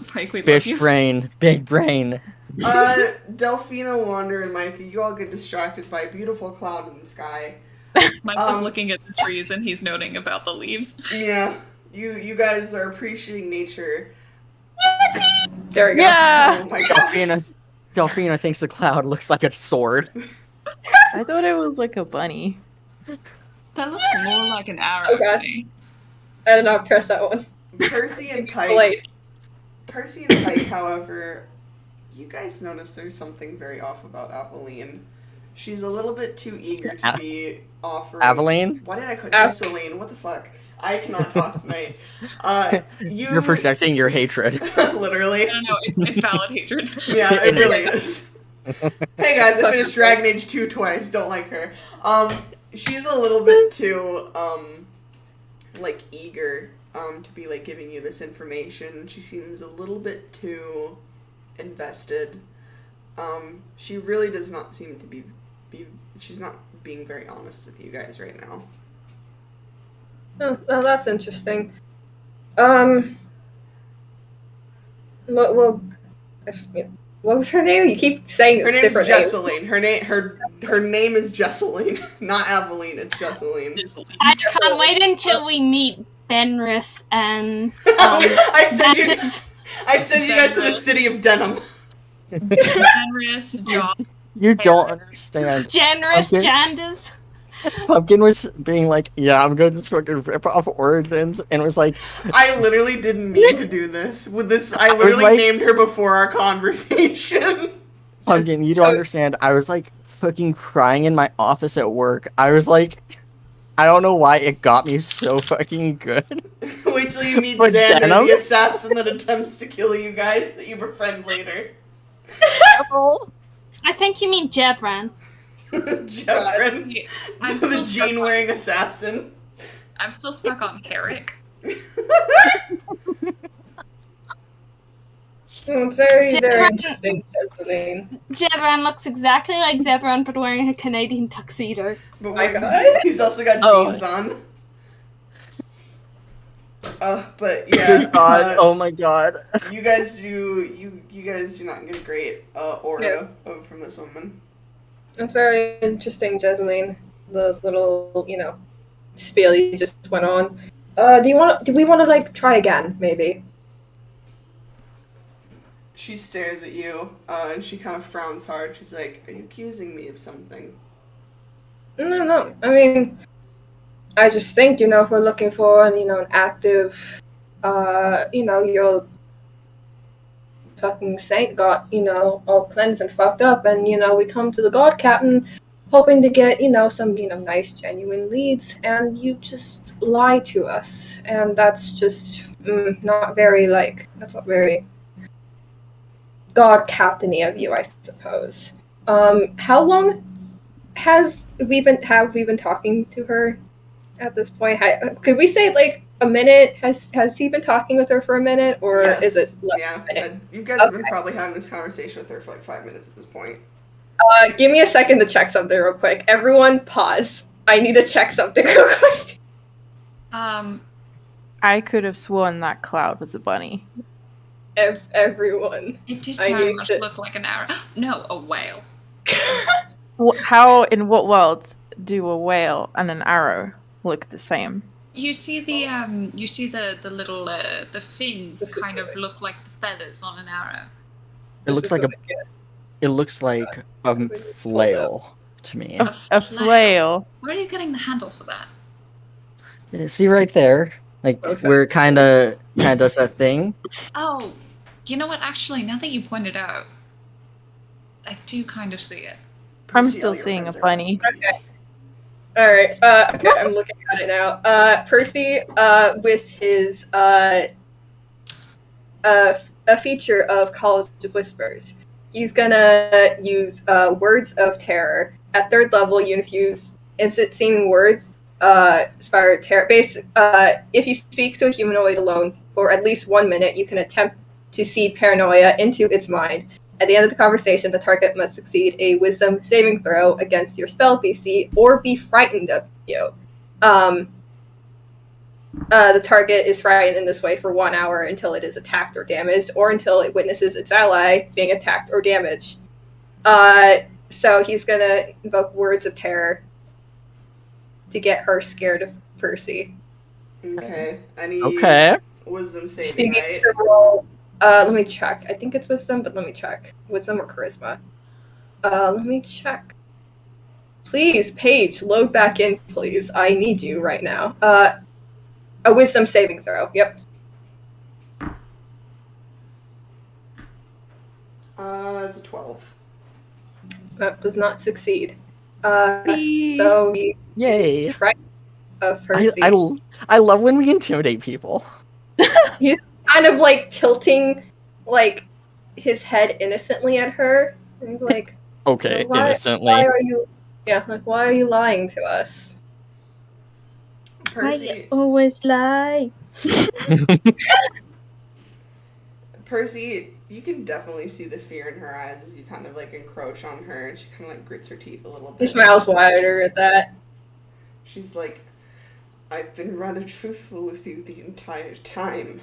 Pike, we love Fish you. brain, big brain. Delphina, Wander, and Micah, you all get distracted by a beautiful cloud in the sky. Mike is looking at the trees and he's noting about the leaves. Yeah, you guys are appreciating nature. There we go. Yeah! Oh my god. Delphina thinks the cloud looks like a sword. I thought it was like a bunny. That looks more like an arrow Oh, God. to me. I did not press that one. Percy and Blade. Pike, however, you guys notice there's something very off about Aveline. She's a little bit too eager to be offering. Aveline? Why did I call Jesseline? What the fuck? I cannot talk tonight. You're projecting your hatred. Literally. No, it's valid hatred. Yeah, it really is. Hey guys, I finished Dragon Age 2 twice. Don't like her. She's a little bit too like eager to be like giving you this information. She seems a little bit too invested. She really does not seem to be she's not being very honest with you guys right now. Oh, that's interesting. Well, what was her name? You keep saying Her name's different names. Jesseline. Her name is Jesseline, not Aveline. It's Jesseline. I can't wait until we meet Benris and I send you Bandus. guys to the city of Denim. Fenris, John. You don't understand. Generous Okay. Janders. Pumpkin was being like, yeah, I'm going to just fucking rip off Origins, and was like, I literally didn't mean to do this. With this, I literally like- named her before our conversation. Pumpkin, you don't understand. I was like fucking crying in my office at work. I was like, I don't know why it got me so fucking good. Wait till you meet But Xander, Denim? the assassin that attempts to kill you guys that you befriend later. I think you mean Jedran. Jeffrin, I'm the still stuck jean-wearing assassin. I'm still stuck on Herrick. Very, very Jedran. interesting, Jesseline. Jedran looks exactly like Zethran, but wearing a Canadian tuxedo. But My wait, God. he's also got Oh. jeans on. But yeah, Good God, oh my God. you guys do not get a great aura from this woman. That's very interesting, Jesseline. The little, spiel you just went on. Do we want to like try again, maybe? She stares at you, and she kind of frowns hard. She's like, "Are you accusing me of something?" No. I mean, I just think, if we're looking for an active, your fucking saint got, all cleansed and fucked up, and, we come to the god captain hoping to get, some, nice, genuine leads, and you just lie to us. And that's just not very god captain-y of you, I suppose. How long have we been talking to her at this point? Could we say like a minute? Has he been talking with her for a minute, or Yes. is it less Yeah, than a minute? you guys have been probably having this conversation with her for like 5 minutes at this point. Give me a second to check something real quick. Everyone, pause. I need to check something real quick. I could have sworn that cloud was a bunny. Everyone. It did I very need much to- look like an arrow. No, a whale. How, in what world, do a whale and an arrow look the same? You see the little the fins This is kind of right. look like the feathers on an arrow. It looks like a flail to me. A flail. Where are you getting the handle for that? See right there, like Okay. where it kind of does that thing. Oh, you know what? Actually, now that you point it out, I do kind of see it. I'm See, all still your seeing a friends are- bunny. Okay. All right. Okay, I'm looking at it now. Percy, with his a feature of College of Whispers, he's gonna use words of terror. At 3rd level, you infuse instant-seeming words. Inspire terror. If you speak to a humanoid alone for at least 1 minute, you can attempt to seed paranoia into its mind. At the end of the conversation, the target must succeed a wisdom saving throw against your spell DC or be frightened of you. The target is frightened in this way for 1 hour until it is attacked or damaged, or until it witnesses its ally being attacked or damaged. So he's gonna invoke words of terror. to get her scared of Percy. Okay. Any Okay. wisdom She saving, needs right? to roll. Let me check. I think it's wisdom, but let me check. Wisdom or charisma? Let me check. Please, Paige, load back in, please. I need you right now. A wisdom saving throw. Yep. It's a 12. That does not succeed. Whee! So he Yay. frightened of I, Percy. I love when we intimidate people. He's kind of like tilting like his head innocently at her. And he's like, Okay, why innocently. are you why are you lying to us? I Percy, always lie. Percy, you can definitely see the fear in her eyes as you kind of like encroach on her, and she kind of like grits her teeth a little bit. He smiles wider at that. She's like, I've been rather truthful with you the entire time.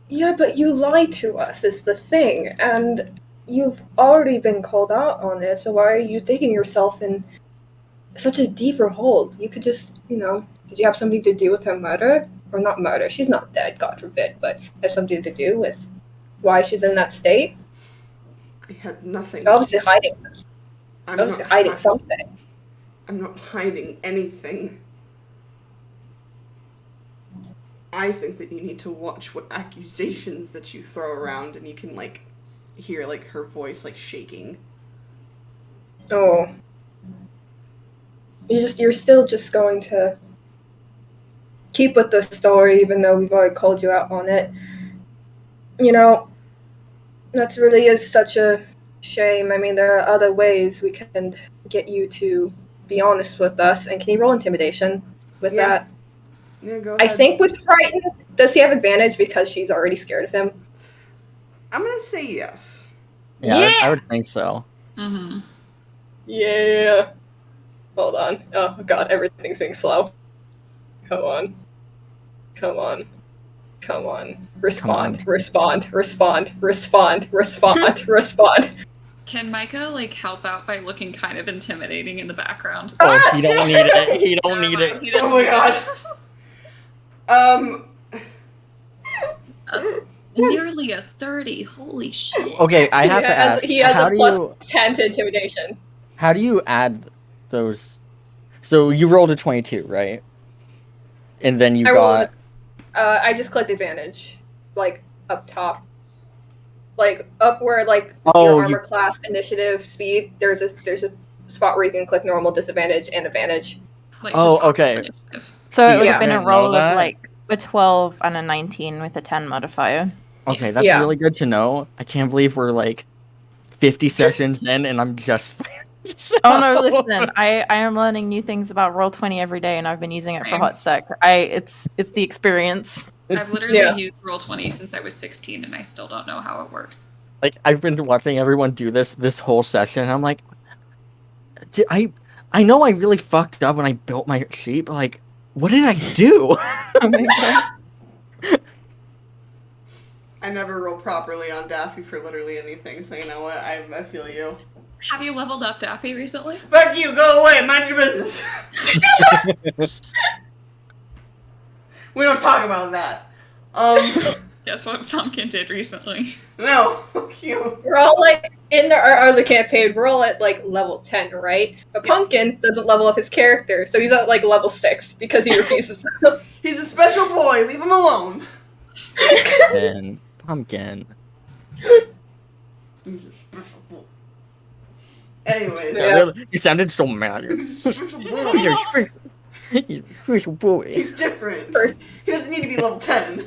Yeah, but you lied to us is the thing, and you've already been called out on it, so why are you digging yourself in such a deeper hole? You could just, did you have something to do with her murder? Or not murder, she's not dead, God forbid, but have something to do with why she's in that state? I had nothing. You're obviously hiding I'm obviously not hiding something. I'm not hiding anything. I think that you need to watch what accusations that you throw around, and you can like hear like her voice like shaking. Oh. You're still just going to keep with the story even though we've already called you out on it. That really is such a shame. I mean, there are other ways we can get you to be honest with us. And can you roll intimidation with Yeah. that? Yeah, go I ahead. think with frightened, does he have advantage because she's already scared of him? I'm gonna say yes. Yeah, I would think so. Mm-hmm. Yeah. Hold on. Oh god, everything's being slow. Come on. Come on. Come on. Respond. Come Respond. Respond. Respond. Respond. Respond. Can Micah like help out by looking kind of intimidating in the background? Oh, he don't need it. He don't Never need mind, it. he doesn't Oh my need god. it. Nearly a 30. Holy shit. Okay, I have to ask. He has how a do plus you 10 to intimidation. how do you add those? So you rolled a 22, right? And then you I got I just clicked advantage, like up top, like up where like Oh, your you- armor class, initiative, speed. There's a spot where you can click normal, disadvantage, and advantage. Like, Oh, just okay. initiative. So See, it would yeah. have been I a didn't know roll of that. like a 12 and a 19 with a 10 modifier. Okay, that's Yeah. really good to know. I can't believe we're like 50 sessions in and I'm just Oh no, listen, I am learning new things about Roll20 every day and I've been using it for Same. hot sec. It's the experience. I've literally Yeah. used Roll20 since I was 16 and I still don't know how it works. Like I've been watching everyone do this whole session. And I'm like, I know I really fucked up when I built my sheep. But like, what did I do? Oh my god. I never roll properly on Daffy for literally anything, so you know what? I feel you. Have you leveled up Daffy recently? Fuck you, go away, mind your business. We don't talk about that. Guess what Pumpkin did recently? No, fuck you. We're all like in our other campaign. We're all at like level 10, right? But Pumpkin doesn't level up his character, so he's at like level 6 because he refuses. He's a special boy, leave him alone. And pumpkin. He's a special boy. Anyways, Yeah. You sounded so mad. he's a special He's boy. a special- he's a special boy. He's different. Percy, He doesn't need to be level 10.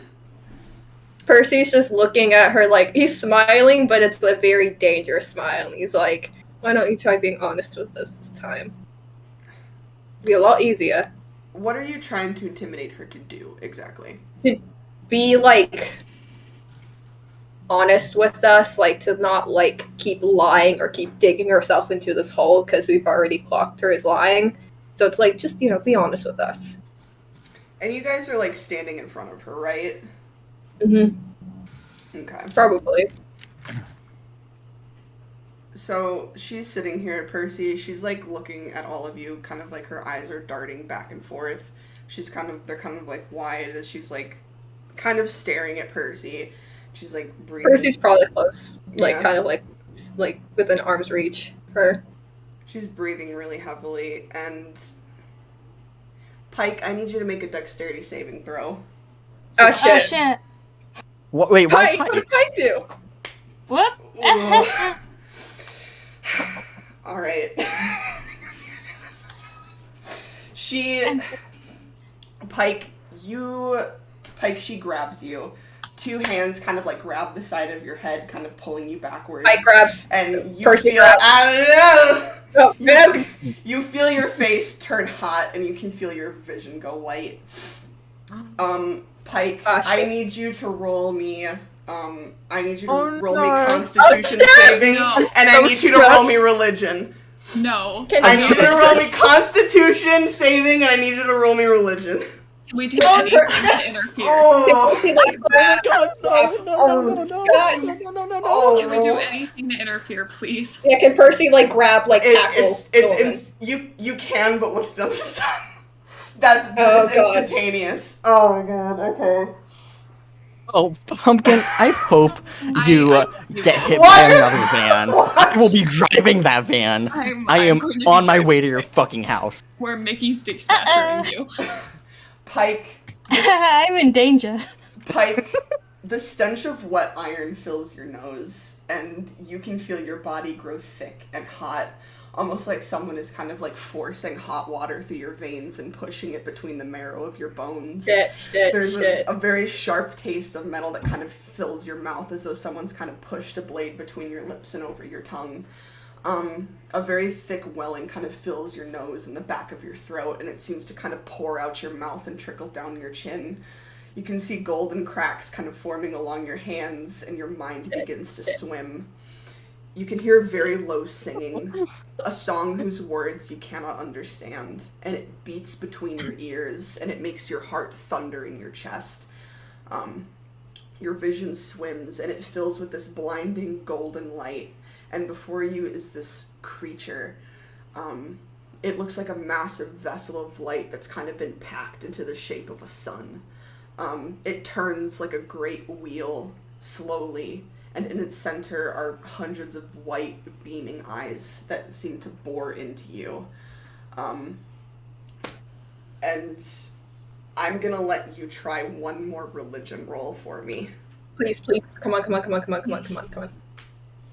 Percy's just looking at her like he's smiling, but it's a very dangerous smile. He's like, "Why don't you try being honest with us this time? It'd be a lot easier. What are you trying to intimidate her to do, exactly? Be like honest with us, like to not like keep lying or keep digging herself into this hole because we've already clocked her as lying. So it's like just be honest with us." And you guys are, like, standing in front of her, right? Mm-hmm. Okay. Probably. So she's sitting here, Percy. She's like looking at all of you, kind of like her eyes are darting back and forth. They're kind of like wide as she's like kind of staring at Percy. She's like breathing. Percy's probably close, like Yeah. kind of like within arm's reach for her. She's breathing really heavily, and Pike, I need you to make a dexterity saving throw. Oh Oh shit! shit. Wait, why Pike, what Pike? did Pike do? Whoop. Ugh. All right. Pike, she grabs you. Two hands kind of like grab the side of your head, kind of pulling you backwards. Pike grabs. And you Percy feel, grabs. Oh, man. you feel your face turn hot, and you can feel your vision go white. Pike, Ah, shit. I need you to roll me. I need you to Oh, roll no. me Constitution Oh, shit! saving, No. and I So need you to roll me stressed. religion. No. Can I you need do you to this? roll me Constitution saving, and I need you to roll me religion. Can we do Oh, anything to interfere? Oh, He, like, grabs. oh, Can we do anything to interfere, please? Yeah, can Percy like grab like tackle? You can, but what's done is done. That's Oh, it's God. instantaneous. Oh my god. Okay. Oh, Pumpkin, I hope you I- get hit What? by another van. I will be driving that van. I am going to be on my driving way to your fucking house. Where Mickey's dick smasher you. Pike, I'm in danger. Pike, the stench of wet iron fills your nose, and you can feel your body grow thick and hot, almost like someone is kind of like forcing hot water through your veins and pushing it between the marrow of your bones. Shit. There's a very sharp taste of metal that kind of fills your mouth as though someone's kind of pushed a blade between your lips and over your tongue. A very thick welling kind of fills your nose and the back of your throat, and it seems to kind of pour out your mouth and trickle down your chin. You can see golden cracks kind of forming along your hands, and your mind begins to swim. You can hear very low singing, a song whose words you cannot understand, and it beats between your ears, and it makes your heart thunder in your chest. Your vision swims, and it fills with this blinding golden light, and before you is this creature. It looks like a massive vessel of light that's kind of been packed into the shape of a sun. It turns like a great wheel, slowly, and in its center are hundreds of white, beaming eyes that seem to bore into you. And I'm gonna let you try one more religion roll for me. Please, come on.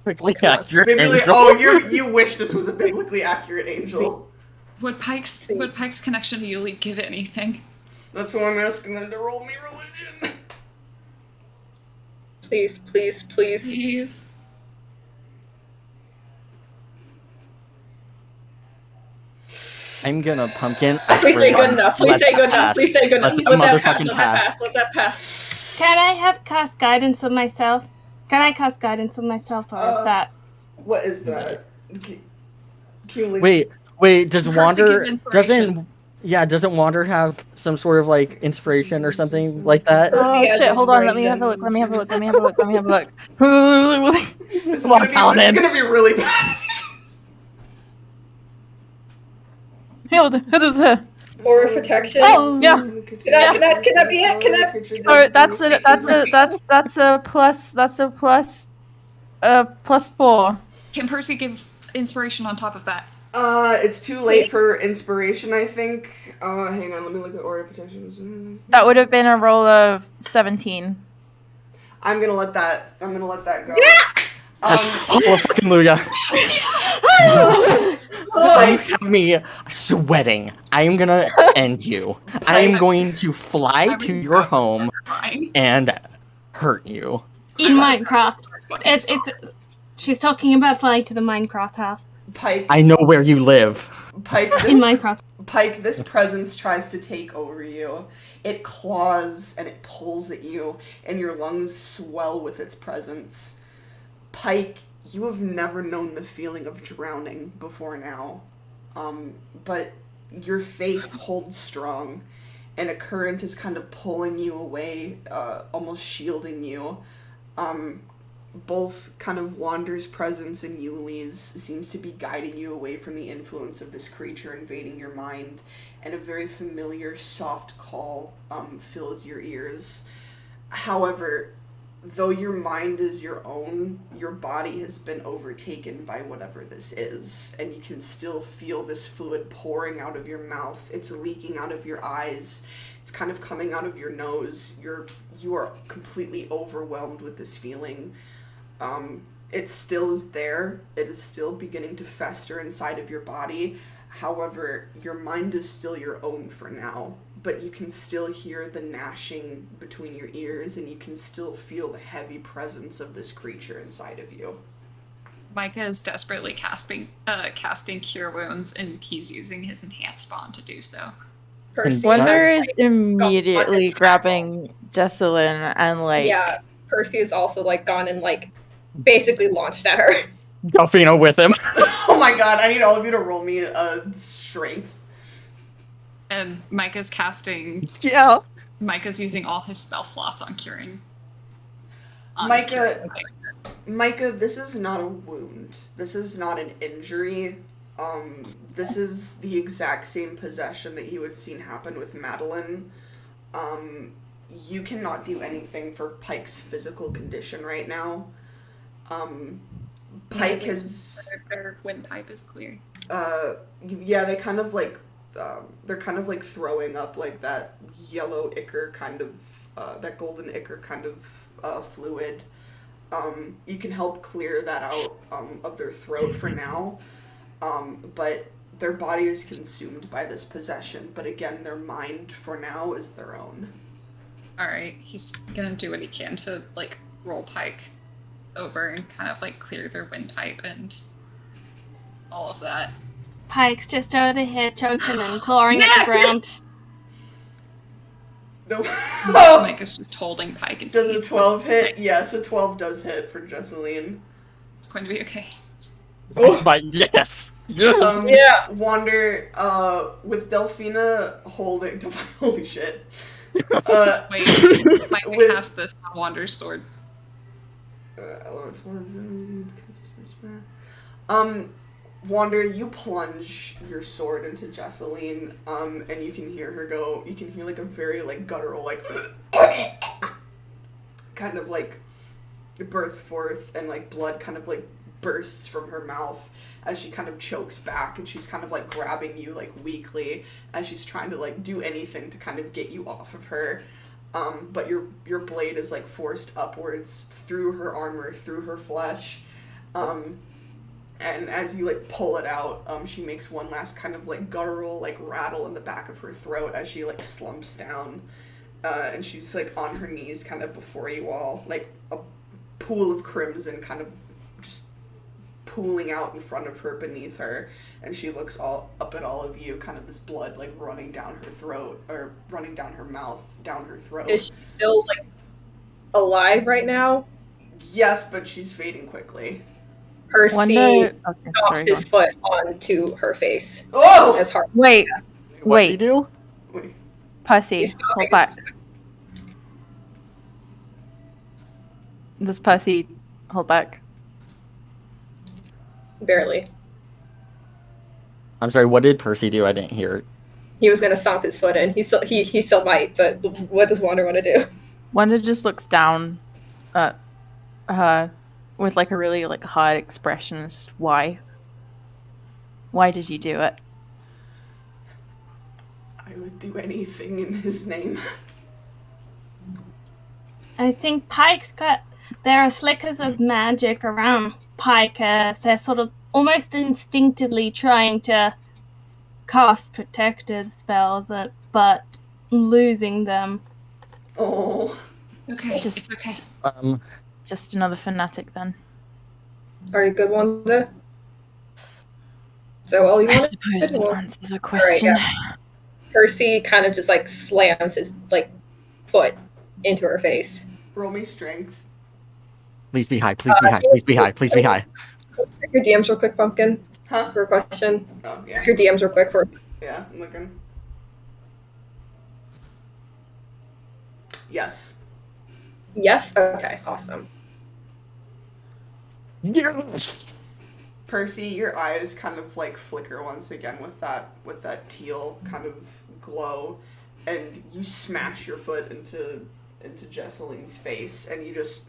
Quickly Come on. accurate Biblically, angel. you wish this was a biblically accurate angel. Would Pike's connection to Yuli give it anything? That's why I'm asking them to roll me religion. Please. Please. I'm gonna Pumpkin. I Please swear say to good God, enough. Please let say that good enough. pass. Please say good enough. Let this Let that pass. motherfucking Let that pass. pass. Let that pass. Can I have cast guidance on myself? Can I cast guidance on myself, or is that? What is that? Keely. Wait, does Percy Wander give inspiration. doesn't Wander have some sort of like inspiration or something like that? Percy Oh has shit, hold on, let me inspiration. have a look, let me have a look, let me have a look, let me have a look. This is, Come on, gonna be, this is Paladin. gonna be really bad. Aura of protection. Oh, yeah. Can that be it? Can that? Or that's a plus 4. Can Percy give inspiration on top of that? It's too late for inspiration, I think. Hang on, let me look at Aura Protection. That would have been a roll of 17. I'm gonna let that go. Yes. Hallelujah. You have me sweating. I am gonna end you. I am going to fly to your home Fine. and hurt you. In Minecraft. It's she's talking about flying to the Minecraft house. Pike, I know where you live. Pike, In Minecraft. Pike, this presence tries to take over you. It claws and it pulls at you, and your lungs swell with its presence. Pike, you have never known the feeling of drowning before now. But your faith holds strong, and a current is kind of pulling you away, almost shielding you. both kind of Wander's presence and Yuli's seems to be guiding you away from the influence of this creature invading your mind, and a very familiar soft call fills your ears. However, though your mind is your own, your body has been overtaken by whatever this is, and you can still feel this fluid pouring out of your mouth. It's leaking out of your eyes. It's kind of coming out of your nose. You are completely overwhelmed with this feeling. It still is there. It is still beginning to fester inside of your body. However, your mind is still your own for now, but you can still hear the gnashing between your ears, and you can still feel the heavy presence of this creature inside of you. Micah is desperately casting Cure Wounds, and he's using his Enhanced Bond to do so. Percy Wonder has, is like, immediately got grabbing Jesselyn and like yeah, Percy is also like gone and like basically launched at her. Delphino with him. Oh my god, I need all of you to roll me a strength. And Micah's casting. Yeah. Micah's using all his spell slots on curing. Micah, this is not a wound. This is not an injury. This is the exact same possession that you had seen happen with Madeline. You cannot do anything for Pike's physical condition right now. Pike has... Their windpipe is clear. Yeah, they kind of like... they're kind of like throwing up like that yellow ichor kind of... that golden ichor kind of fluid. You can help clear that out of their throat for now. But their body is consumed by this possession. But again, their mind for now is their own. Alright, he's gonna do what he can to, like, roll Pike over and kind of, like, clear their windpipe and all of that. Pike's just over here choking and clawing at the ground. No. Micah's just holding Pike and Does a 12 hit? Yes, a 12 does hit for Jesseline. It's going to be okay. Yes! Yes! Yeah. Wander, with Delphina holding... Holy shit. Wait, Micah with- cast this on Wander's sword. Wander, you plunge your sword into Jesseline, and you can hear her go, you can hear like a very like guttural like kind of like birth forth, and like blood kind of like bursts from her mouth as she kind of chokes back, and she's kind of like grabbing you like weakly as she's trying to like do anything to kind of get you off of her. But your blade is like forced upwards through her armor, through her flesh. And as you like pull it out, she makes one last kind of like guttural like rattle in the back of her throat as she like slumps down. And she's like on her knees kind of before you all, like a pool of crimson kind of just pooling out in front of her, beneath her, and she looks all up at all of you, kind of this blood like running down her throat, or running down her mouth, down her throat. Is she still like alive right now? Yes, but she's fading quickly. Percy Wonder. Okay, knocks sorry, his go on. foot onto her face Oh! as hard. Wait, What do you wait, do? Wait. Percy, He's hold stopping. back. Does Percy hold back? Barely. I'm sorry, what did Percy do? I didn't hear it. He was gonna stomp his foot in. He still might, but what does Wander want to do? Wanda just looks down at her with like a really like hard expression. It's just why? Why did you do it? I would do anything in his name. I think Pike's got. There are flickers of magic around Pike. They're sort of almost instinctively trying to cast protective spells, but losing them. Oh. It's okay. Just- It's okay. Just another fanatic then. Are you good, Wanda? Is that all you I want? suppose the Well, answer's a question. yeah. Percy kind of just like slams his like foot into her face. Roll me strength. Please be high, please be high, please be high, please be high. Check your DMs real quick, Pumpkin, Huh? for a question. Oh, yeah. Check your DMs real quick for. Yeah, I'm looking. Yes. Yes. Okay. Awesome. Yes! Percy, your eyes kind of like flicker once again with that teal kind of glow, and you smash your foot into Jesseline's face, and you just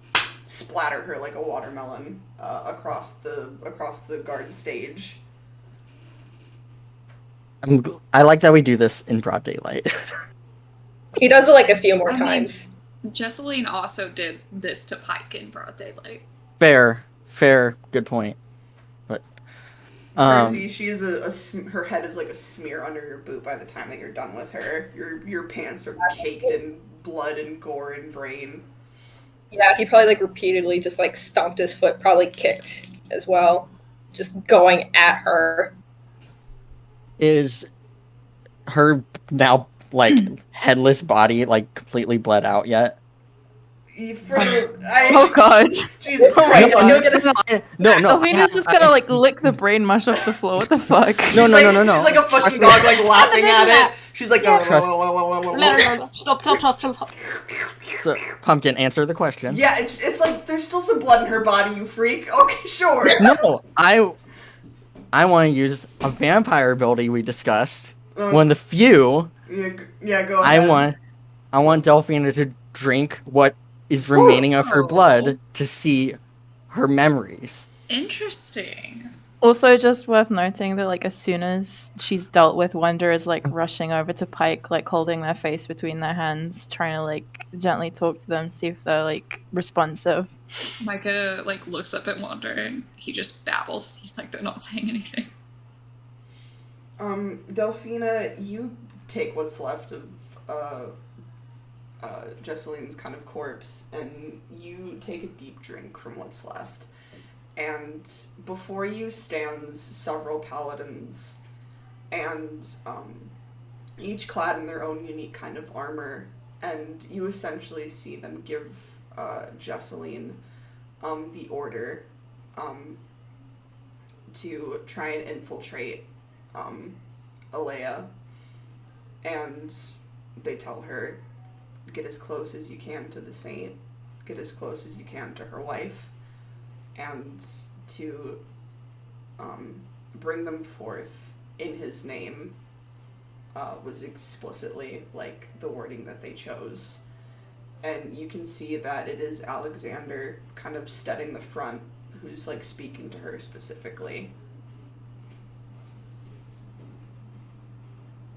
splatter her like a watermelon across the guard stage. I like that we do this in broad daylight. He does it like a few more I mean- times. Jesseline also did this to Pike in broad daylight. Fair, good point. But Percy, she's her head is like a smear under your boot by the time that you're done with her. Your pants are caked in blood and gore and brain. Yeah, he probably like repeatedly just like stomped his foot, probably kicked as well, just going at her. is her now like headless body like completely bled out yet? Oh god. Jesus Oh my Christ! God. No. Alvina's just gonna like lick the brain mush off the floor. What the fuck? No. She's like a fucking dog, like laughing at it. She's like, Trust- Stop. So, Pumpkin, answer the question. yeah, it's like there's still some blood in her body, you freak. Okay, sure. No, I want to use a vampire ability we discussed. One of the few. Yeah, go ahead. I want Delphina to drink what is remaining of her blood to see her memories. Interesting. Also, just worth noting that like as soon as she's dealt with, Wonder is like rushing over to Pike, like holding their face between their hands, trying to like gently talk to them, see if they're like responsive. Micah like looks up at Wander and he just babbles. He's like, they're not saying anything. Delphina, you take what's left of Jesseline's kind of corpse, and you take a deep drink from what's left. And before you stands several paladins, and each clad in their own unique kind of armor, and you essentially see them give Jesseline the order to try and infiltrate Alea, and they tell her, get as close as you can to the saint, get as close as you can to her wife, and to bring them forth in his name was explicitly like the wording that they chose. And you can see that it is Alexander kind of steading the front who's like speaking to her specifically.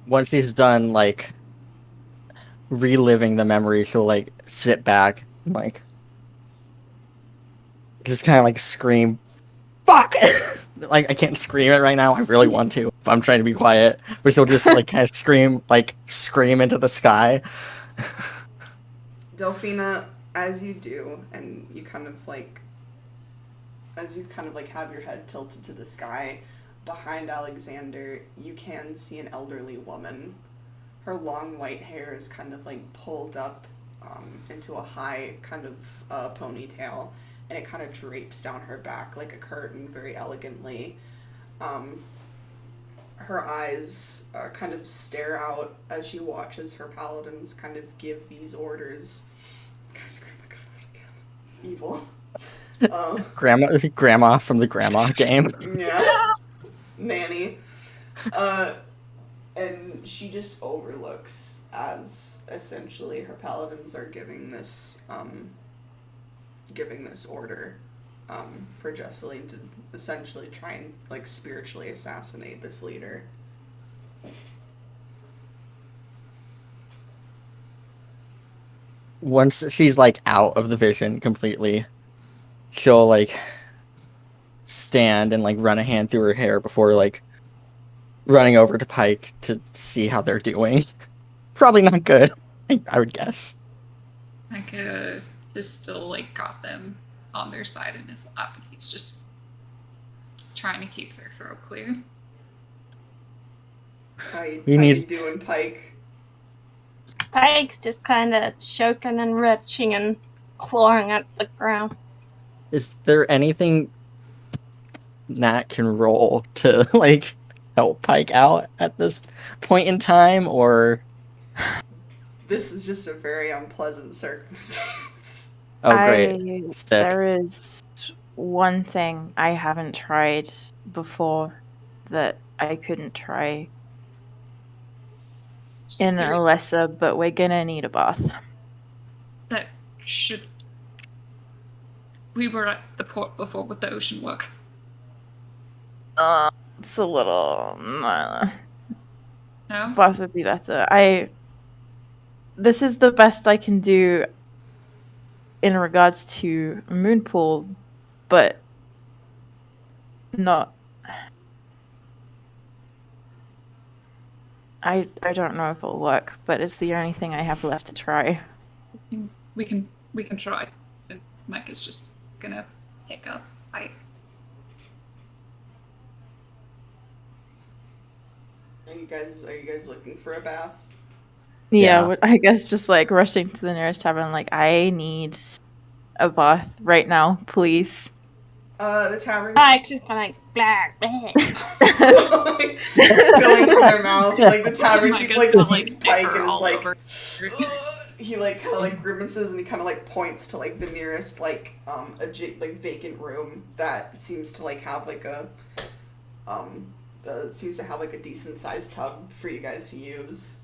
Once he's done like reliving the memories, he'll like sit back and like just kind of like scream, fuck! Like I can't scream it right now. I really want to. If I'm trying to be quiet, but she'll just like kind of scream into the sky. Delphina, as you do, and you kind of like have your head tilted to the sky, behind Alexander, you can see an elderly woman. Her long white hair is kind of like pulled up into a high kind of ponytail, and it kind of drapes down her back like a curtain very elegantly. Her eyes kind of stare out as she watches her paladins kind of give these orders. Guys, grandma got out again. Evil. Grandma from the grandma game. Yeah. Nanny. And she just overlooks as essentially her paladins are giving this order for Jesseline to essentially try and like spiritually assassinate this leader. Once she's like out of the vision completely, she'll like stand and like run a hand through her hair before like running over to Pike to see how they're doing. Probably not good, I would guess. Micah is still like got them on their side in his lap, and he's just trying to keep their throat clear. How you doing, Pike? Pike's just kind of choking and retching and clawing at the ground. Is there anything Nat can roll to like help Pike out at this point in time, or This is just a very unpleasant circumstance. oh great, sick. There is one thing I haven't tried before that I couldn't try in a lesser, but we're gonna need a bath. That should. We were at the port before with the ocean work. It's a little. No? Bath would be better. This is the best I can do in regards to moon pool, but not. I don't know if it'll work, but it's the only thing I have left to try. We can try. And Mike is just gonna pick up Pike. Are you guys looking for a bath? Yeah, I guess just like rushing to the nearest tavern, like, I need a bath right now, please. The tavern Pike's just kind of like, blah, like, spilling from their mouth. Like the tavern Mike keep is like sees Pike and is all like, over. he like kind of like grimaces and he kind of like points to like the nearest like like vacant room that seems to like have like a seems to have like a decent sized tub for you guys to use.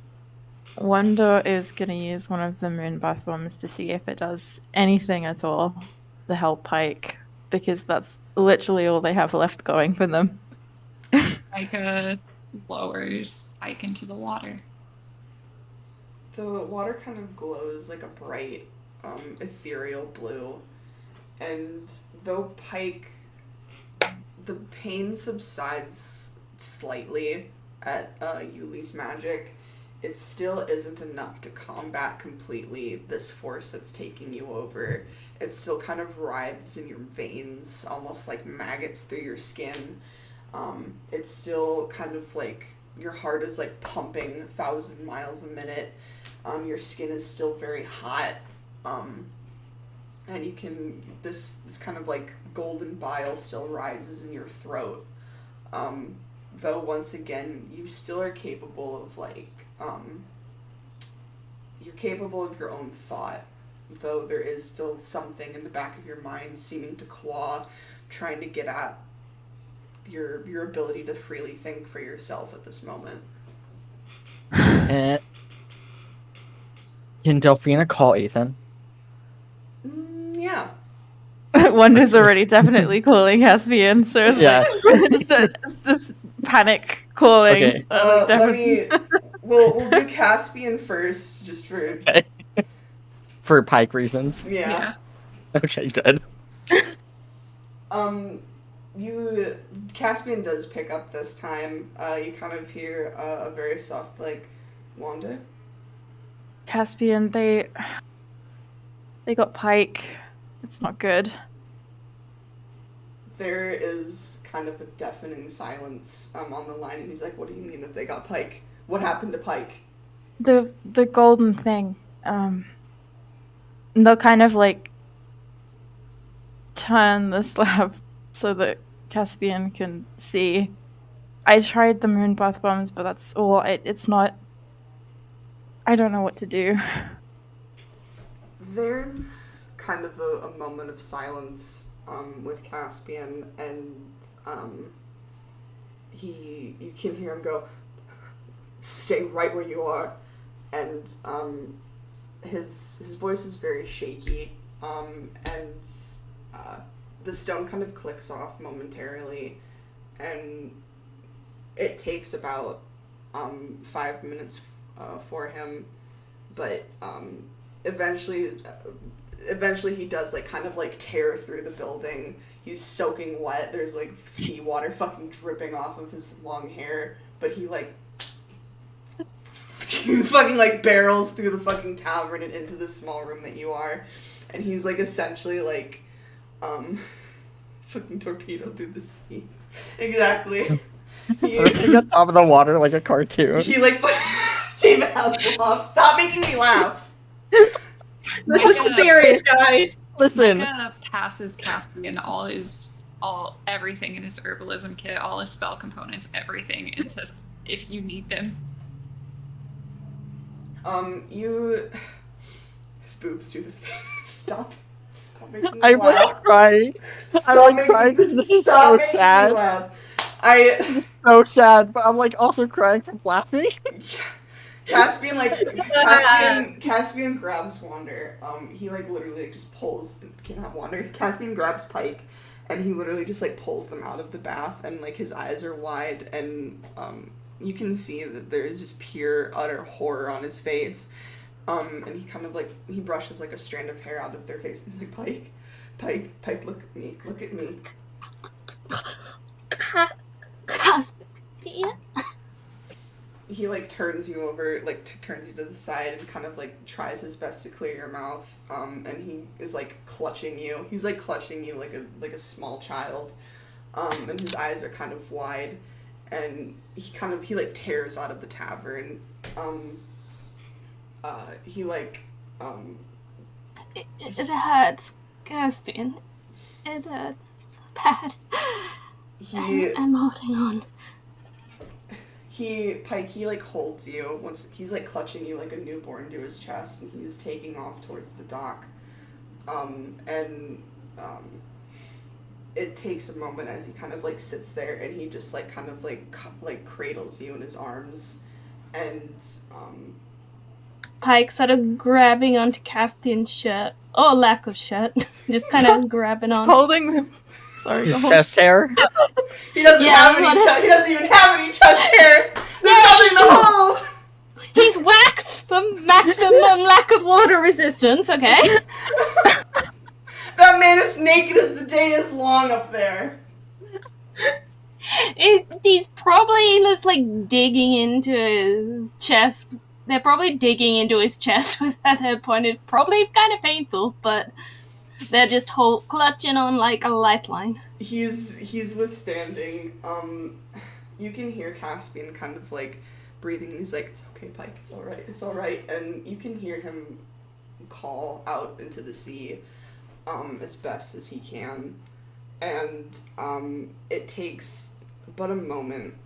Wanda is gonna use one of the moon bath bombs to see if it does anything at all to help Pike, because that's literally all they have left going for them. Micah lowers Pike into the water. The water kind of glows like a bright, ethereal blue, and though Pike, the pain subsides slightly at Yuli's magic, it still isn't enough to combat completely this force that's taking you over. It still kind of writhes in your veins, almost like maggots through your skin. It's still kind of like your heart is like pumping 1,000 miles a minute. Your skin is still very hot. And you can, this kind of like golden bile still rises in your throat. Though once again, you still are capable of like, you're capable of your own thought, though there is still something in the back of your mind seeming to claw, trying to get at your ability to freely think for yourself at this moment. And can Delphina call Ethan? Yeah. Wanda's already definitely calling Caspian, so it's Yeah. like just panic calling. Okay. We'll do Caspian first, just for For Pike reasons. yeah. Okay, good. Caspian does pick up this time. You kind of hear a very soft like, Wanda. Caspian, they got Pike. It's not good. There is kind of a deafening silence on the line, and he's like, "What do you mean that they got Pike? What happened to Pike?" The golden thing. They'll kind of like turn the slab so that Caspian can see. I tried the moon bath bombs, but that's all. It's not. I don't know what to do. There's kind of a moment of silence with Caspian, and you can hear him go, "Stay right where you are," and his voice is very shaky, and the stone kind of clicks off momentarily, and it takes about 5 minutes for him, but eventually he does like kind of like tear through the building. He's soaking wet. There's like seawater fucking dripping off of his long hair, but he like he fucking like barrels through the fucking tavern and into the small room that you are, and he's like essentially like fucking torpedo through the sea. Exactly. He got top of the water like a cartoon. He like David Hasselhoff. Stop making me laugh. This is serious, guys. Listen. Micah passes Caspian everything in his herbalism kit, all his spell components, everything, and says, "If you need them." His boobs do the thing. Stop Stop making me I'm laugh. like crying. I'm like crying because this is Stop so making me sad. laugh. I So sad, but I'm like also crying from laughing. Caspian Caspian grabs Wander. He like literally like, just pulls not Wander. Caspian grabs Pike, and he literally just like pulls them out of the bath, and like his eyes are wide, and you can see that there is just pure utter horror on his face. And he kind of like he brushes like a strand of hair out of their face. He's like, Pike, look at me. Caspian? He like turns you over, like turns you to the side and kind of like tries his best to clear your mouth. And he is like clutching you. He's like clutching you like a small child. And his eyes are kind of wide, and he like tears out of the tavern. It hurts, Caspian. It hurts so bad. I'm holding on. Pike, he like holds you once he's like clutching you like a newborn to his chest, and he's taking off towards the dock. It takes a moment as he kind of like sits there, and he just like kind of like cradles you in his arms, and Pike sort of grabbing onto Caspian's shirt, or lack of shirt, just kind of grabbing on. Holding him. Sorry. His chest hair. he doesn't have any he doesn't even have any chest hair. There's nothing to hold. He's waxed the maximum lack of water resistance, okay? That man is naked as the day is long up there. He's probably just like digging into his chest. They're probably digging into his chest at that point. It's probably kind of painful, but they're just clutching on like a lifeline. He's withstanding. You can hear Caspian kind of like breathing. He's like, "It's okay, Pike. It's all right." And you can hear him call out into the sea, as best as he can. And it takes but a moment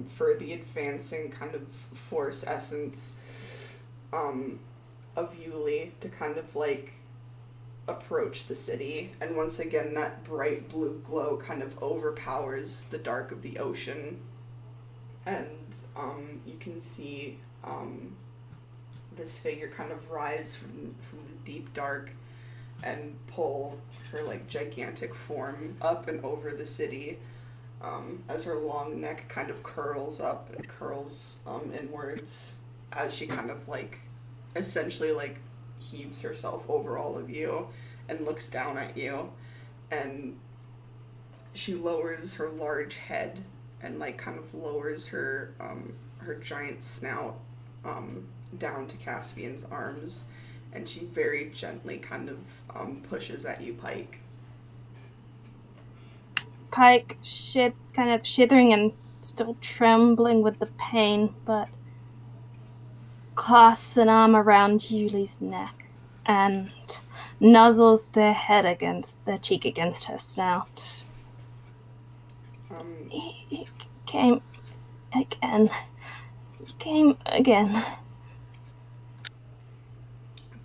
for the advancing kind of force essence of Yuli to kind of like approach the city, and once again that bright blue glow kind of overpowers the dark of the ocean, and you can see this figure kind of rise from the deep dark and pull her like gigantic form up and over the city, as her long neck kind of curls up and curls inwards as she kind of like essentially like heaves herself over all of you and looks down at you, and she lowers her large head and like kind of lowers her her giant snout down to Caspian's arms, and she very gently kind of pushes at you, Pike. Pike kind of shivering and still trembling with the pain, but clasps an arm around Yuli's neck and nuzzles their cheek against her snout. You came again. You came again.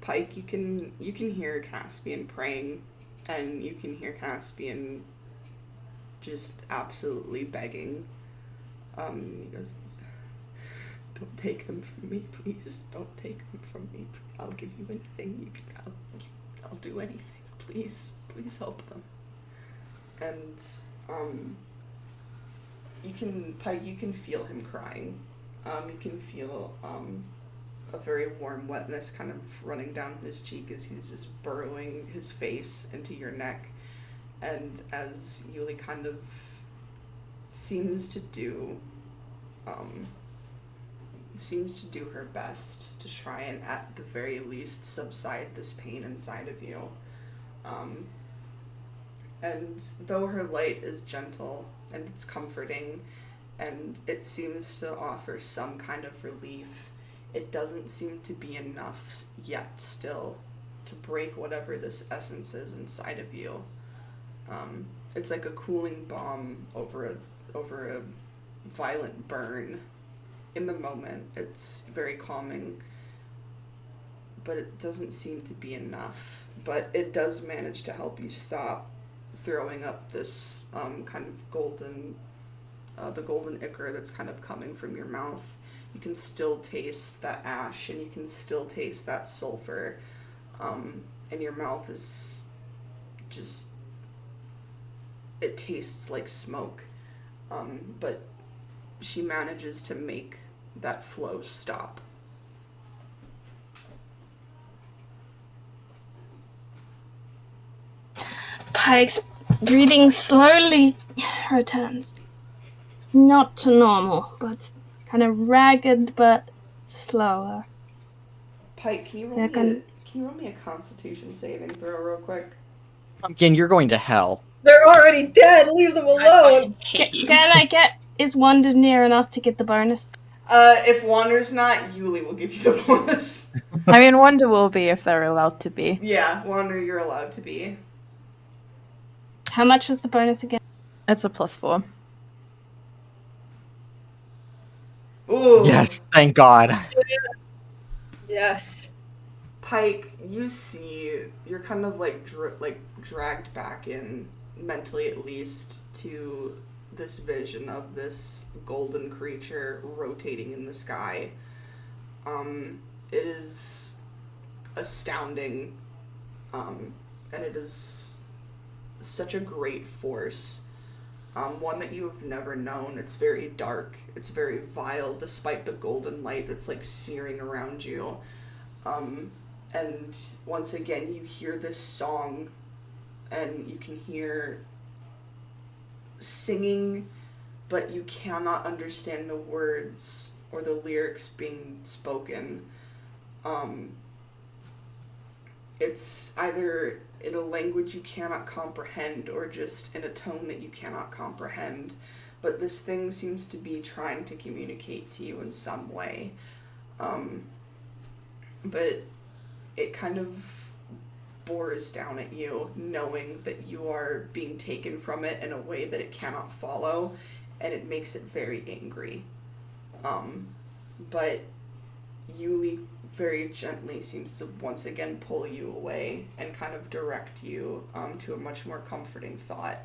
Pike, you can hear Caspian praying, and you can hear Caspian just absolutely begging. He goes, "Don't take them from me, please. Don't take them from me. I'll give you anything you can. I'll do anything. Please help them." And Pike, you can feel him crying. You can feel a very warm wetness kind of running down his cheek as he's just burrowing his face into your neck. And as Yuli kind of seems to do her best to try and at the very least subside this pain inside of you. And though her light is gentle and it's comforting and it seems to offer some kind of relief, it doesn't seem to be enough yet still to break whatever this essence is inside of you. It's like a cooling balm over a violent burn. In the moment, it's very calming, but it doesn't seem to be enough. But it does manage to help you stop throwing up this kind of golden, the golden ichor that's kind of coming from your mouth. You can still taste that ash, and you can still taste that sulfur, and your mouth is just, it tastes like smoke. But she manages to make that flow stop. Pike's breathing slowly returns. Not to normal, but kind of ragged but slower. Pike, can you roll, They're me, gon- can you roll me a Constitution saving throw real quick? Pumpkin, you're going to hell. They're already dead. Leave them I alone. fucking hate you. Can I get... Is Wanda near enough to get the bonus? If Wander's not, Yuli will give you the bonus. I mean, Wonder will be if they're allowed to be. Yeah, Wander, you're allowed to be. How much was the bonus again? It's a +4. Ooh. Yes, thank God. Yes. Pike, you see, you're kind of like dragged back in, mentally at least, to this vision of this golden creature rotating in the sky. It is astounding, and it is such a great force. One that you have never known. It's very dark. It's very vile, despite the golden light that's like searing around you. And once again, you hear this song, and you can hear singing, but you cannot understand the words or the lyrics being spoken. It's either in a language you cannot comprehend or just in a tone that you cannot comprehend. But this thing seems to be trying to communicate to you in some way. But it kind of bores down at you, knowing that you are being taken from it in a way that it cannot follow, and it makes it very angry. But Yuli very gently seems to once again pull you away and kind of direct you to a much more comforting thought.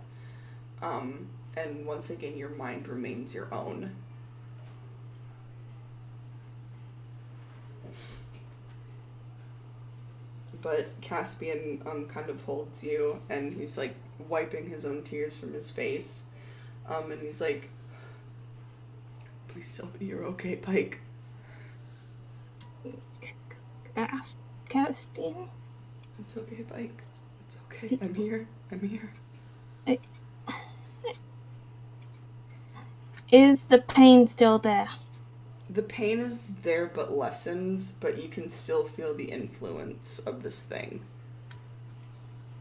And once again, your mind remains your own. But Caspian kind of holds you, and he's like wiping his own tears from his face. And he's like, "Please tell me you're okay, Pike." Ask Caspian. It's okay, Pike. It's okay. I'm here. I'm here. Is the pain still there? The pain is there but lessened, but you can still feel the influence of this thing.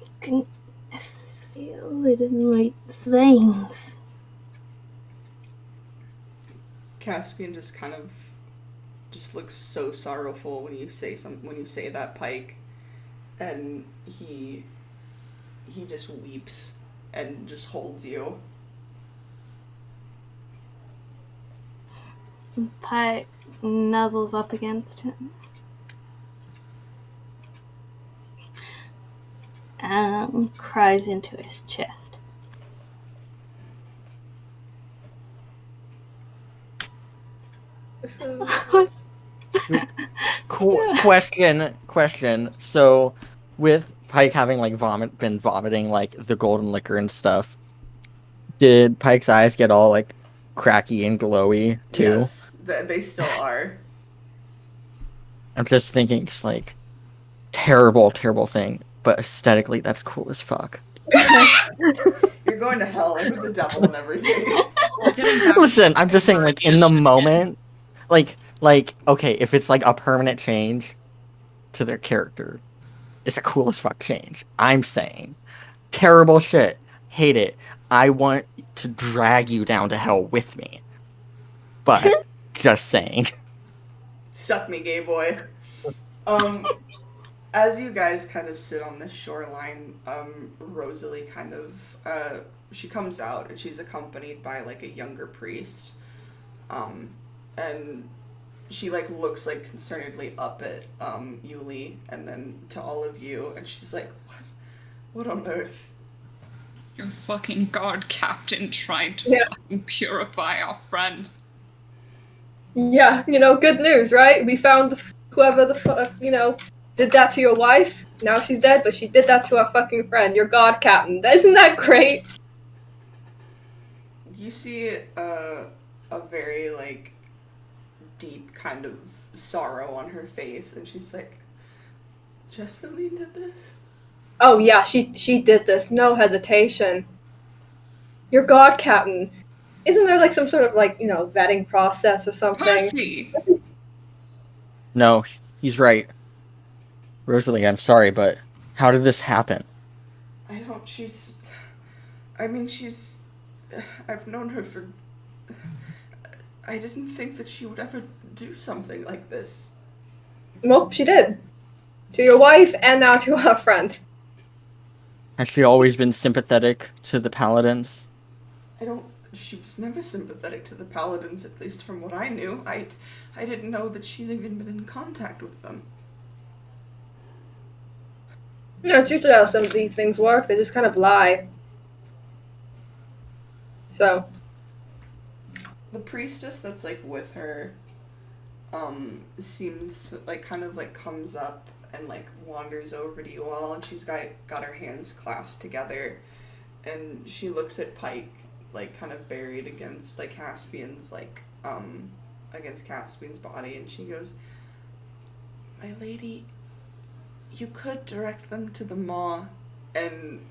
I can feel it in my veins. Caspian just kind of just looks so sorrowful when you say that, Pike, and he just weeps and just holds you. Pike nuzzles up against him and cries into his chest. Question. So, with Pike having like been vomiting like the golden liquor and stuff, did Pike's eyes get all like cracky and glowy too? Yes, they still are. I'm just thinking, it's like terrible thing, but aesthetically that's cool as fuck. You're going to hell with the devil and everything. We're getting back Listen, to I'm just saying, like in the shit. moment, like okay, if it's like a permanent change to their character, it's a cool as fuck change. I'm saying, terrible shit, hate it. I want to drag you down to hell with me, but just saying. Suck me, gay boy. As you guys kind of sit on the shoreline, Rosalie kind of, she comes out and she's accompanied by like a younger priest. And she like looks like concernedly up at Yuli and then to all of you, and she's like, what on earth? Your fucking guard captain tried to Yeah. fucking purify our friend. Yeah, good news, right? We found whoever did that to your wife. Now she's dead, but she did that to our fucking friend, your god captain. Isn't that great? You see a very like deep kind of sorrow on her face, and she's like, Jessamine did this? Oh yeah, she did this, no hesitation. Your god captain. Isn't there like some sort of like, vetting process or something? Percy! No, he's right. Rosalie, I'm sorry, but how did this happen? I've known her for... I didn't think that she would ever do something like this. Well, she did. To your wife and now to our friend. Has she always been sympathetic to the paladins? She was never sympathetic to the paladins, at least from what I knew. I didn't know that she'd even been in contact with them. It's usually how some of these things work. They just kind of lie. So. The priestess that's like with her seems like kind of like comes up and like wanders over to you all, and she's got her hands clasped together, and she looks at Pike like kind of buried against like Caspian's against Caspian's body, and she goes, "My lady, you could direct them to the maw." And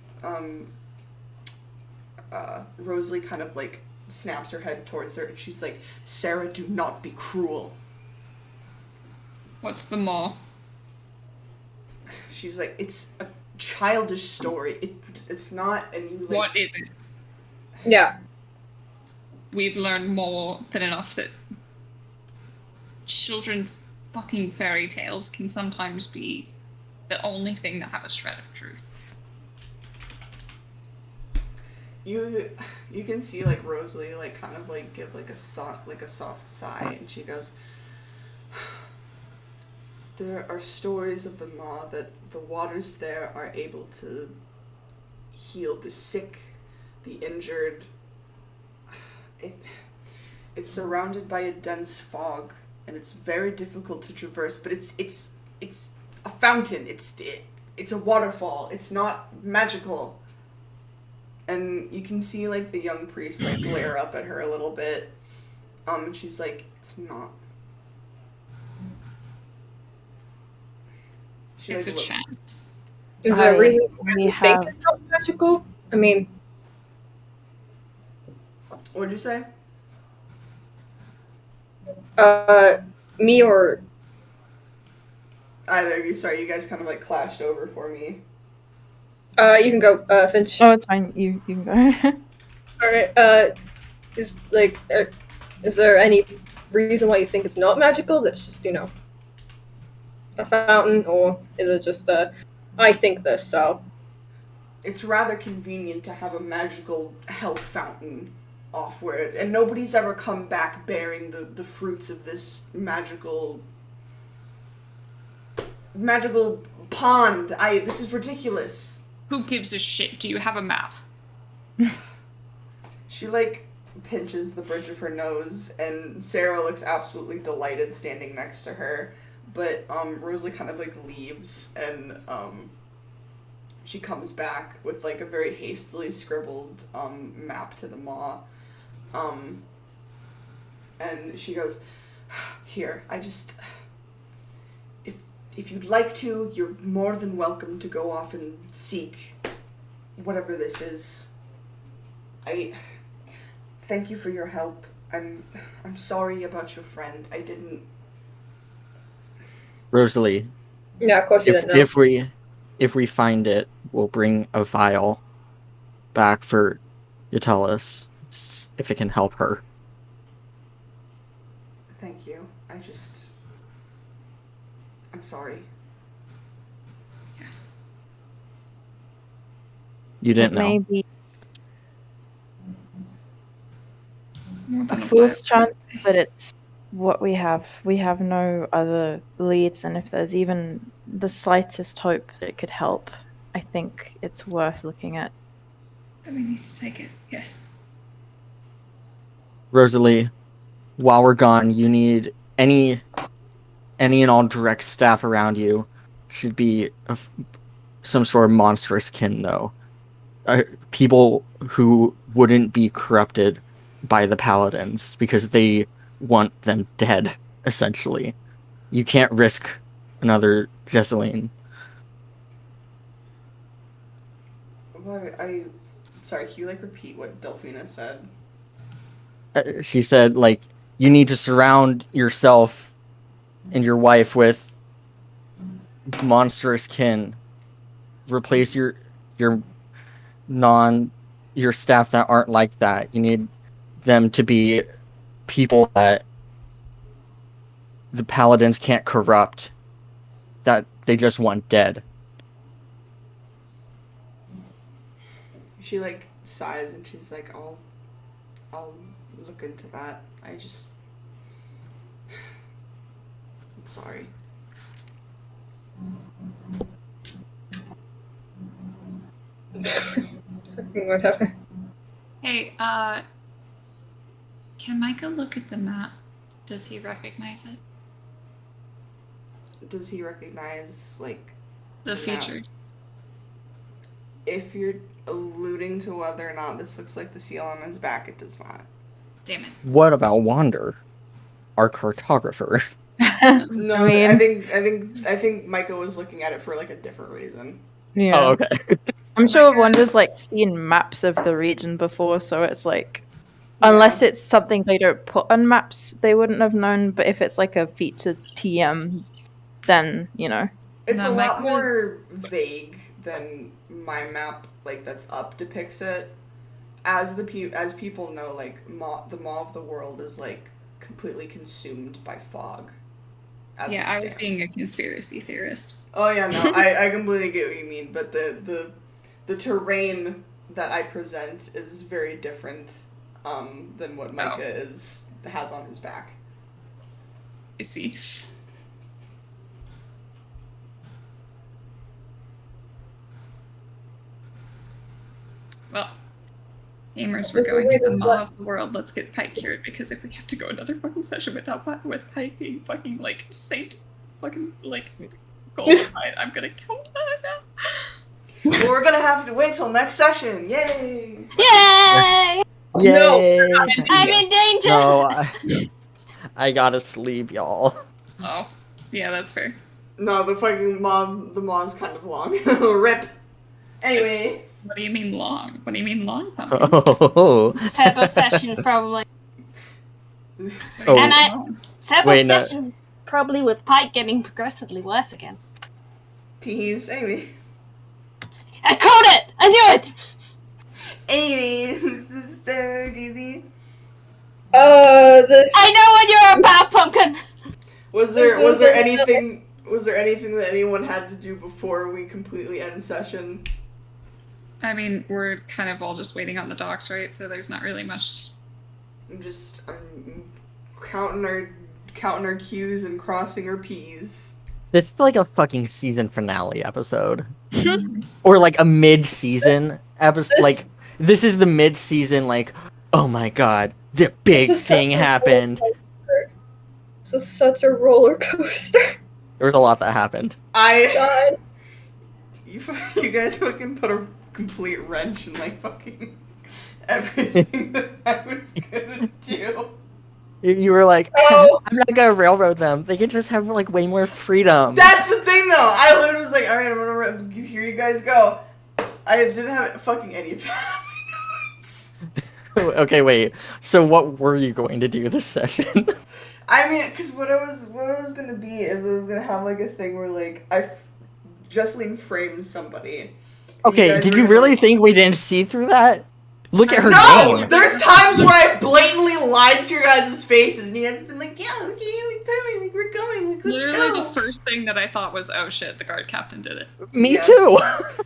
Rosalie kind of like snaps her head towards her, and she's like, "Sarah, do not be cruel." What's the maw? She's like, "It's a childish story. It's not." And you like, What is it? Yeah. We've learned more than enough that children's fucking fairy tales can sometimes be the only thing that have a shred of truth. You can see like Rosalie like kind of like give like a soft sigh, and she goes, "There are stories of the maw that the waters there are able to heal the sick, the injured. It's surrounded by a dense fog, and it's very difficult to traverse. But it's a fountain. It's a waterfall. It's not magical." And you can see like the young priest like glare up at her a little bit. And she's like, "It's not." It's a chance. Is there a reason why we you think have- it's not magical? I mean, What'd you say? me or Either of you. Sorry, you guys kind of like clashed over for me. you can go, Finch. Oh, it's fine. You can go. Alright, is there any reason why you think it's not magical? That's just, a fountain, or is it just I think this, so. It's rather convenient to have a magical health fountain off where it, and nobody's ever come back bearing the fruits of this magical pond. This is ridiculous. Who gives a shit? Do you have a map? She like pinches the bridge of her nose, and Sarah looks absolutely delighted standing next to her. But Rosalie kind of like leaves, and she comes back with like a very hastily scribbled map to the maw. And she goes, "Here, if you'd like to, you're more than welcome to go off and seek whatever this is. I thank you for your help. I'm sorry about your friend. I didn't..." Rosalie, Yeah, of course you didn't know. if we find it, we'll bring a vial back for Yutalis if it can help her. Thank you. I'm sorry. You didn't know. Maybe More a than fool's while. chance, but it's what we have. We have no other leads, and if there's even the slightest hope that it could help, I think it's worth looking at. Then we need to take it. Yes. Rosalie, while we're gone, you need any and all direct staff around you should be of some sort of monstrous kin, though. People who wouldn't be corrupted by the paladins because they want them dead, essentially. You can't risk another Jesseline. Well, sorry, can you like repeat what Delphina said? She said, like, you need to surround yourself and your wife with monstrous kin. Replace your staff that aren't like that. You need them to be people that the paladins can't corrupt, that they just want dead. She like sighs and she's like, I'll look into that. I'm sorry. What happened? Hey, can Micah look at the map? Does he recognize it? Does he recognize like The map? future. If you're alluding to whether or not this looks like the seal on his back, it does not. Damn it. What about Wander, our cartographer? No, I mean- I think Micah was looking at it for like a different reason. Yeah. Oh, okay. I'm sure Wanda's like seen maps of the region before, so it's like, unless it's something they don't put on maps, they wouldn't have known. But if it's like a featured TM, then you know. It's No, a lot Micah more vague than my map, like that's up depicts it. As people know, like the maw of the world is like completely consumed by fog. Yeah, I was being a conspiracy theorist. Oh yeah, no, I completely get what you mean, but the terrain that I present is very different than what Micah has on his back. I see. Well, gamers, we're going to the maw of the world. Let's get Pike cured, because if we have to go another fucking session without Pike being fucking like saint, fucking like goldified, I'm gonna kill him now. Well, we're gonna have to wait till next session. Yay! Yay! Yay! I'm in danger! No, I gotta sleep, y'all. Oh, yeah, that's fair. No, the maw's kind of long. Rip. Anyway. What do you mean long? What do you mean long, Pumpkin? Oh. Several sessions, probably. Oh. And several Wait, no. sessions, probably with Pike getting progressively worse again. Tease, Amy. I called it! I knew it! Amy, this is so easy. This. I know what you're about, Pumpkin! Was there anything that anyone had to do before we completely end session? I mean, we're kind of all just waiting on the docks, right? So there's not really much. I'm counting our Q's and crossing our P's. This is like a fucking season finale episode. Or like a mid-season episode. Like, this is the mid-season, like, oh my god, the big thing happened. This is such a roller coaster. There was a lot that happened. God. You guys fucking put a complete wrench in like fucking everything that I was gonna do. You were like, Oh. I'm not gonna railroad them. They can just have like way more freedom. That's the thing though. I literally was like, alright, I'm gonna here you guys go. I didn't have fucking any of that on my notes. Okay, wait. So what were you going to do this session? I mean, because what it was gonna be is I was gonna have like a thing where like Jesseline frames somebody. Okay, did you really think we didn't see through that? Look at her No! name. There's times where I blatantly lied to your guys' faces, and you guys have been like, yeah, okay, like, totally, like, we're going, like, let's Literally, go. the first thing that I thought was, oh shit, the guard captain did it. Me Yeah. too.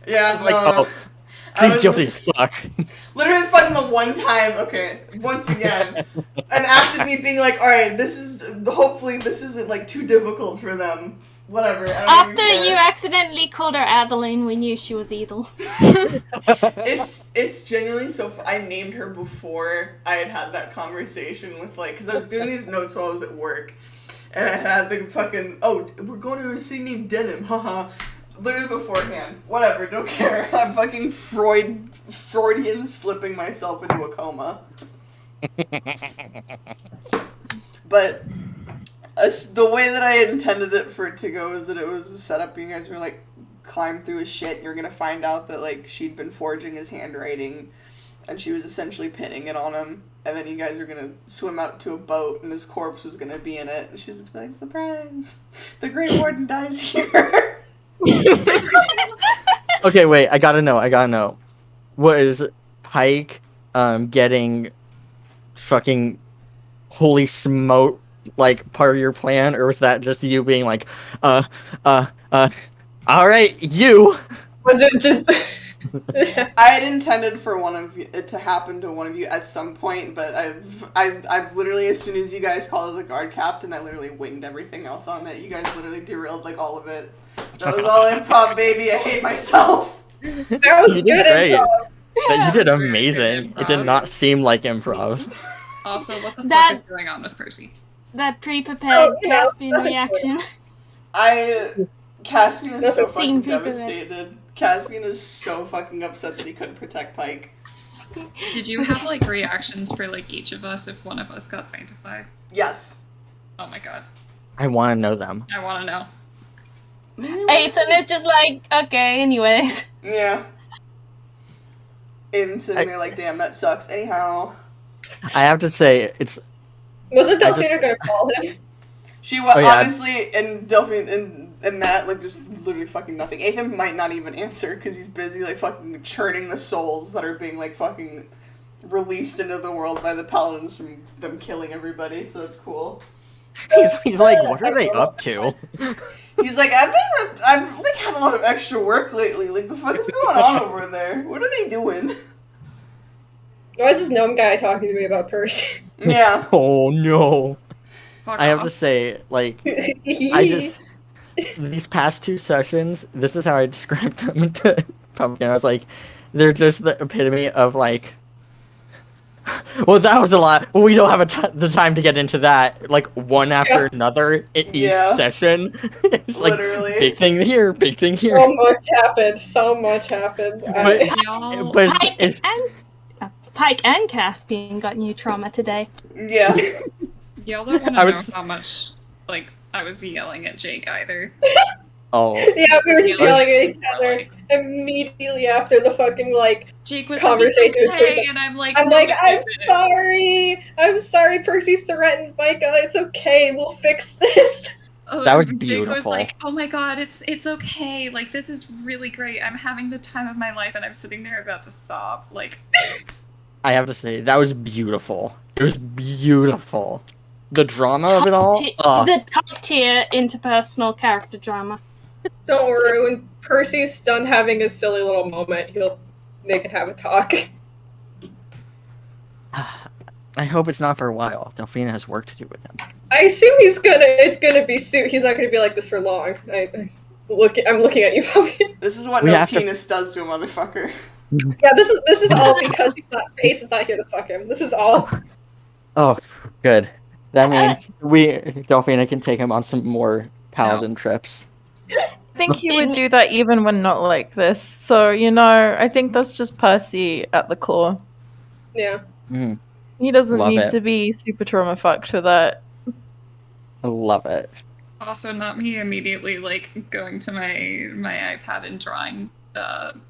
Yeah, Like, no. oh. I He's was guilty as fuck. literally fucking the one time. Okay, once again, an act of me being like, all right, hopefully this isn't like too difficult for them. Whatever. I don't After even care. you accidentally called her Adeline, we knew she was evil. It's genuinely so. I named her before I had that conversation with because I was doing these notes while I was at work, and I had the fucking we're going to a city named Denim, haha. Literally beforehand. Whatever, don't care. I'm fucking Freudian slipping myself into a coma. But the way that I intended it for it to go is that it was a setup. You guys were like climb through his shit, and you're gonna find out that like she'd been forging his handwriting, and she was essentially pinning it on him. And then you guys are gonna swim out to a boat, and his corpse was gonna be in it. And she's like, "Surprise! The Great Warden dies here." Okay, wait. I gotta know. What is Pike getting fucking holy smoke like part of your plan, or was that just you being like, all right, you? Was it just? I had intended for it to happen to one of you at some point, but I've literally, as soon as you guys called the guard captain, I literally winged everything else on it. You guys literally derailed like all of it. That was all improv, baby. I hate myself. That was You did good great. improv. You did That's very amazing. good It did improv. not seem like improv. Also, what the That- fuck is going on with Percy? That pre-prepared Oh, yeah, Caspian that's reaction. Caspian is so That's a scene fucking people devastated. Caspian is so fucking upset that he couldn't protect Pike. Did you have like reactions for like each of us if one of us got sanctified? Yes. Oh my god, I want to know them. I want to know. Ethan is just like, okay, anyways. Yeah. Aiden's sitting there like, damn, that sucks. Anyhow. I have to say, it's Wasn't I just- Delphina gonna call him? She was Oh, yeah. honestly, and Delphine and that, like, there's literally fucking nothing. Ethan might not even answer because he's busy, like, fucking churning the souls that are being, like, fucking released into the world by the paladins from them killing everybody, so that's cool. he's like, what are they up to? He's like, I've like had a lot of extra work lately. Like, the fuck is going on over there? What are they doing? Why is this gnome guy talking to me about Percy? Yeah. Oh no! Fuck I have off. to say, like, I just these past two sessions, this is how I described them to Pumpkin. I was like, they're just the epitome of like, well, that was a lot. We don't have the time to get into that. Like one after another in each Yeah. session. It's like Literally. big thing here, big thing here. So much happened. So much happened. But- Y'all, But Pike it's Pike and Caspian got new trauma today. Yeah. y'all don't want I to would know s- how much like I was yelling at Jake either. oh, Yeah, we were just He was yelling at each super, other like- immediately after the fucking like. Jake was Conversation like, between it's okay, them. and I'm like, I'm no, like, it I'm isn't." sorry. I'm sorry. Percy threatened Micah. It's okay. We'll fix this. Oh, That was Jake beautiful. was like, oh my god, it's okay. Like this is really great. I'm having the time of my life, and I'm sitting there about to sob. Like, I have to say that was beautiful. It was beautiful. The drama of it all. The top tier interpersonal character drama. Don't worry. When Percy's done having a silly little moment, they can have a talk. I hope it's not for a while. Delphina has work to do with him. I assume it's gonna be soon. He's not gonna be like this for long. I'm looking at you, Pumpkin. This is what We no have to- penis does to a motherfucker. Yeah, this is all because Pace is not here to fuck him. This is all. Oh, good. That means Delphina can take him on some more paladin trips. I think he would do that even when not like this. So, I think that's just Percy at the core. Yeah. Mm, He doesn't Love need it. to be super trauma fucked for that. I love it. also not me immediately like going to my iPad and drawing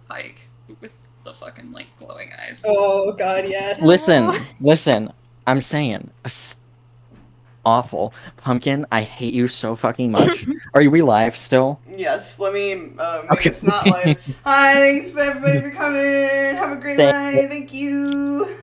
Pike with the fucking like glowing eyes. Oh god, yes. Listen. I'm saying, awful. Pumpkin, I hate you so fucking much. Are we live still? Yes, let me make Okay. it not live. Hi, thanks for everybody for coming. Have a great Thank night. Thank you.